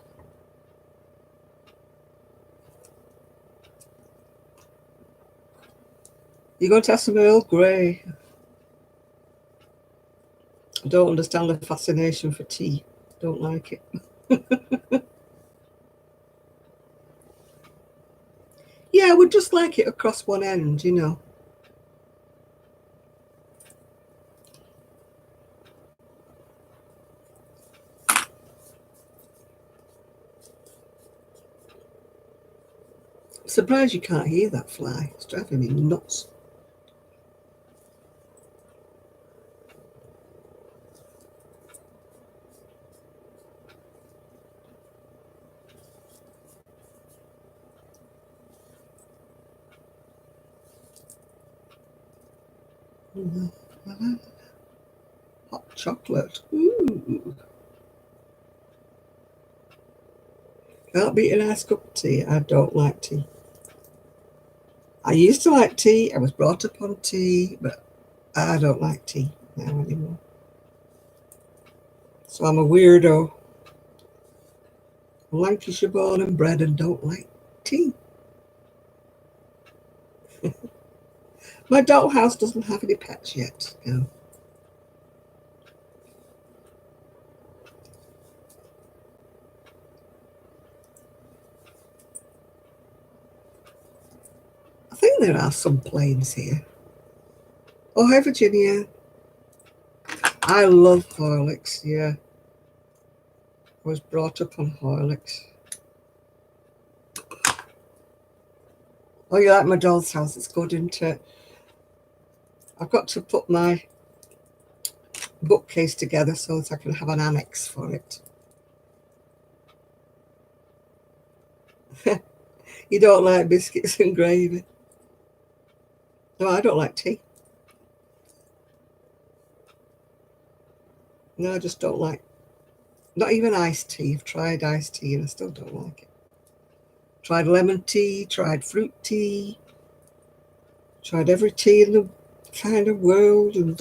You're going to have some Earl Grey. I don't understand the fascination for tea. Don't like it. Yeah, I would just like it across one end, you know. I'm surprised you can't hear that fly. It's driving me nuts. Hot chocolate. Ooh. Can't beat a nice cup of tea. I don't like tea. I used to like tea. I was brought up on tea, but I don't like tea now anymore. So I'm a weirdo. I'm Lancashire born and bred and don't like tea. My dollhouse doesn't have any pets yet. No. I think there are some planes here. Oh, hi, Virginia. I love Horlicks, yeah. I was brought up on Horlicks. Oh, you like my doll's house? It's good, isn't it? I've got to put my bookcase together so that I can have an annex for it. You don't like biscuits and gravy? No, I don't like tea. No, I just don't like, not even iced tea. I've tried iced tea and I still don't like it. Tried lemon tea, tried fruit tea, tried every tea in the kind of world, and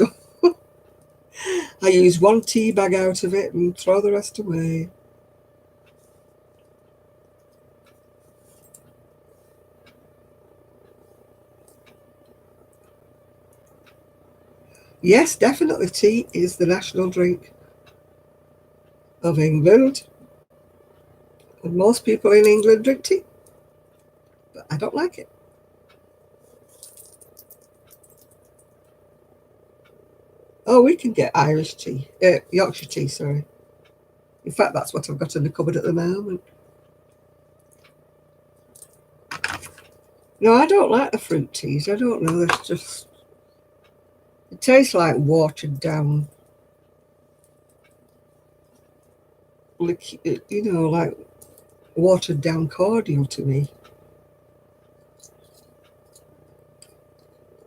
I use one tea bag out of it and throw the rest away. Yes, definitely tea is the national drink of England. And most people in England drink tea, but I don't like it. Oh, we can get Irish tea, Yorkshire tea, sorry. In fact, that's what I've got in the cupboard at the moment. No, I don't like the fruit teas. I don't know. It's just, it tastes like watered down, like watered down cordial to me.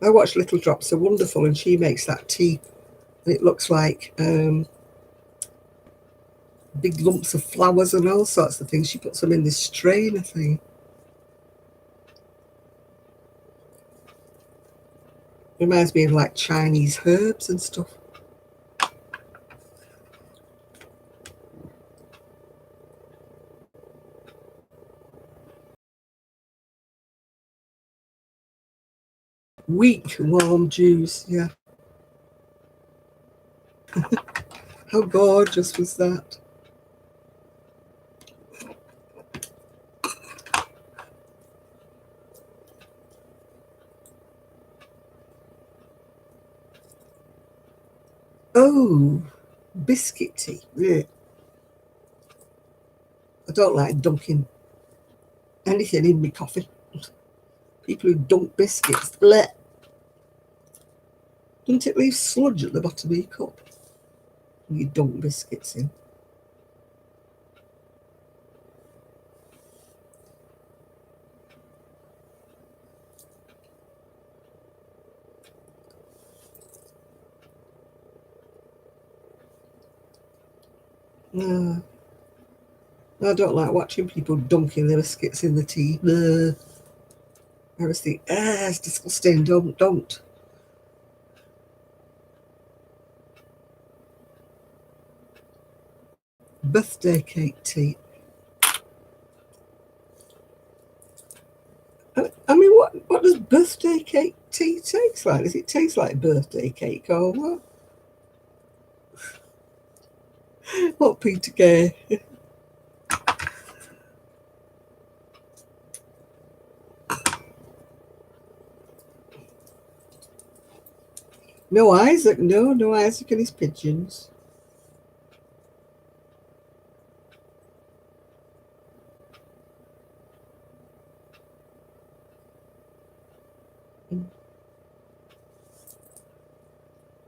I watch Little Drops of Wonderful, and she makes that tea, and it looks like big lumps of flowers and all sorts of things. She puts them in this strainer thing. Reminds me of like Chinese herbs and stuff. Weak, warm juice, yeah. How gorgeous was that? Oh, biscuit tea. Yeah. I don't like dunking anything in my coffee. People who dunk biscuits, bleh. Doesn't it leave sludge at the bottom of your cup when you dunk biscuits in? No, I don't like watching people dunking their biscuits in the tea. Bleh. I always think, it's disgusting. Don't. Birthday cake tea. I mean, what does birthday cake tea taste like? Does it taste like birthday cake or what? What, Peter Gay? No Isaac, no Isaac and his pigeons.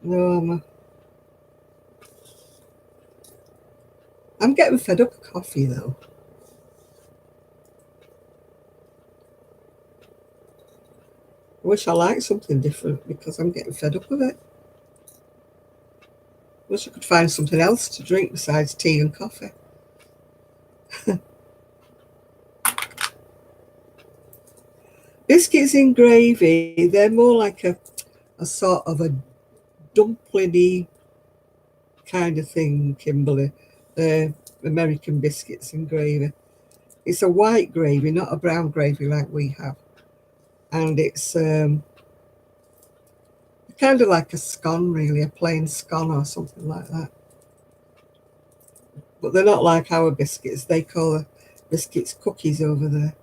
No, I'm getting fed up of coffee though. I wish I liked something different because I'm getting fed up with it. I wish I could find something else to drink besides tea and coffee. Biscuits in gravy, they're more like a sort of a dumplingy kind of thing, Kimberly. American biscuits and gravy. It's a white gravy, not a brown gravy like we have. And it's kind of like a scone, really, a plain scone or something like that. But they're not like our biscuits. They call the biscuits cookies over there.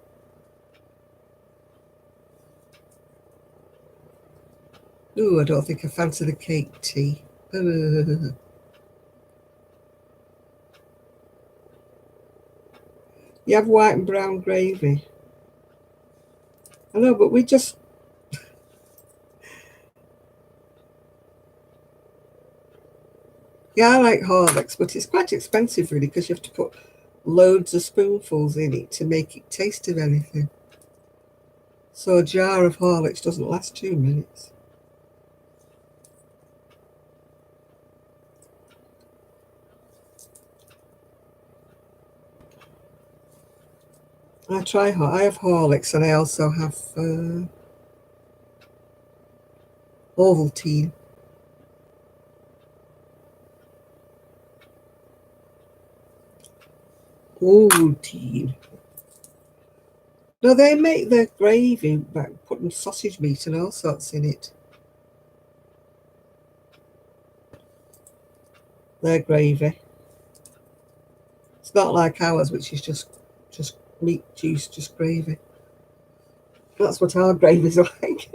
Ooh, I don't think I fancy the cake tea. You have white and brown gravy. I know, but we just... Yeah, I like Horlicks, but it's quite expensive, really, because you have to put loads of spoonfuls in it to make it taste of anything. So a jar of Horlicks doesn't last 2 minutes. I have Horlicks, and I also have Ovaltine. Ovaltine. No, they make their gravy by putting sausage meat and all sorts in it. Their gravy. It's not like ours, which is just meat, juice, just gravy. That's what our gravy's like.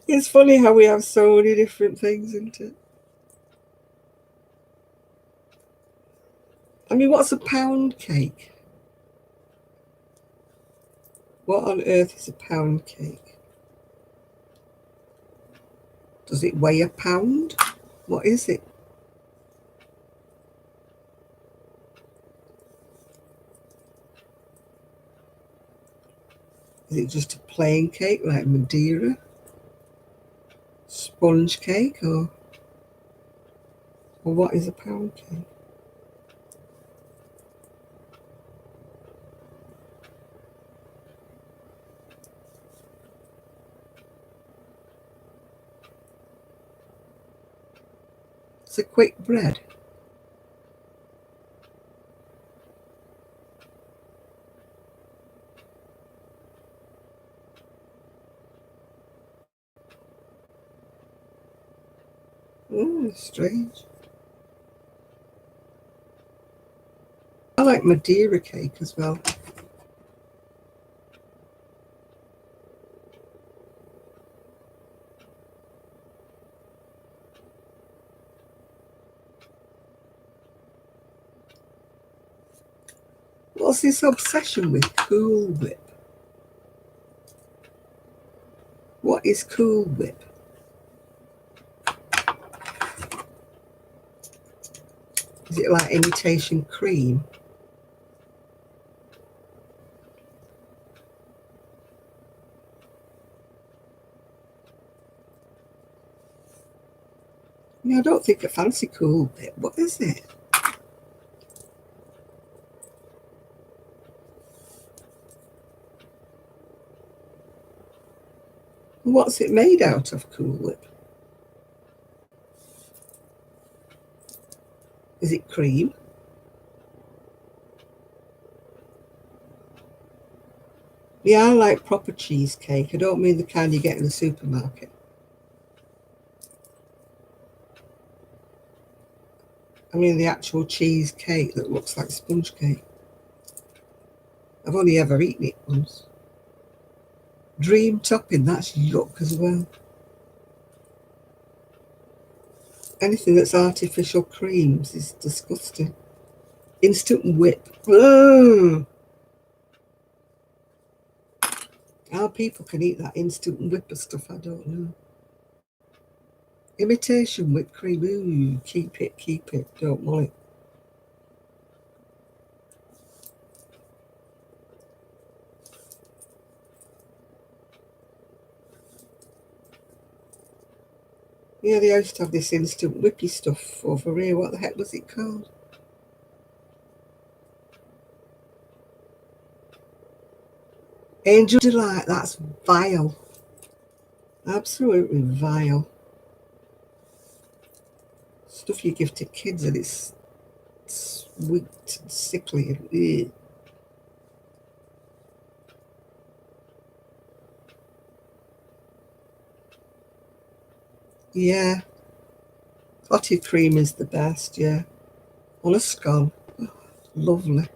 It's funny how we have so many different things, isn't it? I mean, what's a pound cake? What on earth is a pound cake? Does it weigh a pound? What is it? Is it just a plain cake like Madeira? Sponge cake or what is a pound cake? It's a quick bread. Oh, strange. I like Madeira cake as well. What's this obsession with Cool Whip? What is Cool Whip? Is it like imitation cream? Yeah, I don't think I fancy Cool Whip. What is it? What's it made out of, Cool Whip? Is it cream? Yeah, I like proper cheesecake. I don't mean the kind you get in the supermarket. I mean the actual cheesecake that looks like sponge cake. I've only ever eaten it once. Dream topping, that's yuck as well. Anything that's artificial creams is disgusting. Instant whip. Ugh. How people can eat that instant whip of stuff, I don't know. Imitation whipped cream. Ooh, keep it. Don't want it. Yeah, they used to have this instant whippy stuff over here. What the heck was it called? Angel Delight. That's vile. Absolutely vile. Stuff you give to kids and it's sweet and sickly. And, ugh. Yeah, clotted cream is the best, yeah. On a scone. Oh, lovely.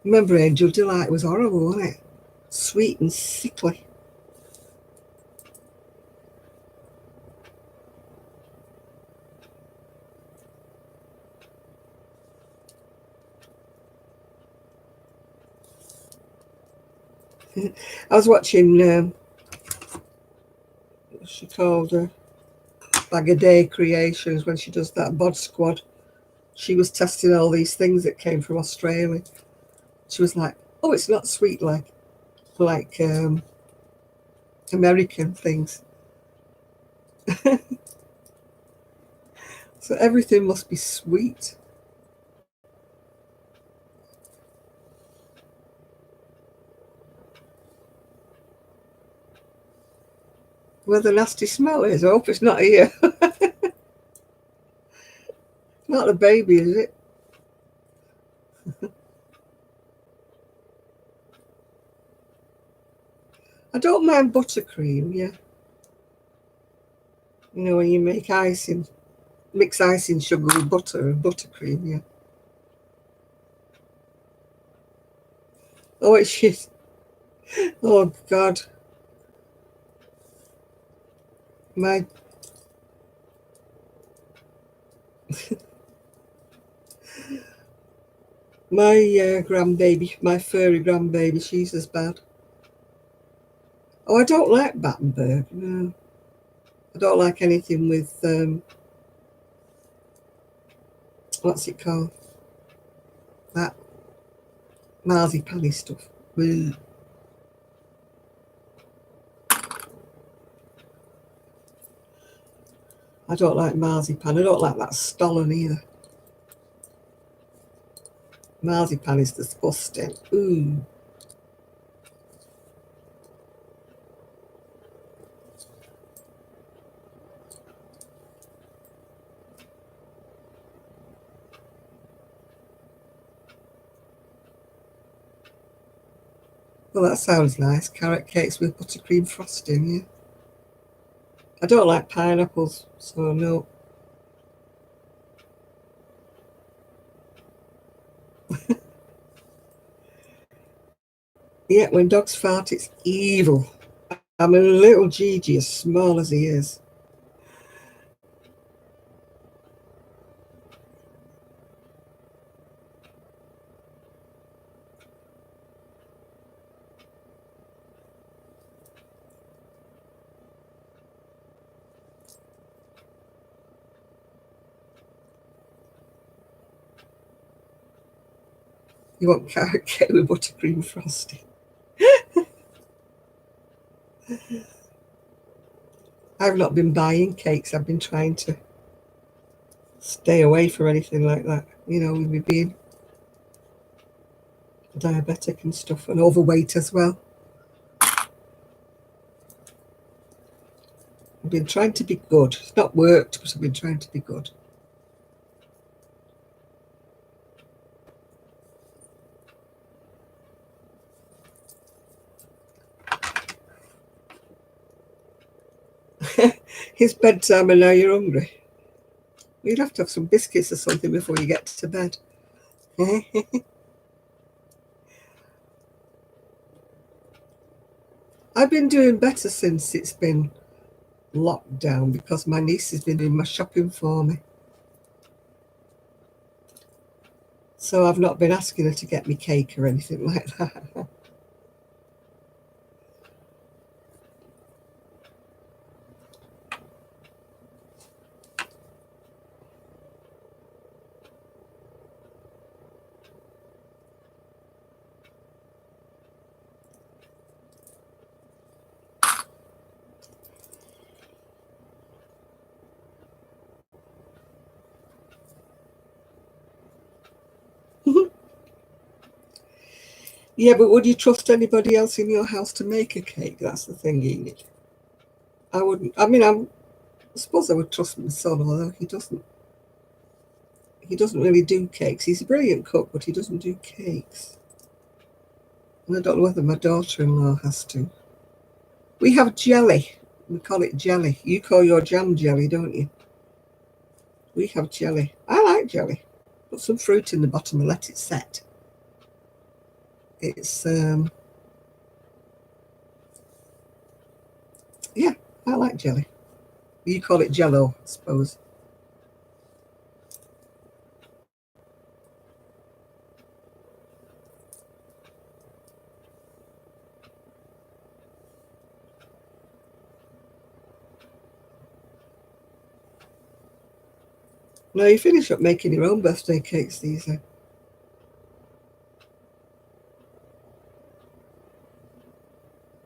Remember Angel Delight was horrible, wasn't it? Sweet and sickly. I was watching, what's she called her? Bag a Day Creations when she does that bod squad. She was testing all these things that came from Australia. She was like, oh, it's not sweet like American things. So everything must be sweet. Where the nasty smell is, I hope it's not here. Not the baby, is it? I don't mind buttercream, yeah. You know, when you make icing, mix icing sugar with butter and buttercream, yeah. Oh, it's shit. Oh, God. My grandbaby, my furry grandbaby, she's as bad. Oh, I don't like Battenberg, no. I don't like anything with, what's it called? That marzipan stuff. Ugh. I don't like marzipan. I don't like that stollen either. Marzipan is disgusting. Ooh. Well, that sounds nice. Carrot cakes with buttercream frosting, yeah. I don't like pineapples, so no. Yeah, when dogs fart, it's evil. I'm a little Gigi, as small as he is. You want carrot cake with buttercream frosting? I've not been buying cakes. I've been trying to stay away from anything like that. You know, with me being diabetic and stuff and overweight as well. I've been trying to be good. It's not worked, but I've been trying to be good. It's bedtime and now you're hungry. You'd have to have some biscuits or something before you get to bed. I've been doing better since it's been locked down because my niece has been doing my shopping for me. So I've not been asking her to get me cake or anything like that. Yeah, but would you trust anybody else in your house to make a cake? That's the thing, Enid. I wouldn't. I mean, I suppose I would trust my son, although he doesn't. He doesn't really do cakes. He's a brilliant cook, but he doesn't do cakes. And I don't know whether my daughter-in-law has to. We have jelly. We call it jelly. You call your jam jelly, don't you? We have jelly. I like jelly. Put some fruit in the bottom and let it set. It's yeah, I like jelly. You call it jello, I suppose. No, you finish up making your own birthday cakes these days.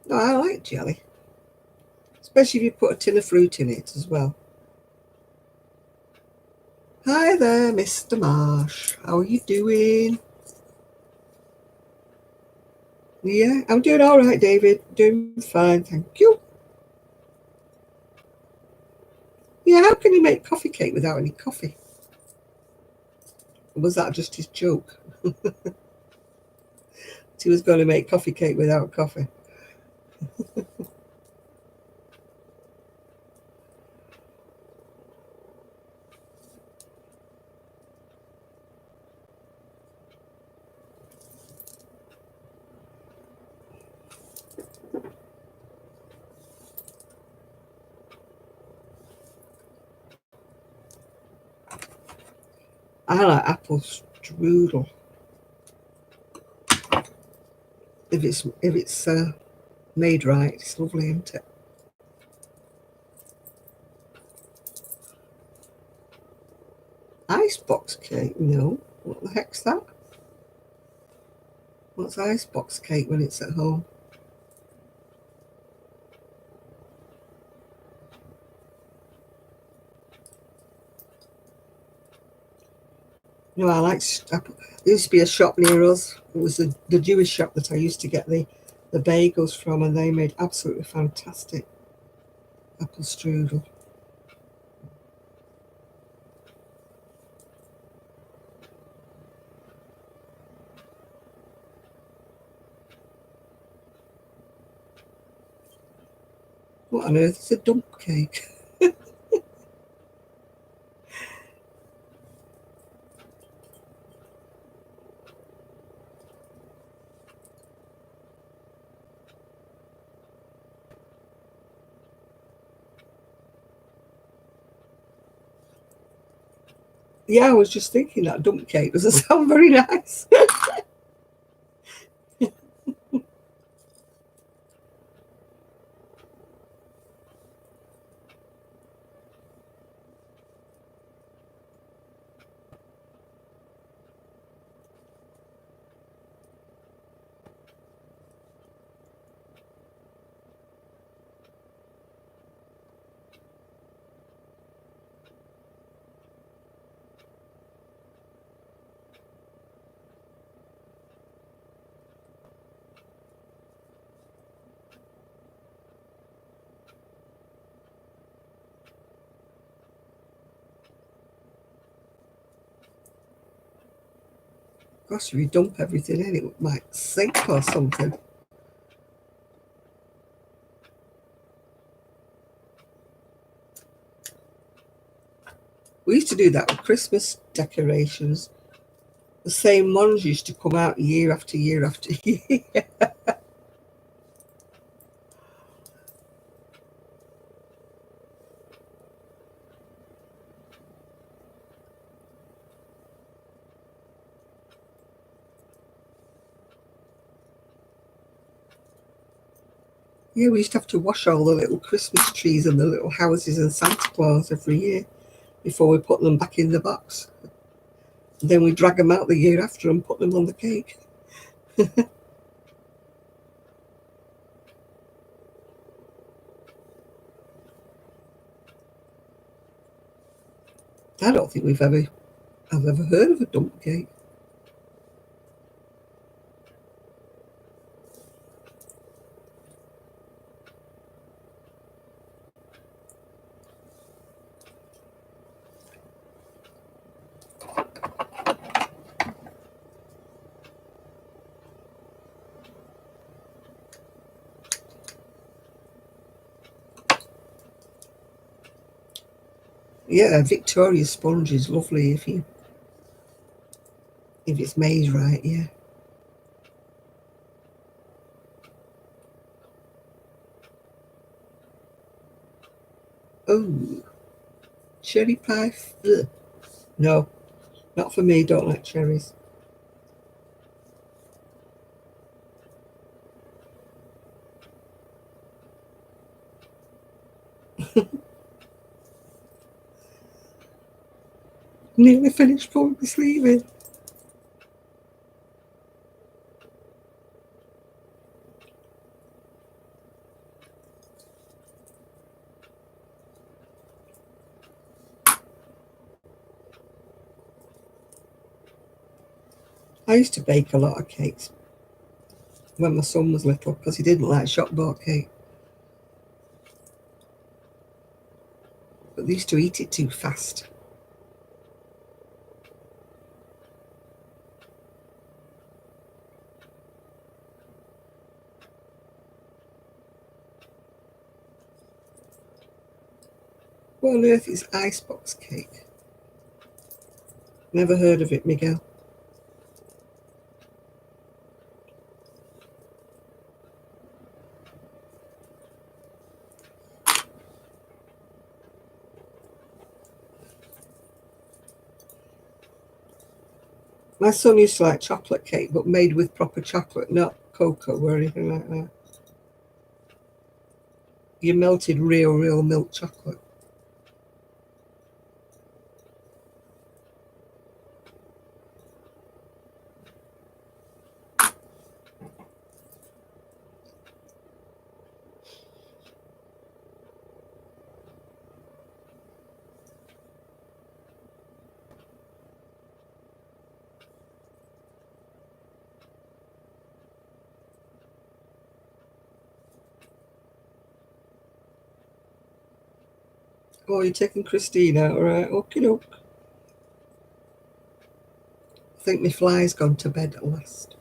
No, I like jelly. Especially if you put a tin of fruit in it as well. Hi there, Mr. Marsh. How are you doing? Yeah, I'm doing all right, David. Doing fine, thank you. Yeah, how can you make coffee cake without any coffee? Or was that just his joke? He was going to make coffee cake without coffee. I like apple strudel. If it's made right, it's lovely, isn't it? Icebox cake? No. What the heck's that? What's icebox cake when it's at home? No, I like. There used to be a shop near us. It was the Jewish shop that I used to get the bagels from, and they made absolutely fantastic apple strudel. What on earth is a dump cake? Yeah, I was just thinking that dump cake doesn't sound very nice. Gosh, if you dump everything in, it might sink or something. We used to do that with Christmas decorations. The same ones used to come out year after year after year. Yeah, we used to have to wash all the little Christmas trees and the little houses and Santa Claus every year before we put them back in the box. And then we drag them out the year after and put them on the cake. I don't think I've ever heard of a dump cake. Yeah, a Victoria sponge is lovely if it's made right. Yeah. Oh, cherry pie. Ugh. No, not for me. Don't like cherries. Nearly finished pulling my sleeve in. I used to bake a lot of cakes when my son was little because he didn't like shop bought cake. But they used to eat it too fast. What on earth is icebox cake? Never heard of it, Miguel. My son used to like chocolate cake, but made with proper chocolate, not cocoa or anything like that. You melted real milk chocolate. Oh, you're taking Christine out, all right? Okie doke. I think my fly's gone to bed at last.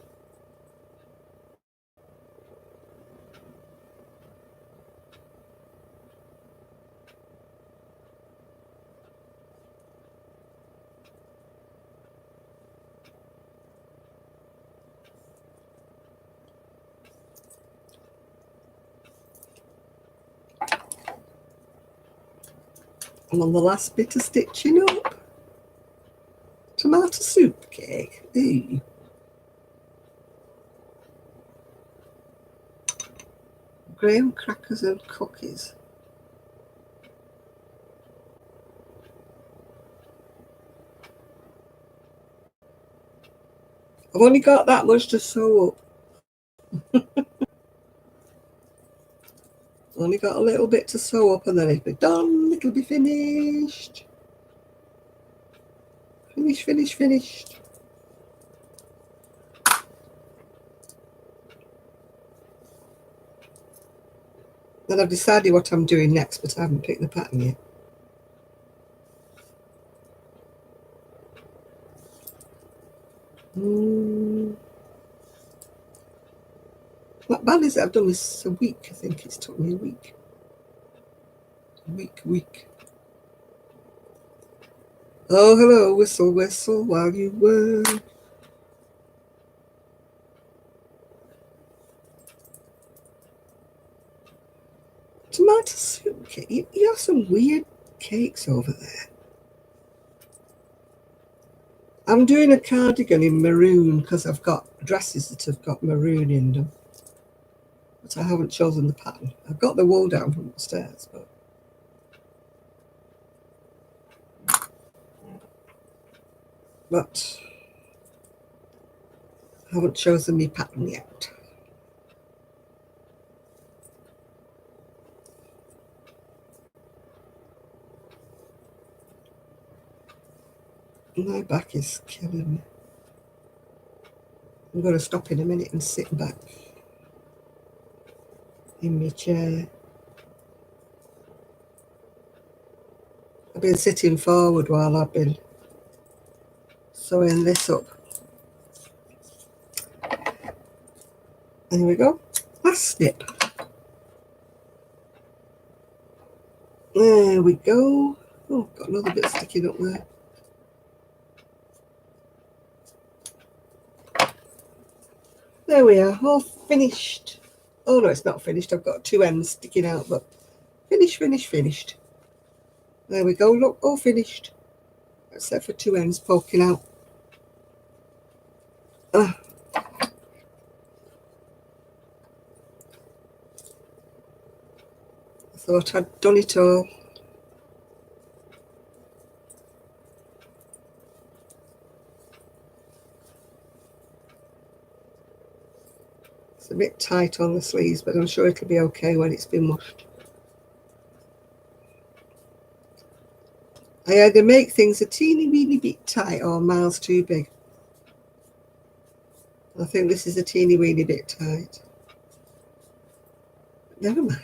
I'm on the last bit of stitching up. Tomato soup cake. Ooh. Graham crackers and cookies. I've only got that much to sew up. Only got a little bit to sew up and then it'll be done. It'll be finished. Finished. Then I've decided what I'm doing next, but I haven't picked the pattern yet. Not bad, is it? I've done this a week. I think it's took me a week. Week. Oh, hello, whistle while you work. Tomato soup cake. You have some weird cakes over there. I'm doing a cardigan in maroon because I've got dresses that have got maroon in them. But I haven't chosen the pattern. I've got the wool down from upstairs, but I haven't chosen my pattern yet. My back is killing me. I'm going to stop in a minute and sit back in my chair. I've been sitting forward while I've been sewing this up. And here we go. Last snip. There we go. Oh, got another bit sticking up there. There we are, all finished. Oh no, it's not finished. I've got two ends sticking out, but finished. There we go, look, all finished. Except for two ends poking out. I thought I'd done it all. It's a bit tight on the sleeves, but I'm sure it'll be okay when it's been washed. I either make things a teeny weeny bit tight or miles too big. I think this is a teeny weeny bit tight. Never mind.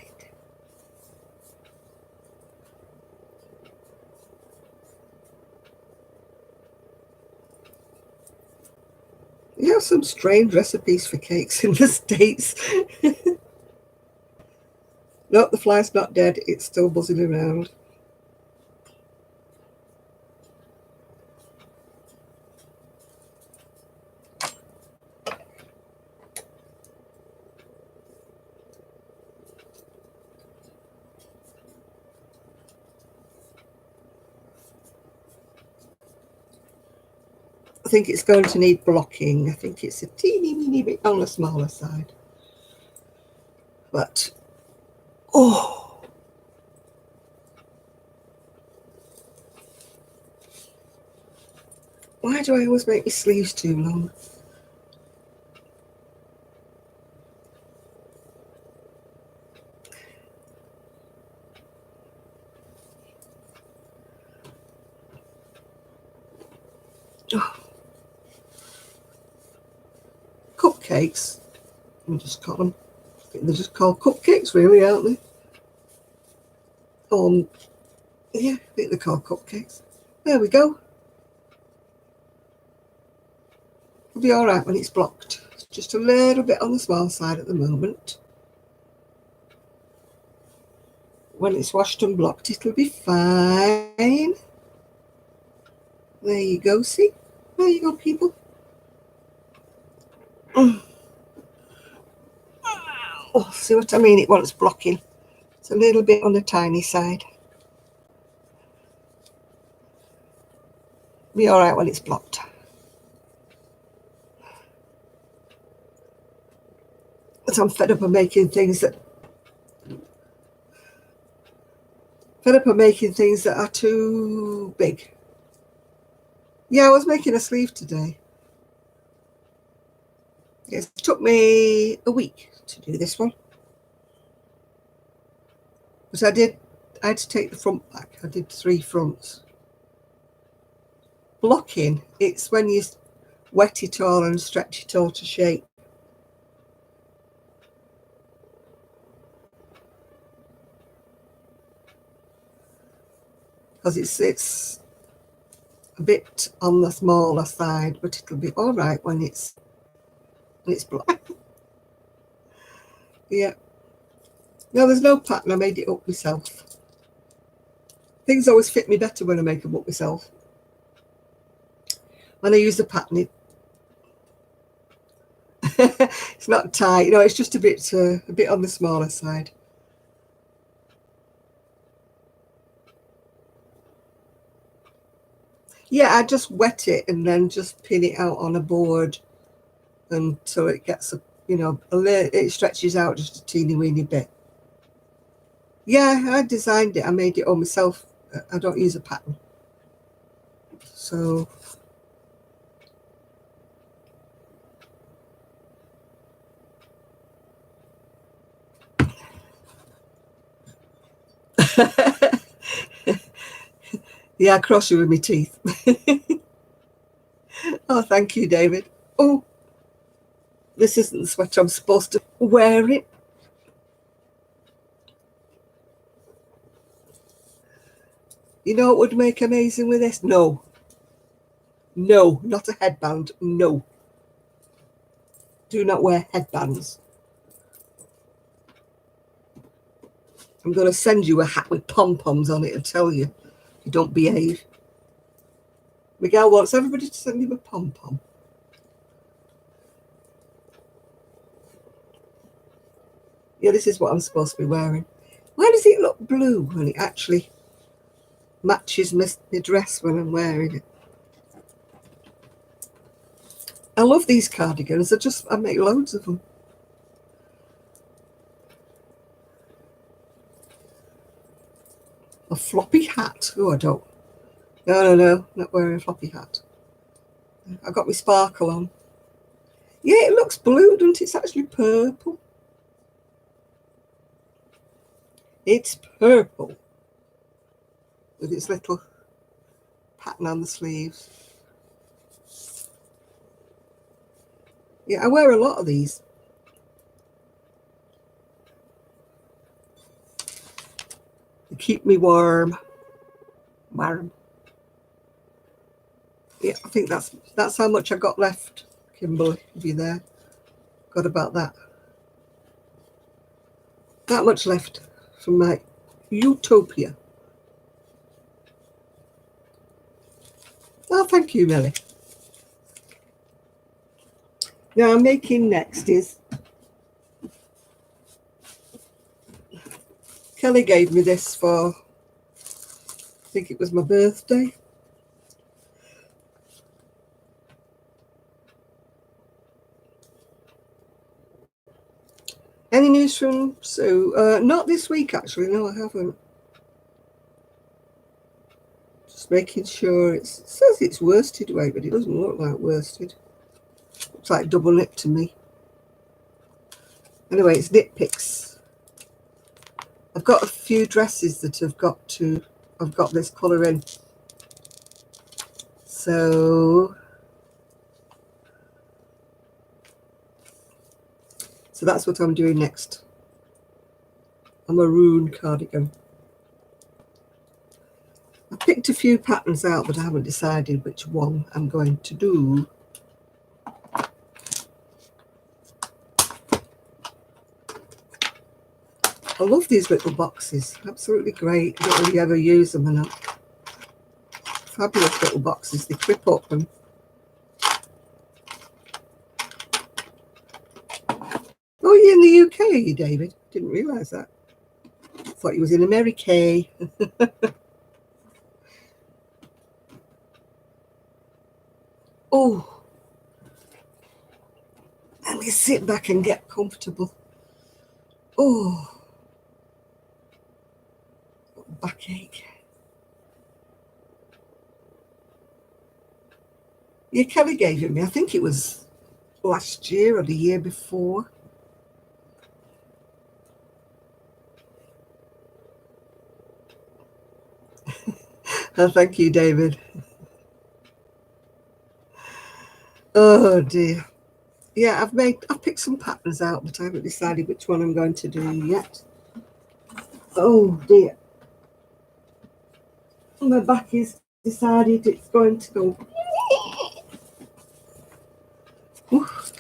You have some strange recipes for cakes in the States. No, the fly's not dead. It's still buzzing around. think it's going to need blocking. I think it's a teeny weeny bit on the smaller side. But, oh, why do I always make my sleeves too long? Oh. Cupcakes. Let me just call them. I think they're just called cupcakes, really, aren't they? Yeah, I think they're called cupcakes. There we go. It'll be all right when it's blocked. It's just a little bit on the small side at the moment. When it's washed and blocked, it'll be fine. There you go, see? There you go, people. Oh, see what I mean? It wants blocking. It's a little bit on the tiny side. Be all right when it's blocked. But I'm fed up of making things that are too big. Yeah, I was making a sleeve today. It took me a week to do this one. But I had to take the front back. I did 3 fronts. Blocking, it's when you wet it all and stretch it all to shape. Because it's a bit on the smaller side, but it'll be all right when it's blocked. Yeah. No, there's no pattern. I made it up myself. Things always fit me better when I make them up myself. When I use the pattern, it's not tight. No, it's just a bit on the smaller side. Yeah, I just wet it and then just pin it out on a board until it gets it stretches out just a teeny weeny bit. Yeah, I designed it. I made it all myself. I don't use a pattern. So yeah, I cross you with my teeth. Oh, thank you, David. Oh, this isn't the sweater I'm supposed to wear it. You know what would make amazing with this? No, not a headband. No, do not wear headbands. I'm going to send you a hat with pom-poms on it and tell you if you don't behave. Miguel wants everybody to send him a pom-pom. Yeah, this is what I'm supposed to be wearing. Why does it look blue when it actually matches my dress when I'm wearing it? I love these cardigans. I make loads of them. A floppy hat. Oh, I don't. No. Not wearing a floppy hat. I've got my sparkle on. Yeah, it looks blue, doesn't it? It's actually purple. It's purple with its little pattern on the sleeves. Yeah, I wear a lot of these. They keep me warm. Yeah, I think that's how much I got left, Kimberly, if you're there. Got about that much left from my utopia. Oh, thank you, Millie. Now I'm making next is, Kelly gave me this for, I think it was my birthday. Any news from Sue? Not this week, actually. No, I haven't. Just making sure. It says it's worsted weight, but it doesn't look like worsted. Looks like double knit to me. Anyway, it's knit picks. I've got a few dresses that I've got this colour in. So that's what I'm doing next. A maroon cardigan. I picked a few patterns out, but I haven't decided which one I'm going to do. I love these little boxes. Absolutely great. I don't really ever use them or not. Fabulous little boxes. They clip up and oh, you're in the UK, are you, David? Didn't realise that. Thought you was in America. Oh, let me sit back and get comfortable. Oh, backache. Yeah, Kelly gave it me. I think it was last year or the year before. Oh, thank you, David. Oh dear. Yeah, I've picked some patterns out, but I haven't decided which one I'm going to do yet. Oh dear. My back is decided it's going to go. Oof.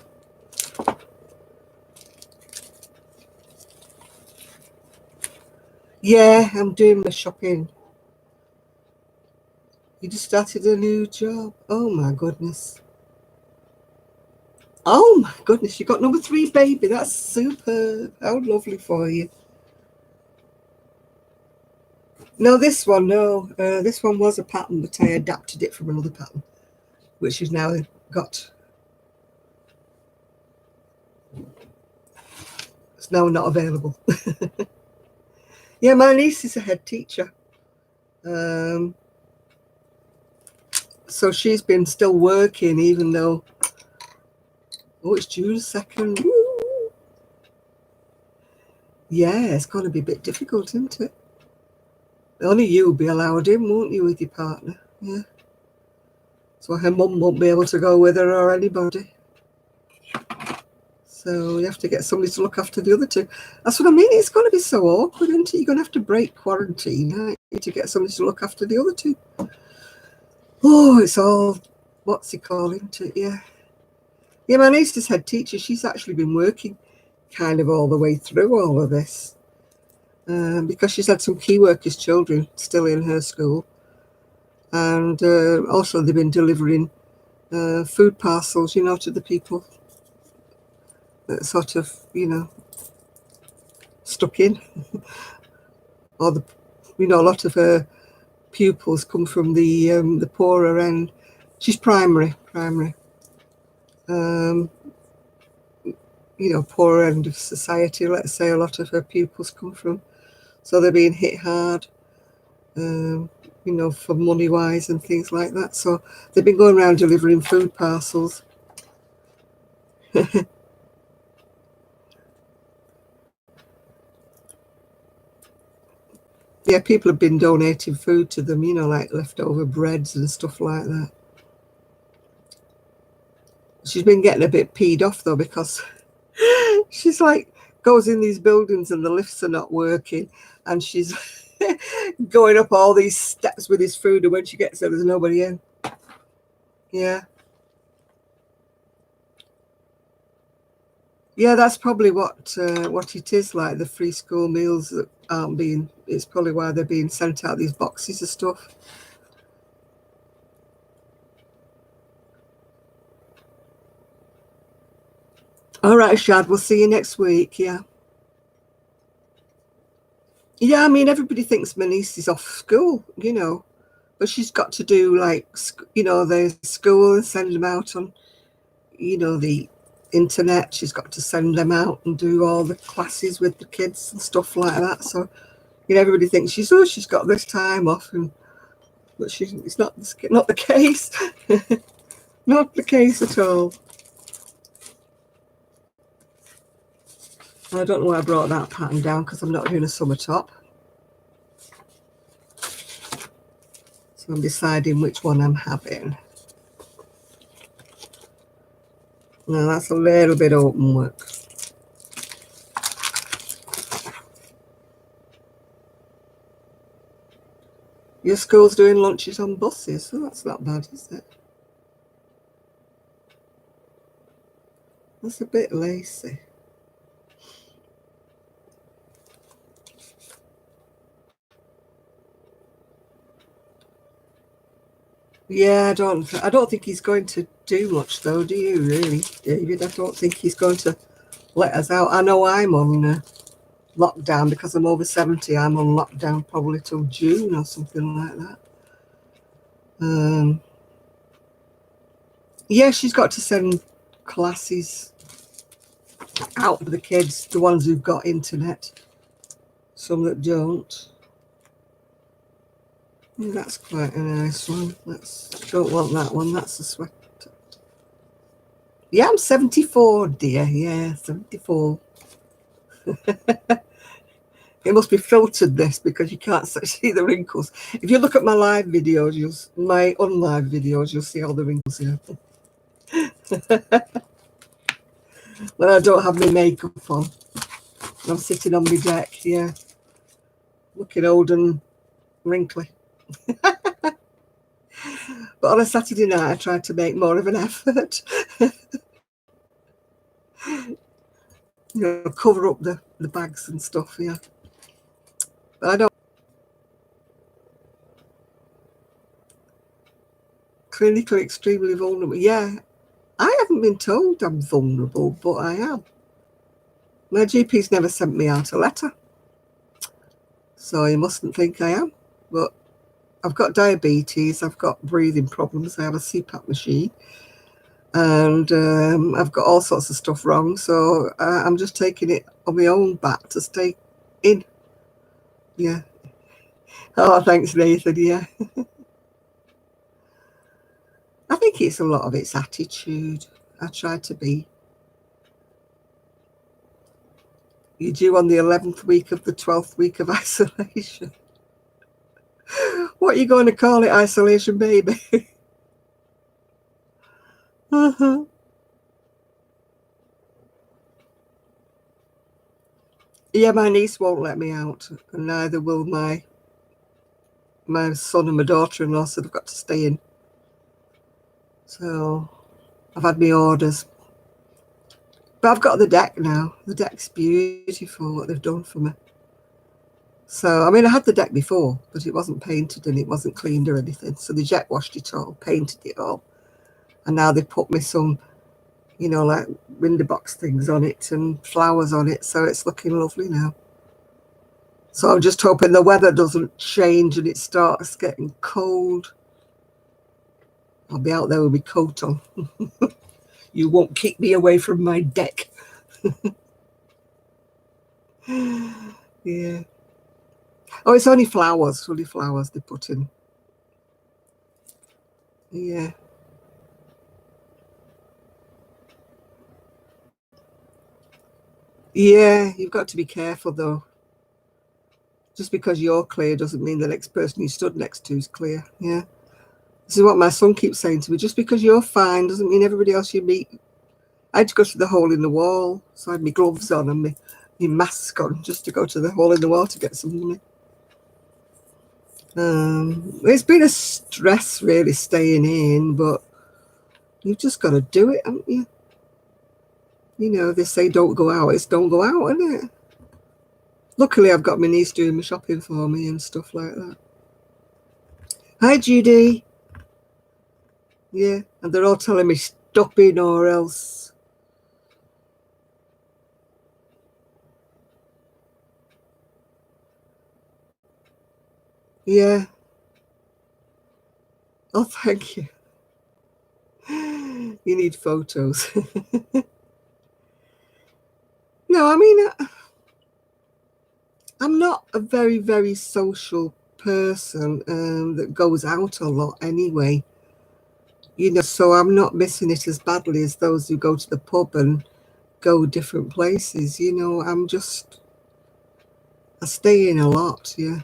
Yeah, I'm doing my shopping. You just started a new job. Oh my goodness. Oh my goodness, you got number 3 baby. That's super. How lovely for you. No, this one, no. This one was a pattern, but I adapted it from another pattern, which is now got. It's now not available. Yeah, my niece is a head teacher. So she's been still working, even though. Oh, it's June 2nd. Woo. Yeah, it's going to be a bit difficult, isn't it? Only you'll be allowed in, won't you, with your partner? Yeah. So her mum won't be able to go with her or anybody. So you have to get somebody to look after the other two. That's what I mean. It's going to be so awkward, isn't it? You're going to have to break quarantine, aren't you, to get somebody to look after the other two. Oh, it's all, what's he calling it? Yeah. Yeah, my niece is head teacher. She's actually been working kind of all the way through all of this. Because she's had some key workers' children still in her school. And also they've been delivering food parcels, you know, to the people that sort of, you know, stuck in. Or the, you know, a lot of her pupils come from the poorer end. She's primary. You know, poorer end of society, let's say, a lot of her pupils come from. So they're being hit hard, you know, for money-wise and things like that. So they've been going around delivering food parcels. Yeah, people have been donating food to them, you know, like leftover breads and stuff like that. She's been getting a bit peed off, though, because she's like, goes in these buildings and the lifts are not working. And she's going up all these steps with his food. And when she gets there, there's nobody in. Yeah. Yeah, that's probably what it is, like the free school meals that aren't being, it's probably why they're being sent out these boxes of stuff. All right, Shad, we'll see you next week. Yeah. Yeah, I mean, everybody thinks my niece is off school, you know, but she's got to do, like, you know, the school and send them out on, you know, the internet. She's got to send them out and do all the classes with the kids and stuff like that. So, everybody thinks she's got this time off, but it's not the case. Not the case at all. I don't know why I brought that pattern down, because I'm not doing a summer top. So I'm deciding which one I'm having. Now that's a little bit open work. Your school's doing lunches on buses, so that's not bad, is it? That's a bit lacy. Yeah, I don't think he's going to do much, though, do you, really, David? I don't think he's going to let us out. I know I'm on lockdown because I'm over 70. I'm on lockdown probably till June or something like that. Yeah, she's got to send classes out for the kids, the ones who've got internet, some that don't. Yeah, that's quite a nice one. Don't want that one. That's a sweater. Yeah, I'm 74, dear. Yeah, 74. It must be filtered, this, because you can't see the wrinkles. If you look at my live videos, my unlive videos, you'll see all the wrinkles here. When I don't have my makeup on, I'm sitting on my deck, yeah, looking old and wrinkly. But on a Saturday night, I tried to make more of an effort. Cover up the bags and stuff, yeah. But I don't. Clinically extremely vulnerable. Yeah, I haven't been told I'm vulnerable, but I am. My GP's never sent me out a letter, so you mustn't think I am. But I've got diabetes, I've got breathing problems, I have a CPAP machine, and I've got all sorts of stuff wrong, so I'm just taking it on my own back to stay in. Yeah. Oh, thanks, Nathan. Yeah. I think it's a lot of its attitude. I try to be. You're due on the 11th week of the 12th week of isolation. What are you going to call it, isolation baby? Uh-huh. Yeah, my niece won't let me out, and neither will my son and my daughter-in-law, so they've got to stay in. So I've had my orders. But I've got the deck now. The deck's beautiful, what they've done for me. So, I mean, I had the deck before, but it wasn't painted and it wasn't cleaned or anything. So they jet washed it all, painted it all. And now they've put me some, like window box things on it and flowers on it. So it's looking lovely now. So I'm just hoping the weather doesn't change and it starts getting cold. I'll be out there with my coat on. You won't keep me away from my deck. Yeah. Oh, it's only flowers they put in. Yeah. Yeah, you've got to be careful, though. Just because you're clear doesn't mean the next person you stood next to is clear. Yeah. This is what my son keeps saying to me. Just because you're fine doesn't mean everybody else you meet. I had to go to the hole in the wall. So I had my gloves on and my mask on just to go to the hole in the wall to get some money. It's been a stress, really, staying in, but you've just got to do it, haven't you? They say don't go out. It's don't go out, isn't it? Luckily, I've got my niece doing my shopping for me and stuff like that. Hi, Judy. Yeah, and they're all telling me stop in or else. Yeah. Oh, thank you. You need photos. No, I mean, I'm not a very, very social person that goes out a lot anyway. So I'm not missing it as badly as those who go to the pub and go different places. I stay in a lot, yeah.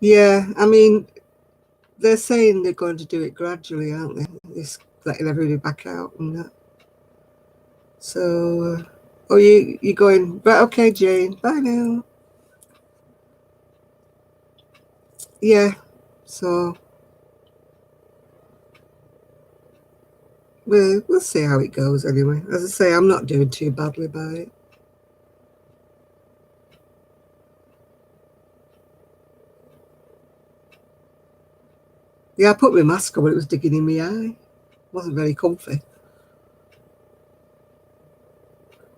Yeah, I mean, they're saying they're going to do it gradually, aren't they? Just letting everybody back out and that. So, oh, you going, right, okay, Jane, bye now. Yeah, so we'll see how it goes anyway. As I say, I'm not doing too badly by it. Yeah, I put my mask on when it was digging in my eye. It wasn't very comfy.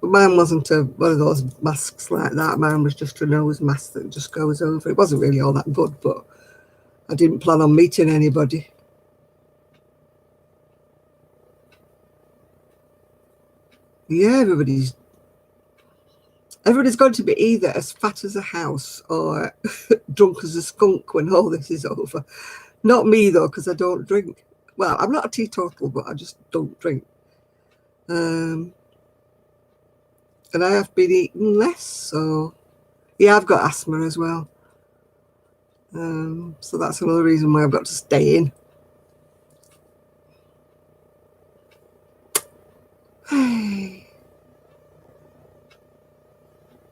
But mine wasn't one of those masks like that. Mine was just a nose mask that just goes over. It wasn't really all that good, but I didn't plan on meeting anybody. Yeah, everybody's going to be either as fat as a house or drunk as a skunk when all this is over. Not me though, because I don't drink. Well, I'm not a teetotal, but I just don't drink. Um, and I have been eating less, so yeah, I've got asthma as well. So that's another reason why I've got to stay in.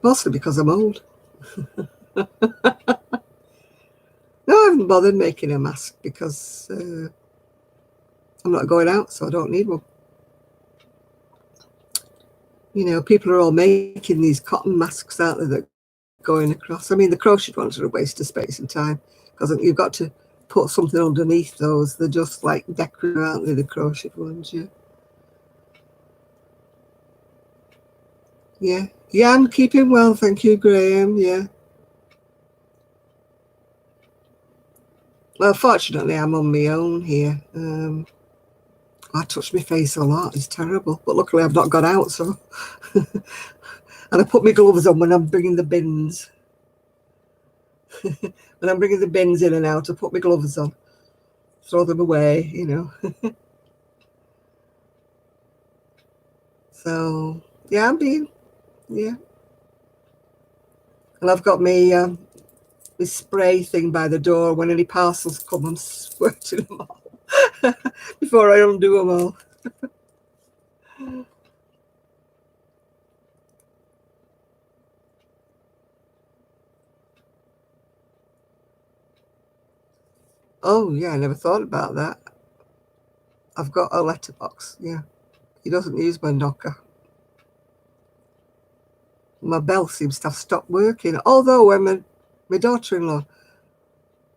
Mostly because I'm old. No, I haven't bothered making a mask because I'm not going out, so I don't need one. People are all making these cotton masks out there that are going across. I mean, the crocheted ones are a waste of space and time because you've got to put something underneath those. They're just like decorative, aren't they, the crocheted ones? Yeah. Yeah. Yeah, I'm keeping well, thank you, Graham. Yeah. Well, fortunately, I'm on my own here. I touch my face a lot. It's terrible. But luckily, I've not got out, so. And I put my gloves on when I'm bringing the bins. When I'm bringing the bins in and out, I put my gloves on, throw them away. So, yeah, yeah. And I've got my spray thing by the door. When any parcels come, I'm squirting them all before I undo them all. Oh, yeah, I never thought about that. I've got a letterbox, yeah. He doesn't use my knocker. My bell seems to have stopped working. Although when my daughter-in-law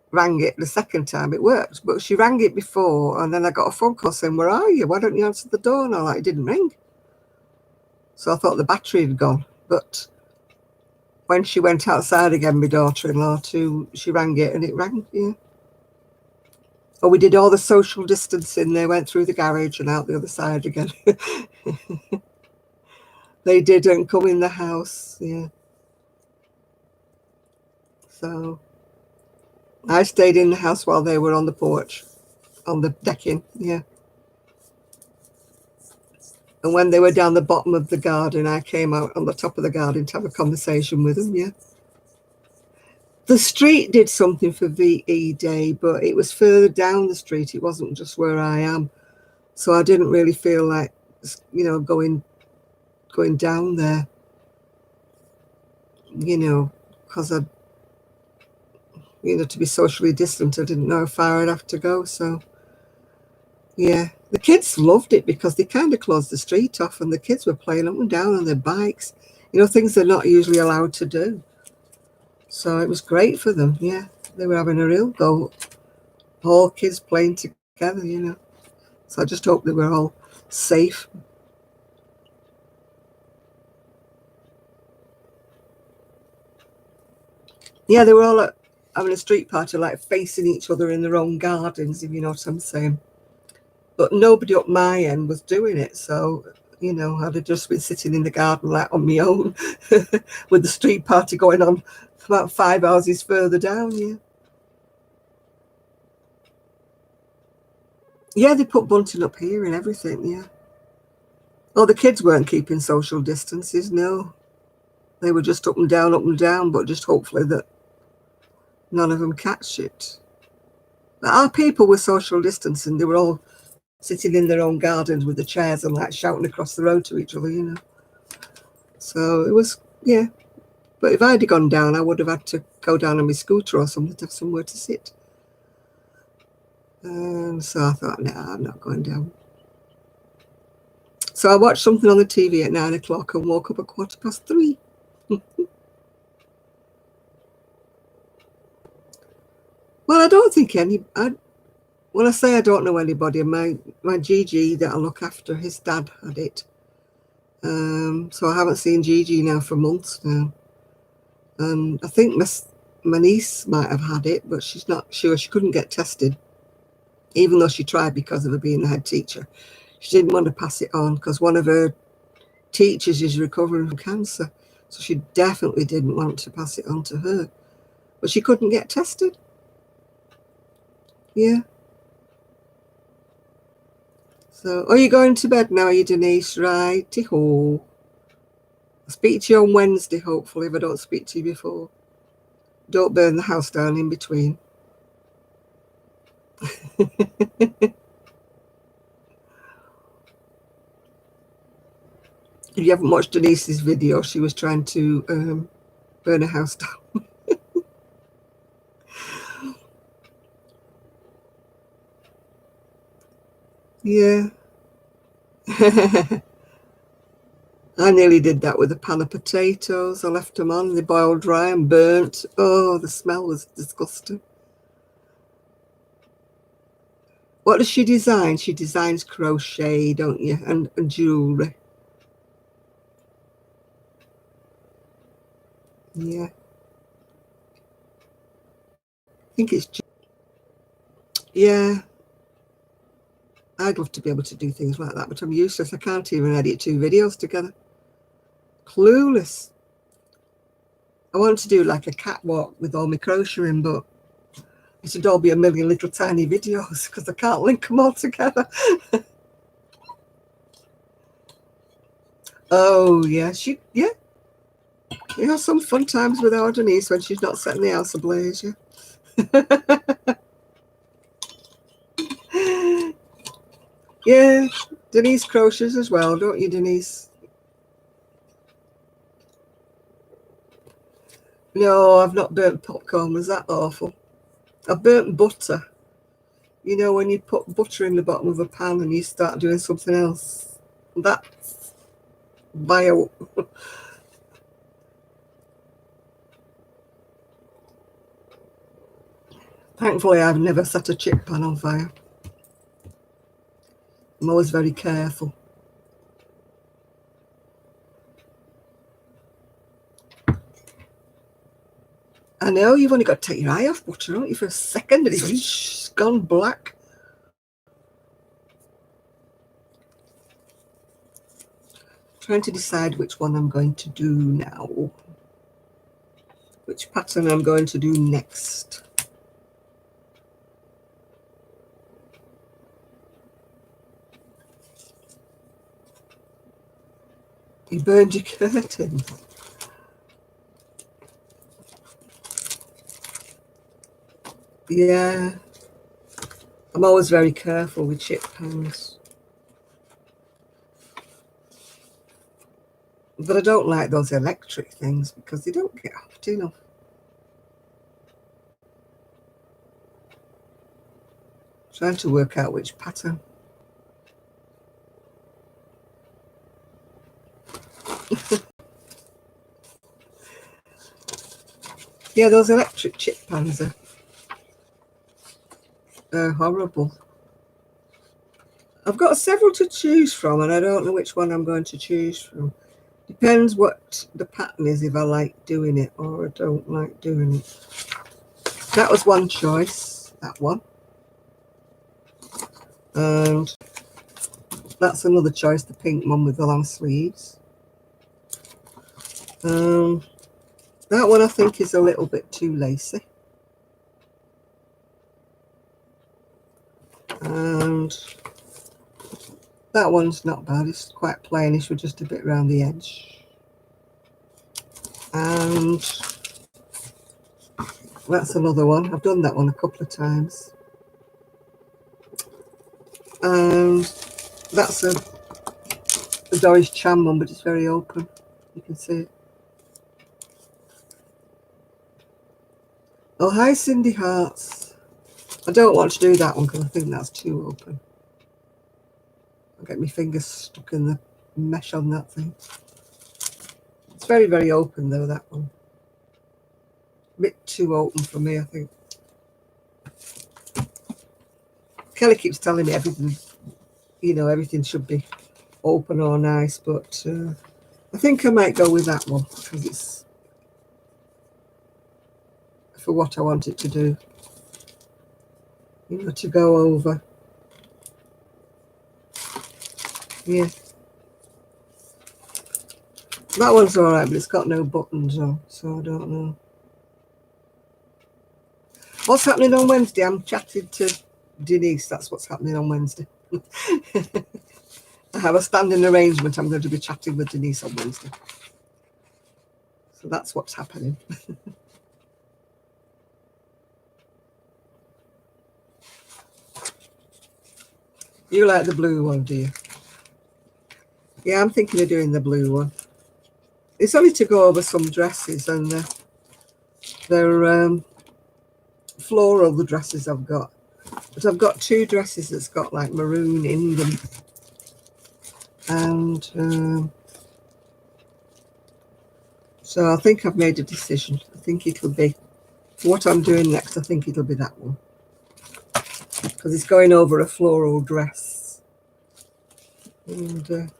rang it the second time, it worked. But she rang it before, and then I got a phone call saying, "Where are you? Why don't you answer the door?" And it didn't ring. So I thought the battery had gone. But when she went outside again, my daughter-in-law too, she rang it and it rang, yeah. Oh, we did all the social distancing. They went through the garage and out the other side again. They didn't come in the house, yeah. So I stayed in the house while they were on the porch, on the decking, yeah. And when they were down the bottom of the garden, I came out on the top of the garden to have a conversation with them, yeah. The street did something for VE Day, but it was further down the street. It wasn't just where I am. So I didn't really feel like, going down there, because to be socially distant, I didn't know how far I'd have to go. So, yeah. The kids loved it because they kind of closed the street off and the kids were playing up and down on their bikes, things they're not usually allowed to do. So it was great for them, yeah. They were having a real go, all kids playing together. So I just hope they were all safe. Yeah, they were all having a street party, like facing each other in their own gardens, if you know what I'm saying. But nobody up my end was doing it, so I'd have just been sitting in the garden like on my own with the street party going on about 5 houses further down. Yeah, they put bunting up here and everything. Yeah. Well, the kids weren't keeping social distances. No, they were just up and down, but just hopefully that none of them catch it. But our people were social distancing. They were all sitting in their own gardens with the chairs and like shouting across the road to each other. So it was, yeah. But if I'd have gone down, I would have had to go down on my scooter or something to have somewhere to sit. So I thought, no, I'm not going down. So I watched something on the TV at 9 o'clock and woke up at 3:15. Well, I don't think when I say I don't know anybody, my Gigi that I look after, his dad had it. So I haven't seen Gigi now for months now. I think my niece might have had it, but she's not sure. She couldn't get tested, even though she tried because of her being the head teacher. She didn't want to pass it on because one of her teachers is recovering from cancer. So she definitely didn't want to pass it on to her. But she couldn't get tested. Yeah. So, are you going to bed now, are you, Denise? Righty-ho. I'll speak to you on Wednesday, hopefully, if I don't speak to you before. Don't burn the house down in between. If you haven't watched Denise's video, she was trying to burn a house down. Yeah. I nearly did that with a pan of potatoes. I left them on, they boiled dry and burnt. Oh, the smell was disgusting. What does she design? She designs crochet, don't you? And jewellery. Yeah. I think it's... Yeah. I'd love to be able to do things like that, but I'm useless. I can't even edit 2 videos together. Clueless. I want to do like a catwalk with all my crocheting, but it should all be a million little tiny videos because I can't link them all together. Oh, yeah. Yeah. You have some fun times with our Denise when she's not setting the house ablaze, yeah. Yeah, Denise crochets as well, don't you, Denise? No, I've not burnt popcorn. Was that awful? I've burnt butter. You know, when you put butter in the bottom of a pan and you start doing something else. That's vile. Thankfully, I've never set a chip pan on fire. I'm always very careful. I know, you've only got to take your eye off butter, don't you, for a second, and it's gone black. Trying to decide which one I'm going to do now. Which pattern I'm going to do next. You burned your curtain. Yeah. I'm always very careful with chip pans. But I don't like those electric things because they don't get hot enough. Trying to work out which pattern. Yeah, those electric chip pans are horrible. I've got several to choose from and I don't know which one I'm going to choose from. Depends what the pattern is, if I like doing it or I don't like doing it. That was one choice, that one. And that's another choice, the pink one with the long sleeves. That one I think is a little bit too lacy. And that one's not bad, it's quite plainish with just a bit around the edge. And that's another one. I've done that one a couple of times. And that's a Doris Chan one, but it's very open. You can see it. Oh, hi Cindy Hearts. I don't want to do that one because I think that's too open. I'll get my fingers stuck in the mesh on that thing. It's very, very open though, that one. A bit too open for me, I think. Kelly keeps telling me everything, you know, everything should be open or nice, but I think I might go with that one because it's for what I want it to do. You know, to go over. Yeah. That one's alright, but it's got no buttons on, so I don't know. What's happening on Wednesday? I'm chatting to Denise. That's what's happening on Wednesday. I have a standing arrangement. I'm going to be chatting with Denise on Wednesday. So that's what's happening. You like the blue one, do you? Yeah, I'm thinking of doing the blue one. It's only to go over some dresses, and they're floral, the dresses I've got. But I've got two dresses that's got like maroon in them. And so I think I've made a decision. I think it'll be, for what I'm doing next, I think it'll be that one. Because it's going over a floral dress. And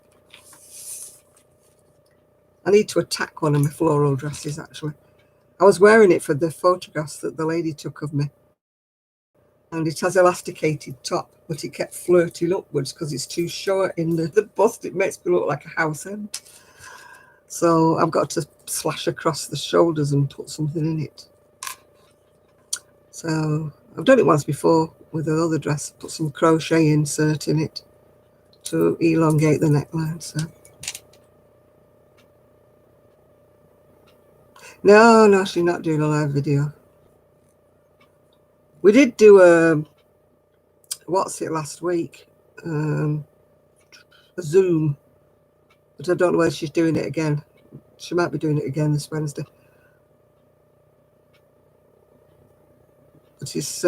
I need to attack one of my floral dresses, actually. I was wearing it for the photographs that the lady took of me. And it has elasticated top, but it kept flirting upwards because it's too short in the bust. It makes me look like a house end. So I've got to slash across the shoulders and put something in it. So I've done it once before with another dress, put some crochet insert in it to elongate the neckline. So no, she's not doing a live video. We did do a what's it last week, a Zoom, but I don't know whether she's doing it again. She might be doing it again this Wednesday. But it's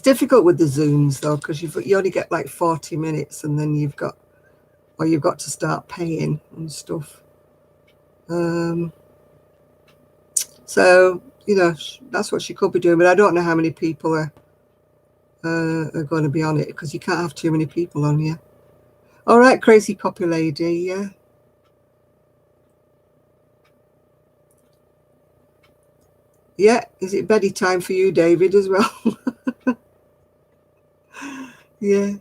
difficult with the Zooms though, because you only get like 40 minutes, and then you've got to start paying and stuff. So you know, that's what she could be doing, but I don't know how many people are going to be on it, because you can't have too many people on here. All right, crazy poppy lady, yeah. Yeah, is it beddy time for you, David, as well? Yeah.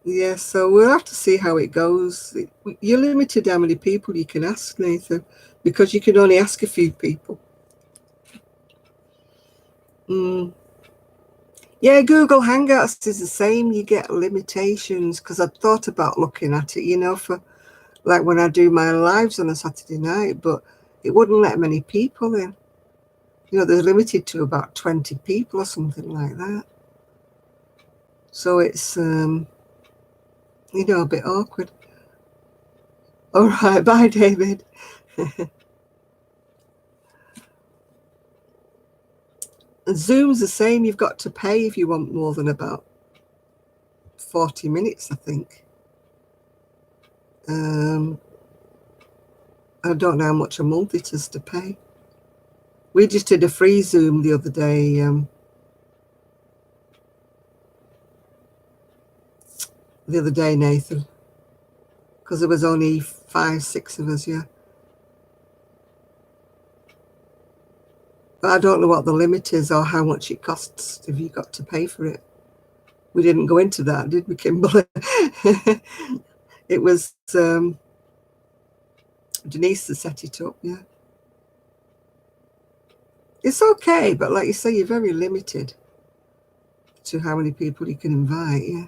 Yeah, so we'll have to see how it goes. You're limited how many people you can ask, Nathan, because you can only ask a few people. Yeah, Google Hangouts is the same. You get limitations, because I've thought about looking at it, you know, for like when I do my lives on a Saturday night, but it wouldn't let many people in. You know, they're limited to about 20 people or something like that. So it's, you know, a bit awkward. All right, bye, David. And Zoom's the same. You've got to pay if you want more than about 40 minutes, I think. I don't know how much a month it is to pay. We just did a free Zoom the other day. the other day, Nathan, because there was only 5, 6 of us, yeah. But I don't know what the limit is or how much it costs if you got to pay for it. We didn't go into that, did we, Kimberly? It was Denise that set it up, yeah. It's okay, but like you say, you're very limited to how many people you can invite, yeah.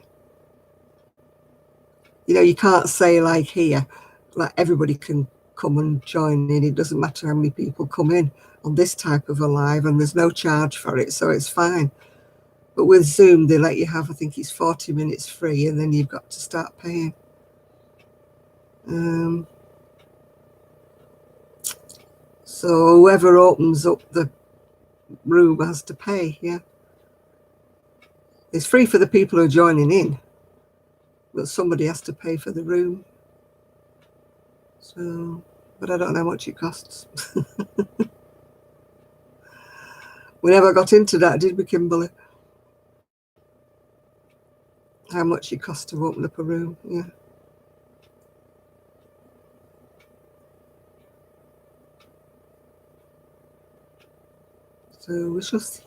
You know, you can't say like here, like everybody can come and join in. It doesn't matter how many people come in on this type of a live, and there's no charge for it, so it's fine. But with Zoom, they let you have, I think it's 40 minutes free, and then you've got to start paying. So whoever opens up the room has to pay, yeah. It's free for the people who are joining in, but somebody has to pay for the room. So, but I don't know how much it costs. We never got into that, did we, Kimberly? How much it costs to open up a room, yeah. So we shall see.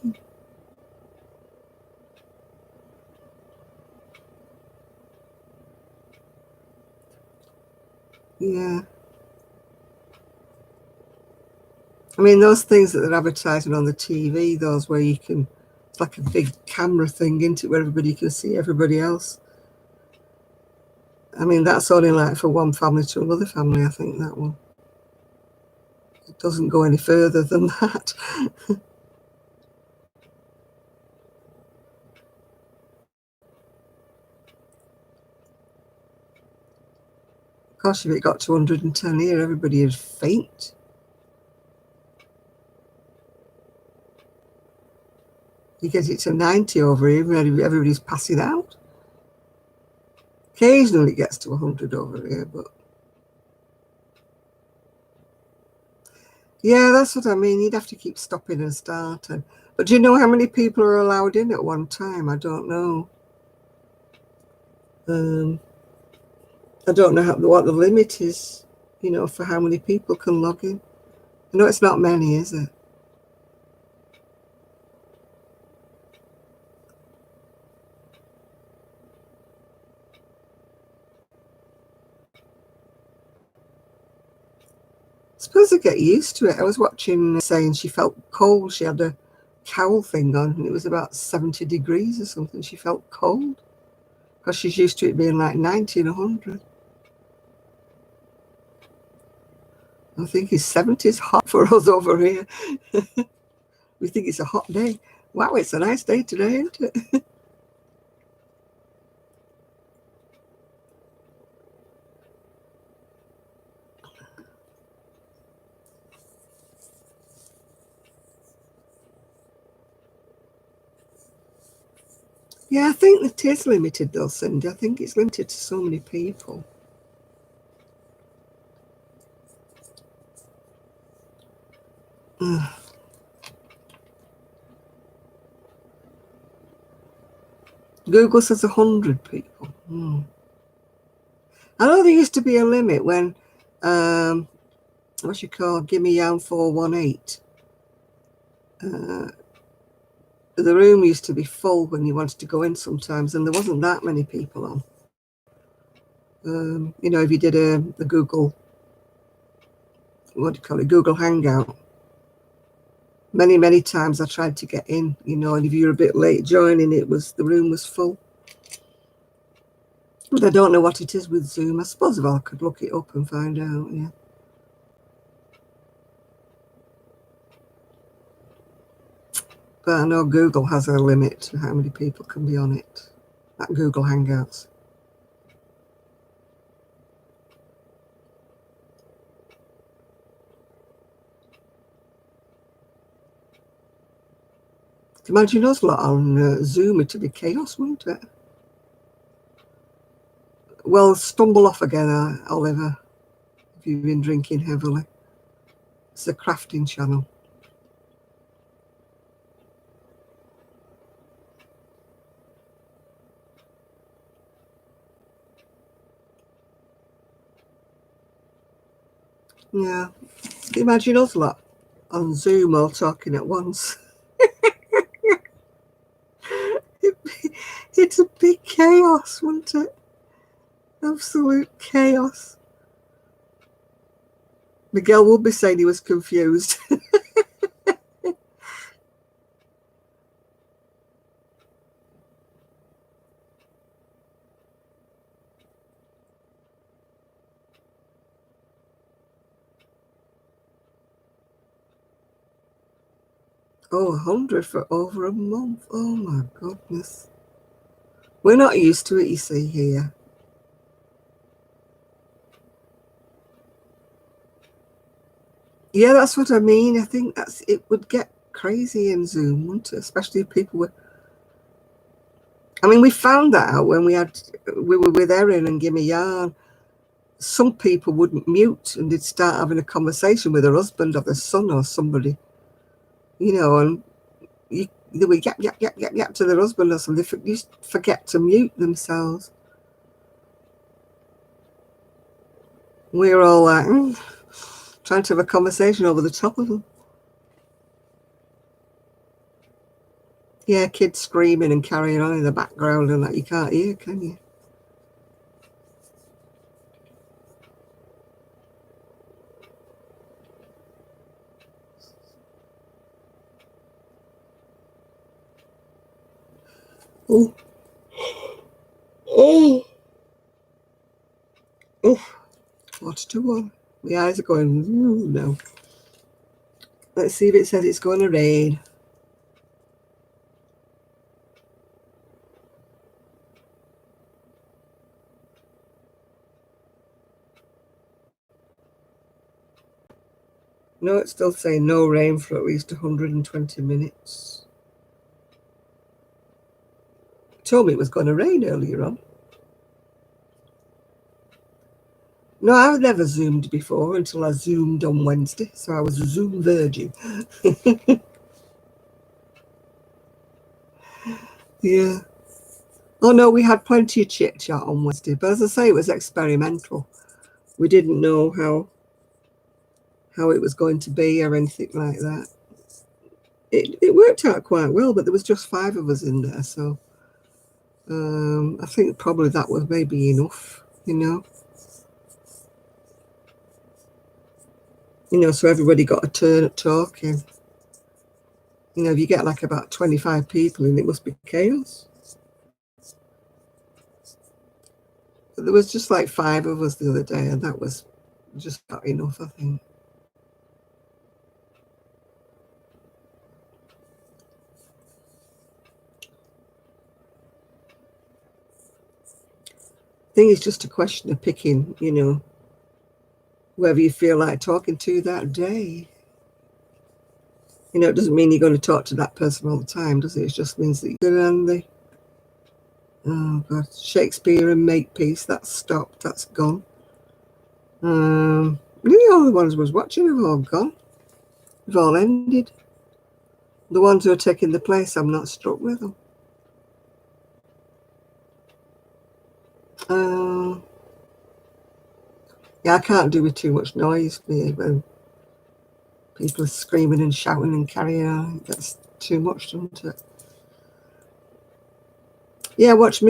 Yeah. I mean, those things that they're advertising on the TV, those where you can, it's like a big camera thing, isn't it, where everybody can see everybody else. I mean, that's only like for one family to another family, I think, that one. It doesn't go any further than that. Gosh, if it got to 110 here, everybody would faint. You get it to 90 over here, everybody's passing out. Occasionally it gets to 100 over here, but yeah, that's what I mean. You'd have to keep stopping and starting. But do you know how many people are allowed in at one time? I don't know. I don't know what the limit is, you know, for how many people can log in. I know it's not many, is it? I suppose I get used to it. I was watching saying she felt cold. She had a cowl thing on, and it was about 70 degrees or something. She felt cold because she's used to it being like 90 and 100. I think it's 70 is hot for us over here. We think it's a hot day. Wow, it's a nice day today, isn't it? Yeah, I think it is limited though, Cindy. I think it's limited to so many people. Google says 100 people. I know there used to be a limit when, what you call, Gimme Yam 418. The room used to be full when you wanted to go in sometimes, and there wasn't that many people on. You know, if you did the Google, what do you call it, Google Hangout, many times I tried to get in, you know, and if you were a bit late joining, the room was full. But I don't know what it is with Zoom. I suppose if I could look it up and find out, yeah. But I know Google has a limit to how many people can be on it, at Google Hangouts. Imagine us lot on Zoom, it'd be chaos, wouldn't it? Well, stumble off again, Oliver, if you've been drinking heavily. It's a crafting channel. Yeah. Imagine us lot on Zoom all talking at once. It's a big chaos, wouldn't it? Absolute chaos. Miguel would be saying he was confused. Oh, 100 for over a month. Oh my goodness. We're not used to it, you see, here. Yeah, that's what I mean. I think it would get crazy in Zoom, wouldn't it? Especially if people were. I mean, we found that out when we were with Erin and Gimme Yarn. Some people wouldn't mute and they'd start having a conversation with their husband or their son or somebody, and they would yap, yap, yap, yap, yap to their husband or something. They forget to mute themselves. We're all like, trying to have a conversation over the top of them. Yeah, kids screaming and carrying on in the background and that you can't hear, can you? Oh, oh, oh, what's to one? My eyes are going, ooh, no. Let's see if it says it's going to rain. No, it's still saying no rain for at least 120 minutes. It told me it was going to rain earlier on. No, I've never Zoomed before until I Zoomed on Wednesday, so I was a Zoom virgin. Yeah. Oh no, we had plenty of chit chat on Wednesday, but as I say, it was experimental. We didn't know how it was going to be or anything like that. It worked out quite well, but there was just 5 of us in there, so I think probably that was maybe enough, so everybody got a turn at talking. If you get like about 25 people in, it must be chaos. But there was just like 5 of us the other day, and that was just not enough, I think. I think it's just a question of picking, whoever you feel like talking to that day. It doesn't mean you're going to talk to that person all the time, does it? It just means that you're on the Shakespeare and Makepeace, that's stopped, that's gone. Nearly all the ones I was watching have all gone. They've all ended. The ones who are taking the place, I'm not struck with them. Yeah, I can't do with too much noise when people are screaming and shouting and carrying on. That's too much, doesn't it? Yeah, I watched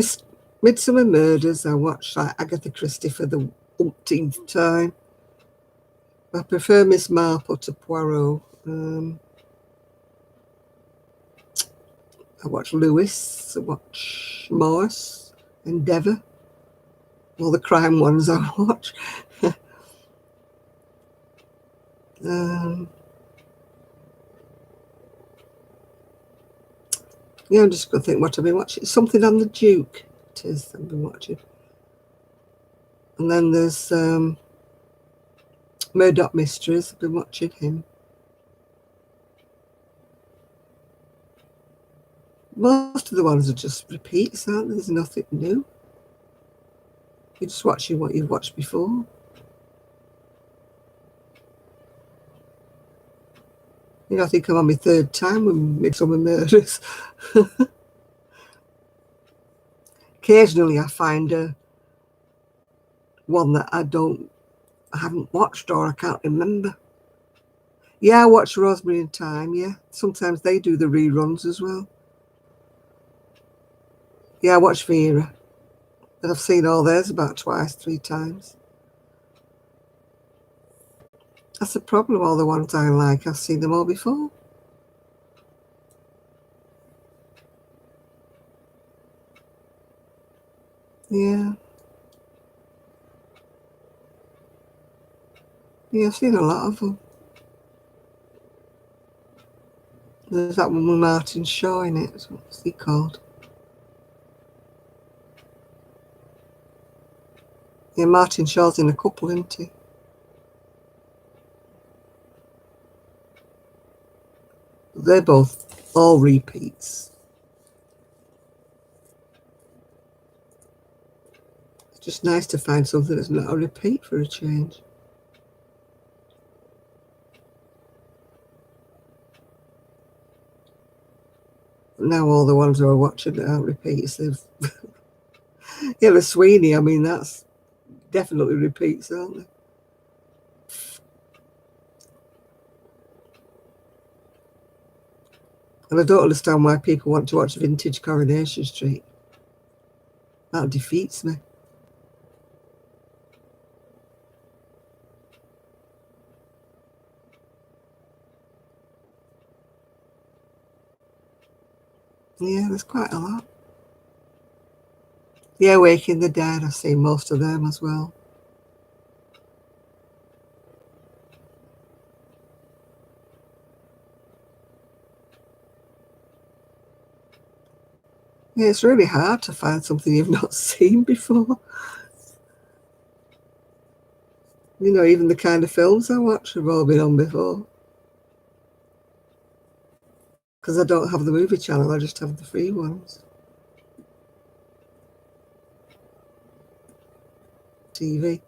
Midsummer Murders. I watched like Agatha Christie for the umpteenth time. I prefer Miss Marple to Poirot. I watch Lewis. I watch Morse, Endeavour. All the crime ones I watch. Yeah, I'm just going to think what I've been watching. Something on the Duke. It is, I've been watching. And then there's Murdoch Mysteries. I've been watching him. Most of the ones are just repeats, aren't they? There's nothing new. You're just watching what you've watched before. I think I'm on my 3rd time with Midsummer Murders. Occasionally I find one that I don't I haven't watched, or I can't remember. Yeah, I watched Rosemary and Thyme, yeah. Sometimes they do the reruns as well. Yeah, I watched Vera. And I've seen all theirs about twice, 3 times. That's the problem, all the ones I like, I've seen them all before. Yeah. Yeah, I've seen a lot of them. There's that one with Martin Shaw in it. What's he called? Yeah, Martin Shaw's in a couple, isn't he? They're both all repeats. It's just nice to find something that's not a repeat for a change. Now all the ones we're watching that aren't repeats. Yeah, the Sweeney, I mean, that's definitely repeats, aren't they? And I don't understand why people want to watch Vintage Coronation Street. That defeats me. Yeah, there's quite a lot. Yeah, Waking the Dead, I've seen most of them as well. Yeah, it's really hard to find something you've not seen before. You know, even the kind of films I watch have all been on before. Because I don't have the movie channel, I just have the free ones. TV.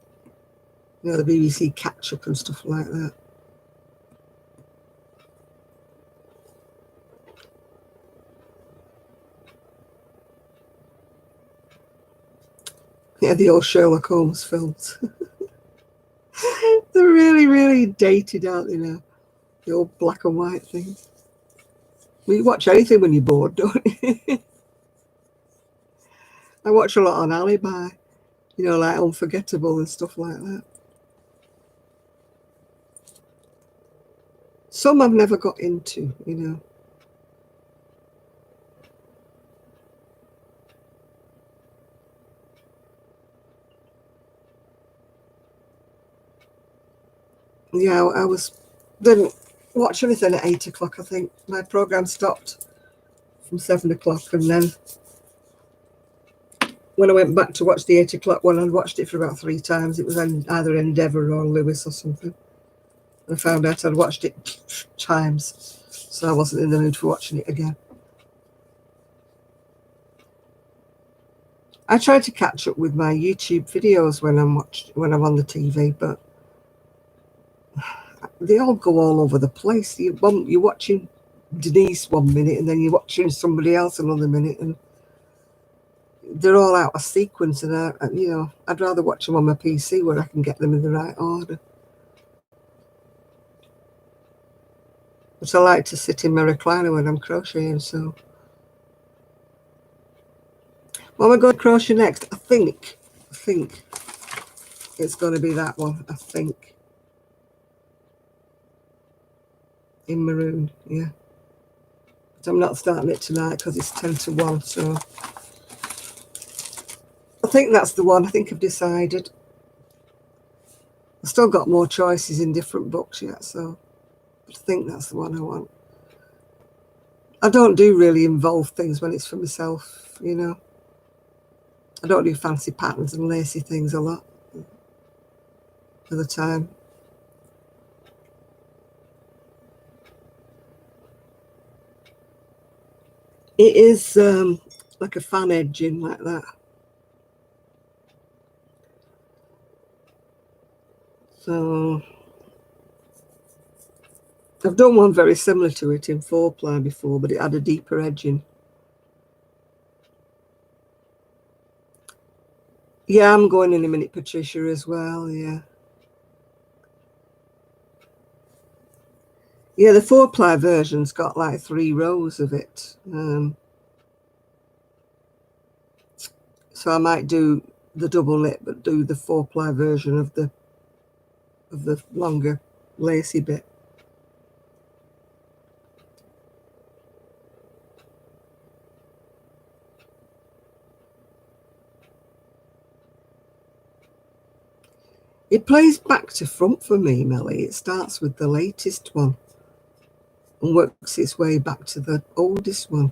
You know, the BBC catch up and stuff like that. Yeah, the old Sherlock Holmes films. They're really, really dated, aren't they now? The old black and white things. Well, you watch anything when you're bored, don't you? I watch a lot on Alibi, you know, like Unforgettable and stuff like that. Some I've never got into, you know. Yeah, I didn't watch anything at 8 o'clock, I think. My programme stopped from 7 o'clock, and then when I went back to watch the 8 o'clock one, I'd watched it for about 3 times. It was either Endeavour or Lewis or something. I found out I'd watched it times, so I wasn't in the mood for watching it again. I try to catch up with my YouTube videos when I'm on the TV, but they all go all over the place. You're watching Denise 1 minute, and then you're watching somebody else another minute, and they're all out of sequence. And I'd rather watch them on my PC where I can get them in the right order. But I like to sit in my recliner when I'm crocheting, so. Well, we're going to crochet next. I think it's going to be that one. I think in maroon, yeah. But I'm not starting it tonight because it's 10 to 1. So I think that's the one. I think I've decided. I've still got more choices in different books yet, so I think that's the one I want. I don't do really involved things when it's for myself, you know. I don't do fancy patterns and lacy things a lot of the time. It is like a fan edging like that. So I've done one very similar to it in 4-ply before, but it had a deeper edging. Yeah, I'm going in a minute, Patricia, as well, yeah. Yeah, the 4-ply version's got like 3 rows of it. So I might do the double knit, but do the 4-ply version of the longer lacy bit. It plays back to front for me, Melly. It starts with the latest one and works its way back to the oldest one.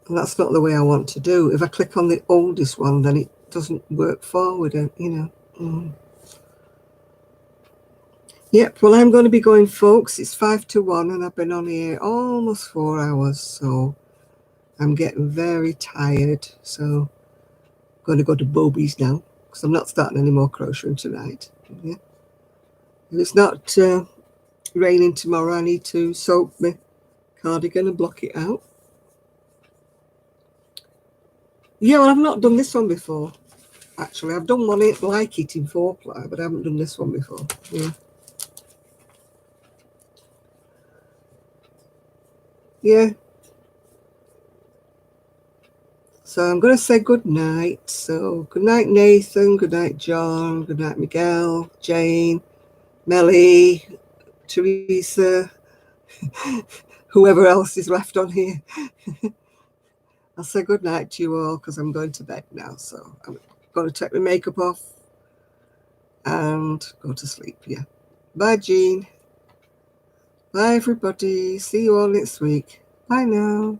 And that's not the way I want to do. If I click on the oldest one, then it doesn't work forward, you know. Yep, well, I'm going to be going, folks. It's 5 to 1, and I've been on here almost 4 hours, so I'm getting very tired. So I'm going to go to Bobby's now, because I'm not starting any more crocheting tonight. Yeah. If it's not raining tomorrow, I need to soak my cardigan and block it out. Yeah, well, I've not done this one before, actually. I've done one like it in 4-ply, but I haven't done this one before. Yeah. Yeah. So I'm going to say good night. So good night, Nathan. Good night, John. Good night, Miguel, Jane, Melly, Teresa, whoever else is left on here. I'll say good night to you all because I'm going to bed now. So I'm going to take my makeup off and go to sleep. Yeah. Bye, Jean. Bye, everybody. See you all next week. Bye now.